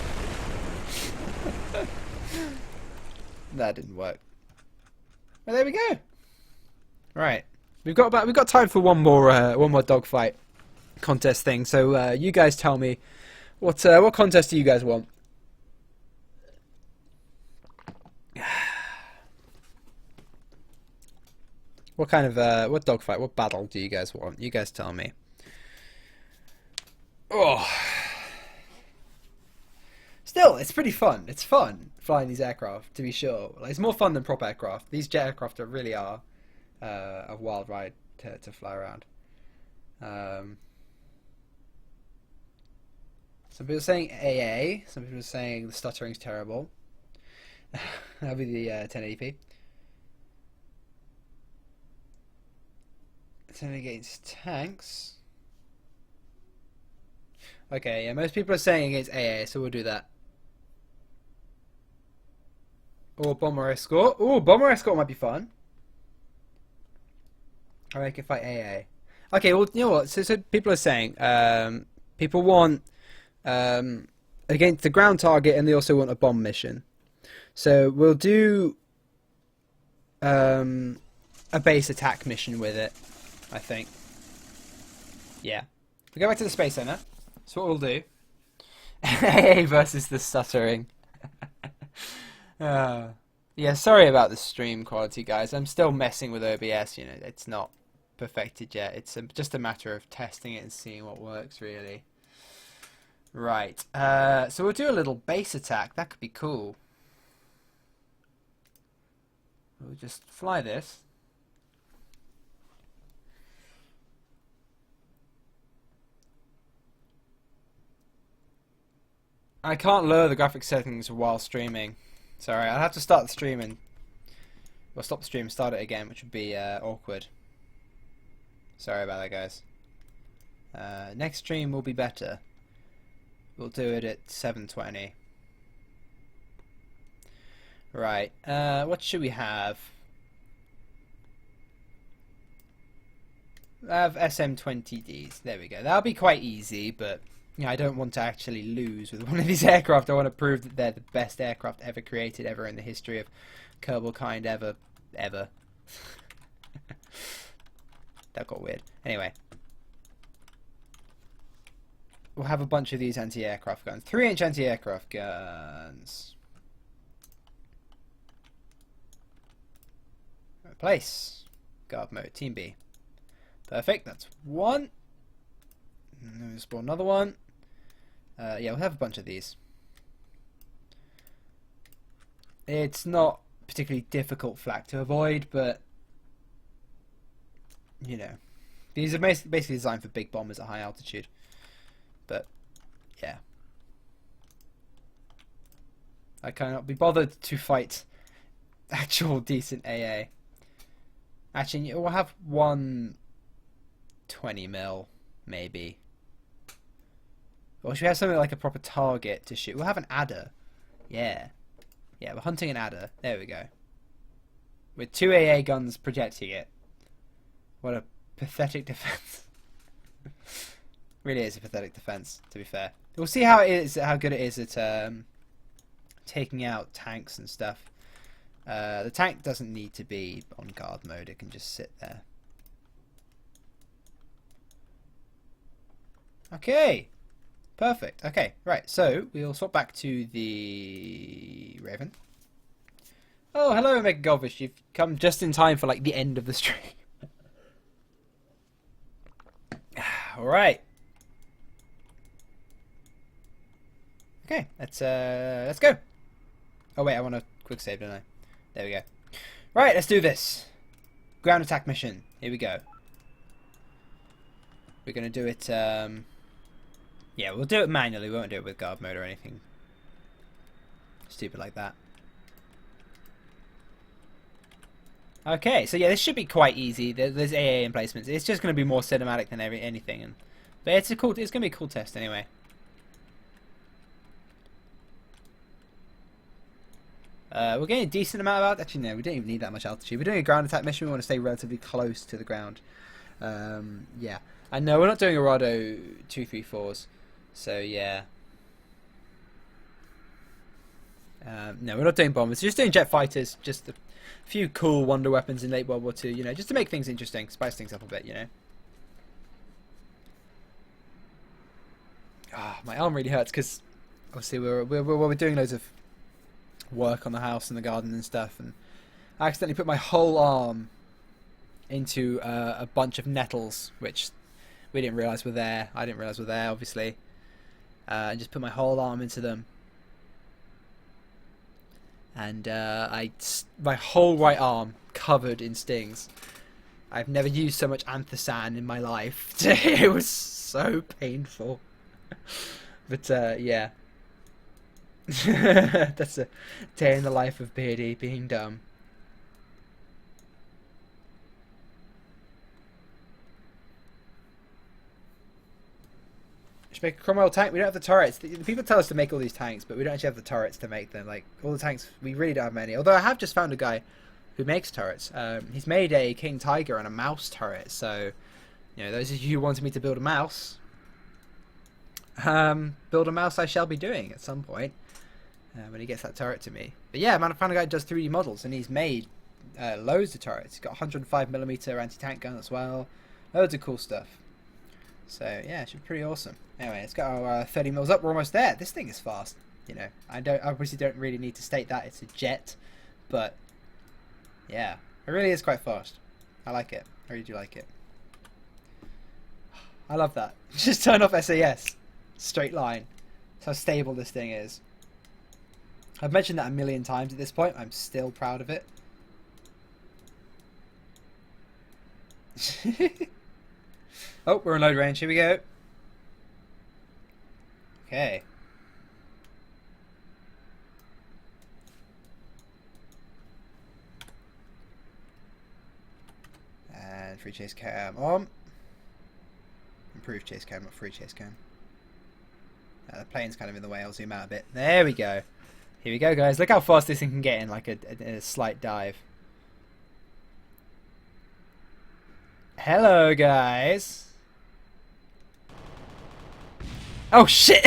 That didn't work. Well, there we go. Right. We've got time for one more dogfight contest thing. So you guys tell me what contest do you guys want? What kind of what dogfight, what battle do you guys want? You guys tell me. Oh. Still, it's pretty fun. It's fun flying these aircraft, to be sure. Like, it's more fun than prop aircraft. These jet aircraft really are a wild ride to fly around. Some people are saying AA. Some people are saying the stuttering's terrible. That'll be the 1080p. It's only against tanks. Okay, yeah, most people are saying against AA, so we'll do that. Or bomber escort. Ooh, bomber escort might be fun. Or I can fight AA. Okay, well, you know what? So people are saying people want against the ground target, and they also want a bomb mission. So we'll do a base attack mission with it, I think. Yeah. We go back to the Space Center. That's what we'll do. AA versus the stuttering. Yeah, sorry about the stream quality, guys. I'm still messing with OBS, you know. It's not perfected yet. It's just a matter of testing it and seeing what works, really. Right. So we'll do a little base attack. That could be cool. We'll just fly this. I can't lower the graphics settings while streaming. Sorry, I'll have to start the stream and... Well, stop the stream and start it again, which would be awkward. Sorry about that, guys. Next stream will be better. We'll do it at 7:20. Right, what should we have? I have SM-20Ds. There we go. That'll be quite easy, but... You know, I don't want to actually lose with one of these aircraft. I want to prove that they're the best aircraft ever created, ever in the history of Kerbal kind, ever. That got weird. Anyway. We'll have a bunch of these anti-aircraft guns. 3-inch anti-aircraft guns. Replace. Guard mode. Team B. Perfect. That's one. And then we'll spawn another one. Yeah, we'll have a bunch of these. It's not particularly difficult flak to avoid, but you know, these are basically designed for big bombers at high altitude. But yeah, I cannot be bothered to fight actual decent AA. Actually, we'll have one 20mm maybe. Or should we have something like a proper target to shoot? We'll have an adder. Yeah. Yeah, we're hunting an adder. There we go. With 2 AA guns projecting it. What a pathetic defense. Really is a pathetic defense, to be fair. We'll see how good it is at taking out tanks and stuff. The tank doesn't need to be on guard mode, it can just sit there. Okay, perfect. Okay, right, so we'll swap back to the Raven. Oh, hello, Mega Goldfish. You've come just in time for like the end of the stream. All right. Okay, let's go. Oh wait, I want a quick save, don't I? There we go. Right, let's do this. Ground attack mission. Here we go. We're gonna do it. Yeah, we'll do it manually. We won't do it with guard mode or anything stupid like that. Okay, so yeah, this should be quite easy. There's AA emplacements. It's just going to be more cinematic than anything, but it's going to be a cool test anyway. We're getting a decent amount of altitude. Actually, no, we don't even need that much altitude. We're doing a ground attack mission. We want to stay relatively close to the ground. Yeah, and no, we're not doing a Rado 234s. So yeah. No, we're not doing bombers. We're just doing jet fighters. Just a few cool wonder weapons in late World War II. You know, just to make things interesting, spice things up a bit. You know. Ah, my arm really hurts because obviously we're doing loads of work on the house and the garden and stuff, and I accidentally put my whole arm into a bunch of nettles, which we didn't realise were there. I didn't realise were there, obviously. And just put my whole arm into them. And my whole right arm covered in stings. I've never used so much anthracene in my life. It was so painful. But yeah. That's a day in the life of Beardy being dumb. Should make a Cromwell tank. We don't have the turrets. The people tell us to make all these tanks, but we don't actually have the turrets to make them. Like all the tanks, we really don't have many. Although I have just found a guy who makes turrets. He's made a King Tiger and a mouse turret. So, you know, those of you who wanted me to build a mouse, I shall be doing at some point when he gets that turret to me. But yeah, man, I found a guy who does 3D models, and he's made loads of turrets. He's got 105mm anti-tank gun as well. Loads of cool stuff. So yeah, it should be pretty awesome. Anyway, let's get our 30 mils up. We're almost there. This thing is fast. You know, I obviously don't really need to state that it's a jet, but yeah, it really is quite fast. I like it. I really do like it. I love that. Just turn off SAS. Straight line. That's how stable this thing is. I've mentioned that a million times at this point. I'm still proud of it. Oh, we're in load range. Here we go. Okay. And free chase cam on. Improved chase cam, not free chase cam. The plane's kind of in the way. I'll zoom out a bit. There we go. Here we go, guys. Look how fast this thing can get in like a slight dive. Hello, guys. Oh, shit.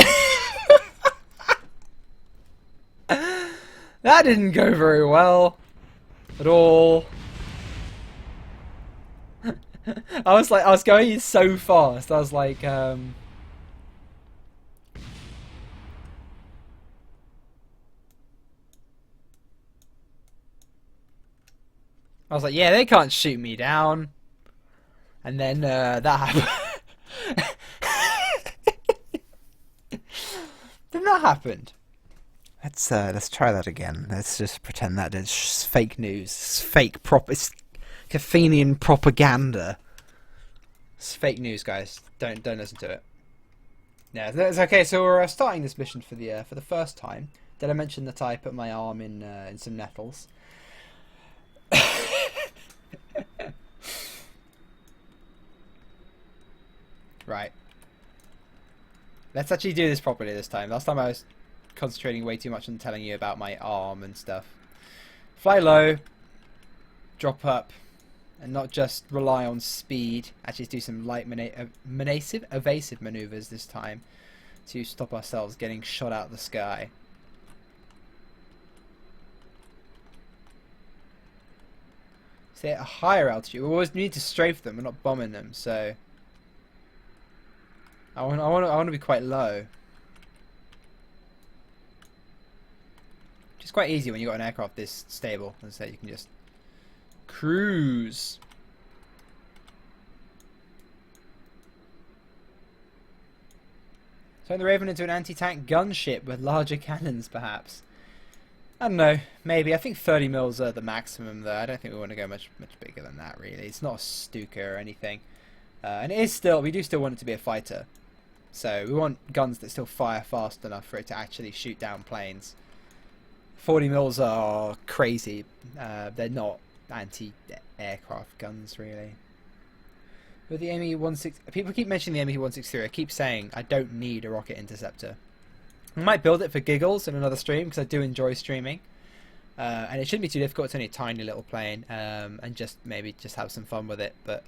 That didn't go very well at all. I was going so fast. I was like, I was like, yeah, they can't shoot me down. And then that happened. Then that happened. Let's try that again. Let's just pretend that it's fake news. It's fake it's Caffeinian propaganda. It's fake news, guys. Don't listen to it. Yeah, that's okay. So we're starting this mission for the first time. Did I mention that I put my arm in some nettles? Right. Let's actually do this properly this time. Last time I was concentrating way too much on telling you about my arm and stuff. Fly low. Drop up. and not just rely on speed. Actually do some light evasive maneuvers this time to stop ourselves getting shot out of the sky. So at a higher altitude, we always need to strafe them. We're not bombing them, so I want to be quite low. Which is quite easy when you've got an aircraft this stable. As I say, you can just cruise. Turn the Raven into an anti-tank gunship with larger cannons, perhaps. I don't know, maybe. I think 30 mils are the maximum, though. I don't think we want to go much bigger than that, really. It's not a Stuka or anything. And it is still, we do still want it to be a fighter. So we want guns that still fire fast enough for it to actually shoot down planes. 40 mils are crazy. They're not anti-aircraft guns, really. With the ME-16... People keep mentioning the ME-163. I keep saying I don't need a rocket interceptor. I might build it for giggles in another stream because I do enjoy streaming, and it shouldn't be too difficult. It's only a tiny little plane, and maybe just have some fun with it. But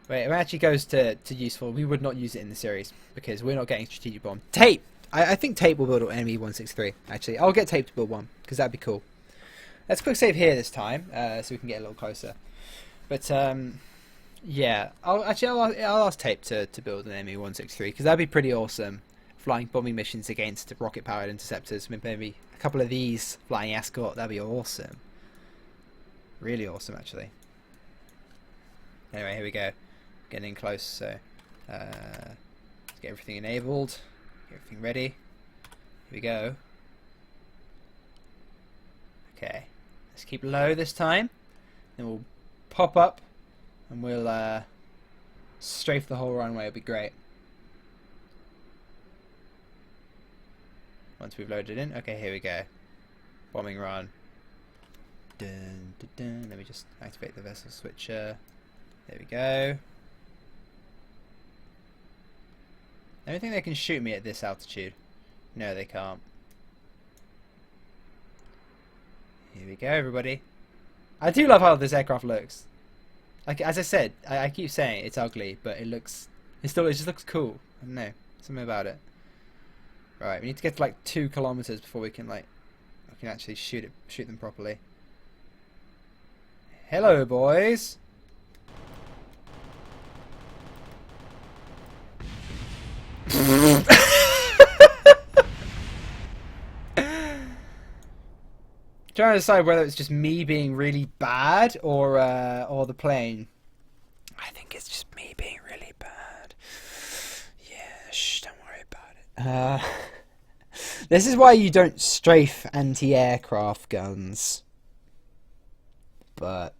when it actually goes to useful, we would not use it in the series because we're not getting strategic bomb. Tape. I think Tape will build an ME-163. Actually, I'll get Tape to build one because that'd be cool. Let's quick save here this time so we can get a little closer. But yeah, I'll ask Tape to build an ME-163 because that'd be pretty awesome. Flying bombing missions against rocket-powered interceptors. Maybe a couple of these flying escort. That'd be awesome. Really awesome, actually. Anyway, here we go. Getting in close. So let's get everything enabled. Get everything ready. Here we go. Okay. Let's keep low this time. Then we'll pop up and we'll strafe the whole runway. It'll be great. Once we've loaded in. Okay, here we go. Bombing run. Dun, dun, dun. Let me just activate the vessel switcher. There we go. I don't think they can shoot me at this altitude. No, they can't. Here we go, everybody. I do love how this aircraft looks. Like, as I said, I keep saying it's ugly, but it just looks cool. I don't know. Something about it. Right, we need to get to like 2 kilometers before we can actually shoot them properly. Hello, boys. Trying to decide whether it's just me being really bad or the plane. I think it's just me being really bad. Yeah, shh, don't worry about it. This is why you don't strafe anti-aircraft guns. But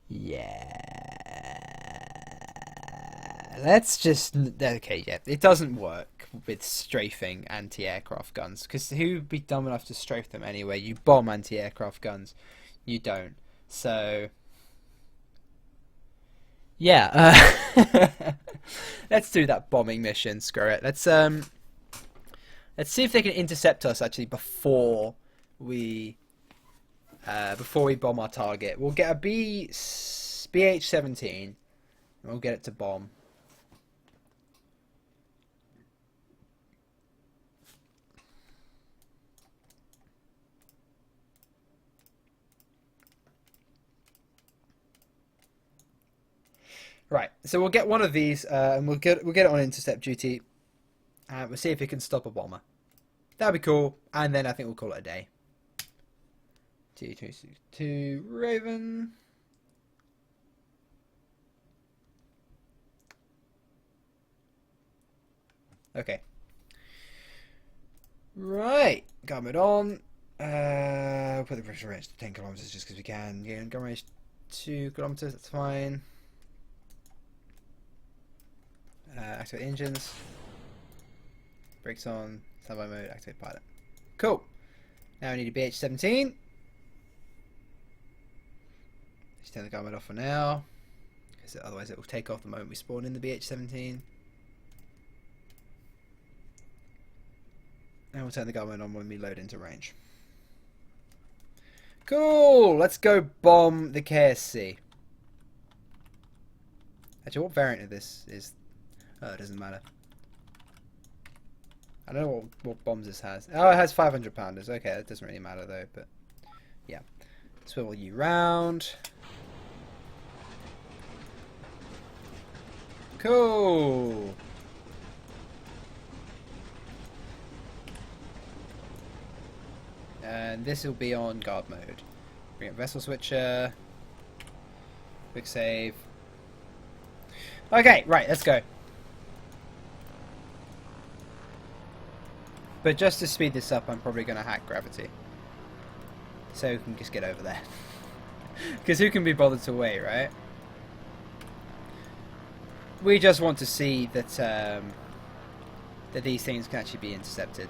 yeah, let's just okay. Yeah, it doesn't work with strafing anti-aircraft guns because who'd be dumb enough to strafe them anyway? You bomb anti-aircraft guns, you don't. So yeah, let's do that bombing mission. Screw it. Let's see if they can intercept us actually before we bomb our target. We'll get a BH-17 and we'll get it to bomb. Right, so we'll get one of these and we'll get it on intercept duty. We'll see if it can stop a bomber. That'd be cool, and then I think we'll call it a day. T262 Raven. Okay. Right, gun it on. Put the pressure range to 10 kilometers just because we can. Yeah, gun range 2 kilometers. That's fine. Activate engines. Brakes on. Standby mode. Activate pilot. Cool. Now I need a BH-17. Just turn the gun mode off for now, because otherwise it will take off the moment we spawn in the BH-17. And we'll turn the gun mode on when we load into range. Cool. Let's go bomb the KSC. Actually, what variant of this is... Oh, it doesn't matter. I don't know what bombs this has. Oh, it has 500 pounders. Okay, that doesn't really matter though, but... Yeah. Swivel you round. Cool! And this will be on guard mode. Bring up vessel switcher. Quick save. Okay, right, let's go. But just to speed this up, I'm probably going to hack gravity. So we can just get over there. Because who can be bothered to wait, right? We just want to see that that these things can actually be intercepted.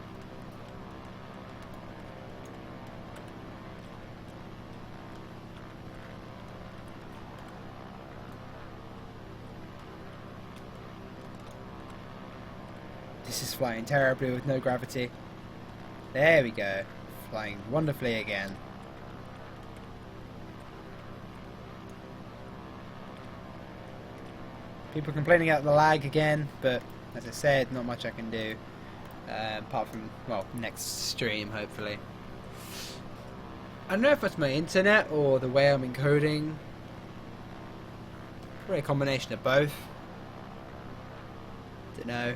This is flying terribly with no gravity. There we go. Flying wonderfully again. People complaining about the lag again, but as I said, not much I can do. Apart from, well, next stream, hopefully. I don't know if it's my internet or the way I'm encoding. Probably a combination of both. Don't know.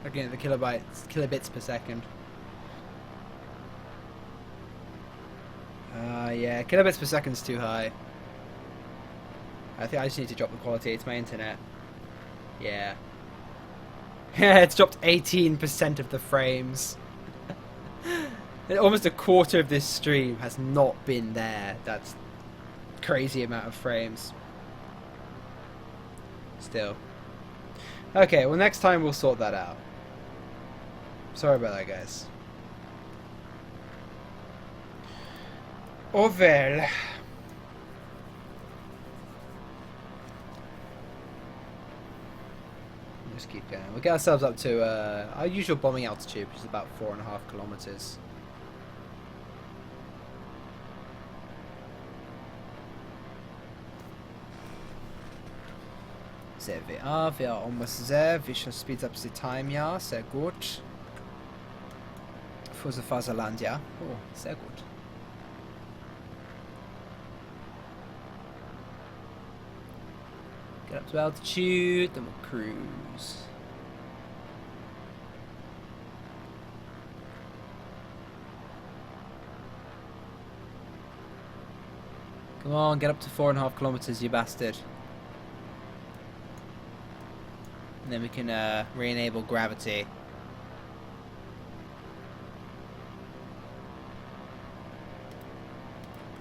Looking at the kilobits per second. Yeah, kilobits per second's too high. I think I just need to drop the quality. It's my internet. Yeah. Yeah, it's dropped 18% of the frames. Almost a quarter of this stream has not been there. That's crazy amount of frames. Still. Okay, well next time we'll sort that out. Sorry about that, guys. Oh well. Just keep going. We'll get ourselves up to our usual bombing altitude, which is about 4.5 kilometers. Sehr wir are almost there. We shall speed up the time, ja, sehr gut. Für the Faserland, ja. Oh, sehr gut. Get up to altitude, then we'll cruise. Come on, get up to 4.5 kilometers, you bastard. And then we can re-enable gravity.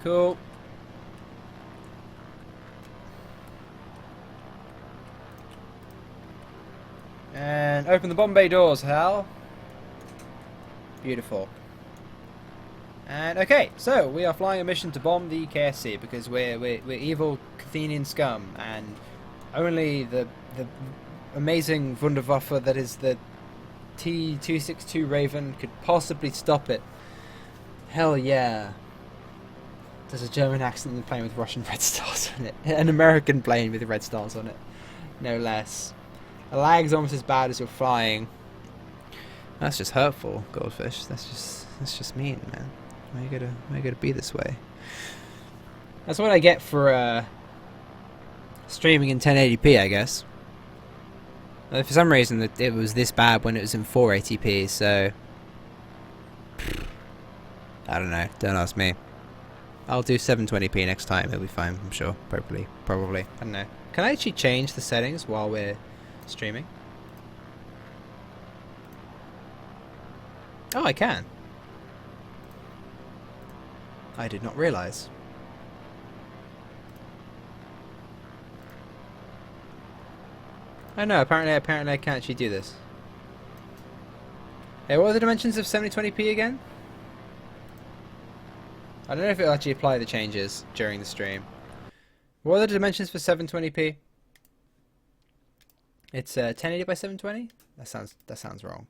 Cool. And open the bomb bay doors, Hal. Beautiful. And okay, so we are flying a mission to bomb the KSC because we're evil Cathenian scum, and only the amazing Wunderwaffe that is the T-262 Raven could possibly stop it. Hell yeah. There's a German accent plane with Russian red stars on it. An American plane with red stars on it. No less. The lag's almost as bad as you're flying. That's just hurtful, Goldfish. That's just mean, man. Why you gotta be this way? That's what I get for streaming in 1080p, I guess. For some reason it was this bad when it was in 480p, so I don't know, don't ask me. I'll do 720p next time, it'll be fine, I'm sure. Probably. I don't know. Can I actually change the settings while we're streaming? Oh, I can. I did not realise. Oh no, apparently I can't actually do this. Hey, what are the dimensions of 720p again? I don't know if it'll actually apply the changes during the stream. What are the dimensions for 720p? It's 1080 by 720. That sounds wrong.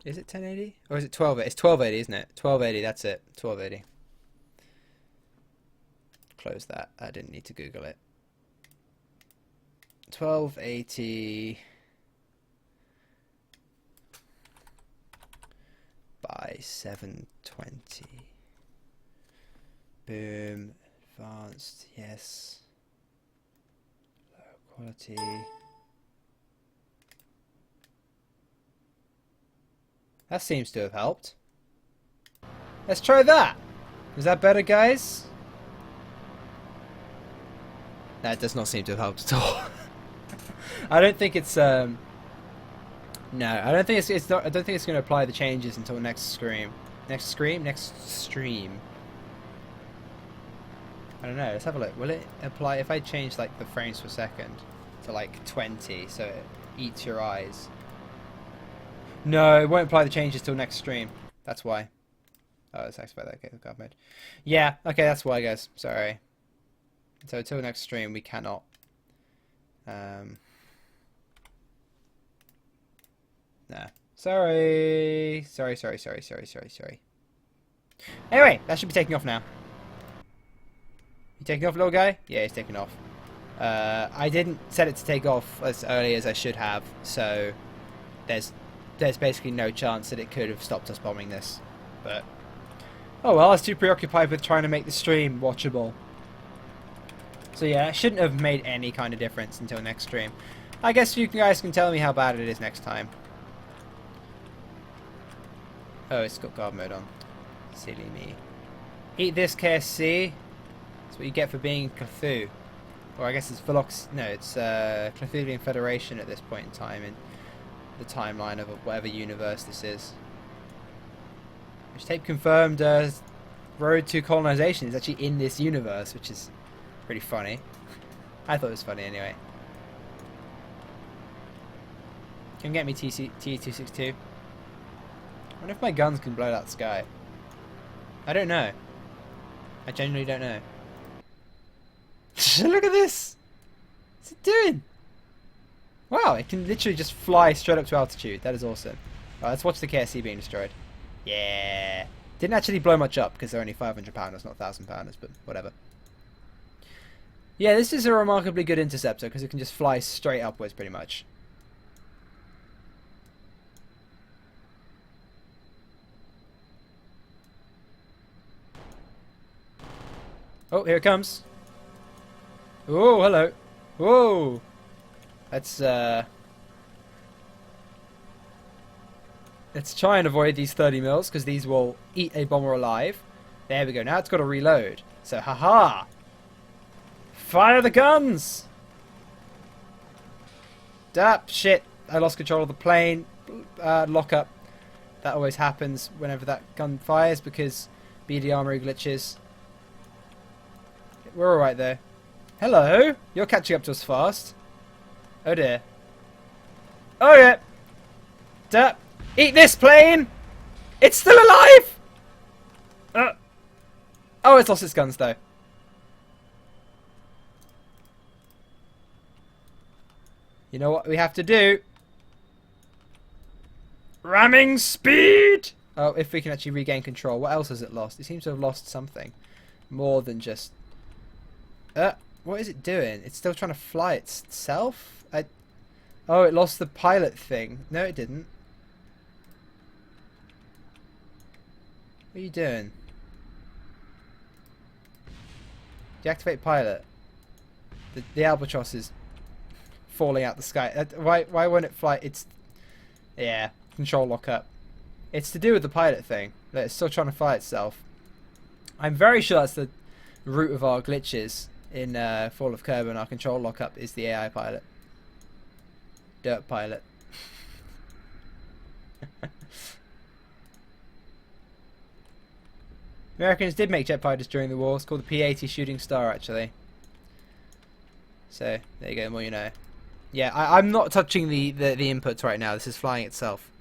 Is it 1080 or is it 1280? It's 1280, isn't it? 1280. That's it. 1280. Close that. I didn't need to Google it. 1280 by 720. Boom. Advanced. Yes. Low quality. That seems to have helped. Let's try that. Is that better, guys? That does not seem to have helped at all. I don't think it's no, I don't think it's not. I don't think it's going to apply the changes until next stream. Next stream. I don't know. Let's have a look. Will it apply if I change like the frames per second to like 20, so it eats your eyes? No, it won't apply the changes till next stream. That's why. Oh, it's activated. Okay, the guard mode. Yeah. Okay, that's why, guys. Sorry. So until next stream, we cannot. Nah. Sorry. Sorry. Anyway, that should be taking off now. You taking off, little guy? Yeah, he's taking off. I didn't set it to take off as early as I should have, so there's basically no chance that it could have stopped us bombing this. But oh well, I was too preoccupied with trying to make the stream watchable. So yeah, it shouldn't have made any kind of difference until next stream. I guess you guys can tell me how bad it is next time. Oh, it's got guard mode on. Silly me. Eat this, KSC. That's what you get for being Cthulhu. Or I guess it's Velox. No, it's Cthulhian Federation at this point in time in the timeline of whatever universe this is. Which tape confirmed Road to Colonization is actually in this universe, which is pretty funny. I thought it was funny anyway. Can get me T262. I wonder if my guns can blow that sky. I don't know. I genuinely don't know. Look at this! What's it doing? Wow, it can literally just fly straight up to altitude. That is awesome. Right, let's watch the KSC being destroyed. Yeah. Didn't actually blow much up because they're only 500 pounders, not 1,000 pounders, but whatever. Yeah, this is a remarkably good interceptor because it can just fly straight upwards pretty much. Oh, here it comes. Oh, hello. Whoa. Let's try and avoid these 30 mils because these will eat a bomber alive. There we go. Now it's got to reload. So, haha. Fire the guns! Shit. I lost control of the plane. Lock up. That always happens whenever that gun fires because BD armory glitches. We're alright though. Hello! You're catching up to us fast. Oh dear. Oh yeah! Eat this plane! It's still alive! Oh, it's lost its guns though. You know what we have to do? Ramming speed! Oh, if we can actually regain control. What else has it lost? It seems to have lost something. More than just... what is it doing? It's still trying to fly itself? Oh, it lost the pilot thing. No, it didn't. What are you doing? Deactivate pilot. The albatross is falling out the sky. Why won't it fly? It's... Yeah, control lock up. It's to do with the pilot thing. It's still trying to fly itself. I'm very sure that's the root of our glitches in Fall of Kerbin. Our control lockup is the AI pilot. Dirt pilot. Americans did make jet fighters during the war. It's called the P-80 Shooting Star, actually. So, there you go, the more you know. Yeah, I'm not touching the inputs right now. This is flying itself.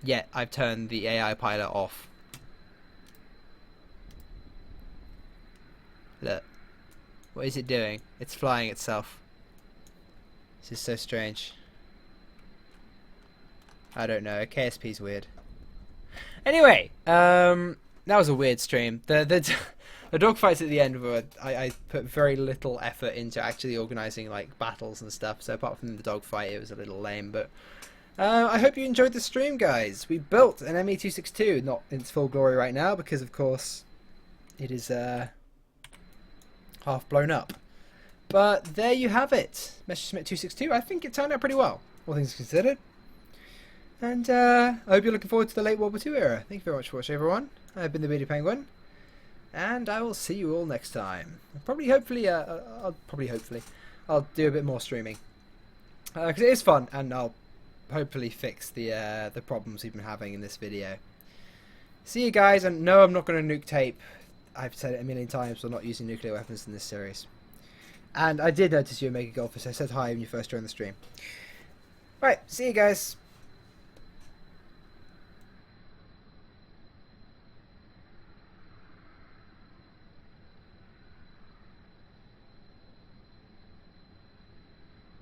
Yet, I've turned the AI pilot off. Look. What is it doing? It's flying itself. This is so strange. I don't know. KSP's weird. Anyway, that was a weird stream. The dogfights at the end were I put very little effort into actually organising like battles and stuff. So apart from the dogfight, it was a little lame. But I hope you enjoyed the stream, guys. We built an ME262, not in its full glory right now because of course it is half blown up. But there you have it, Messerschmitt 262. I think it turned out pretty well, all things considered. And I hope you're looking forward to the late World War II era. Thank you very much for watching, everyone. I've been the Bearded Penguin, and I will see you all next time. Hopefully, I'll do a bit more streaming because it is fun, and I'll hopefully fix the problems we've been having in this video. See you guys, and no, I'm not going to nuke tape. I've said it a million times. We're not using nuclear weapons in this series. And I did notice you were Mega Golfer, so I said hi when you first joined the stream. Right, see you guys.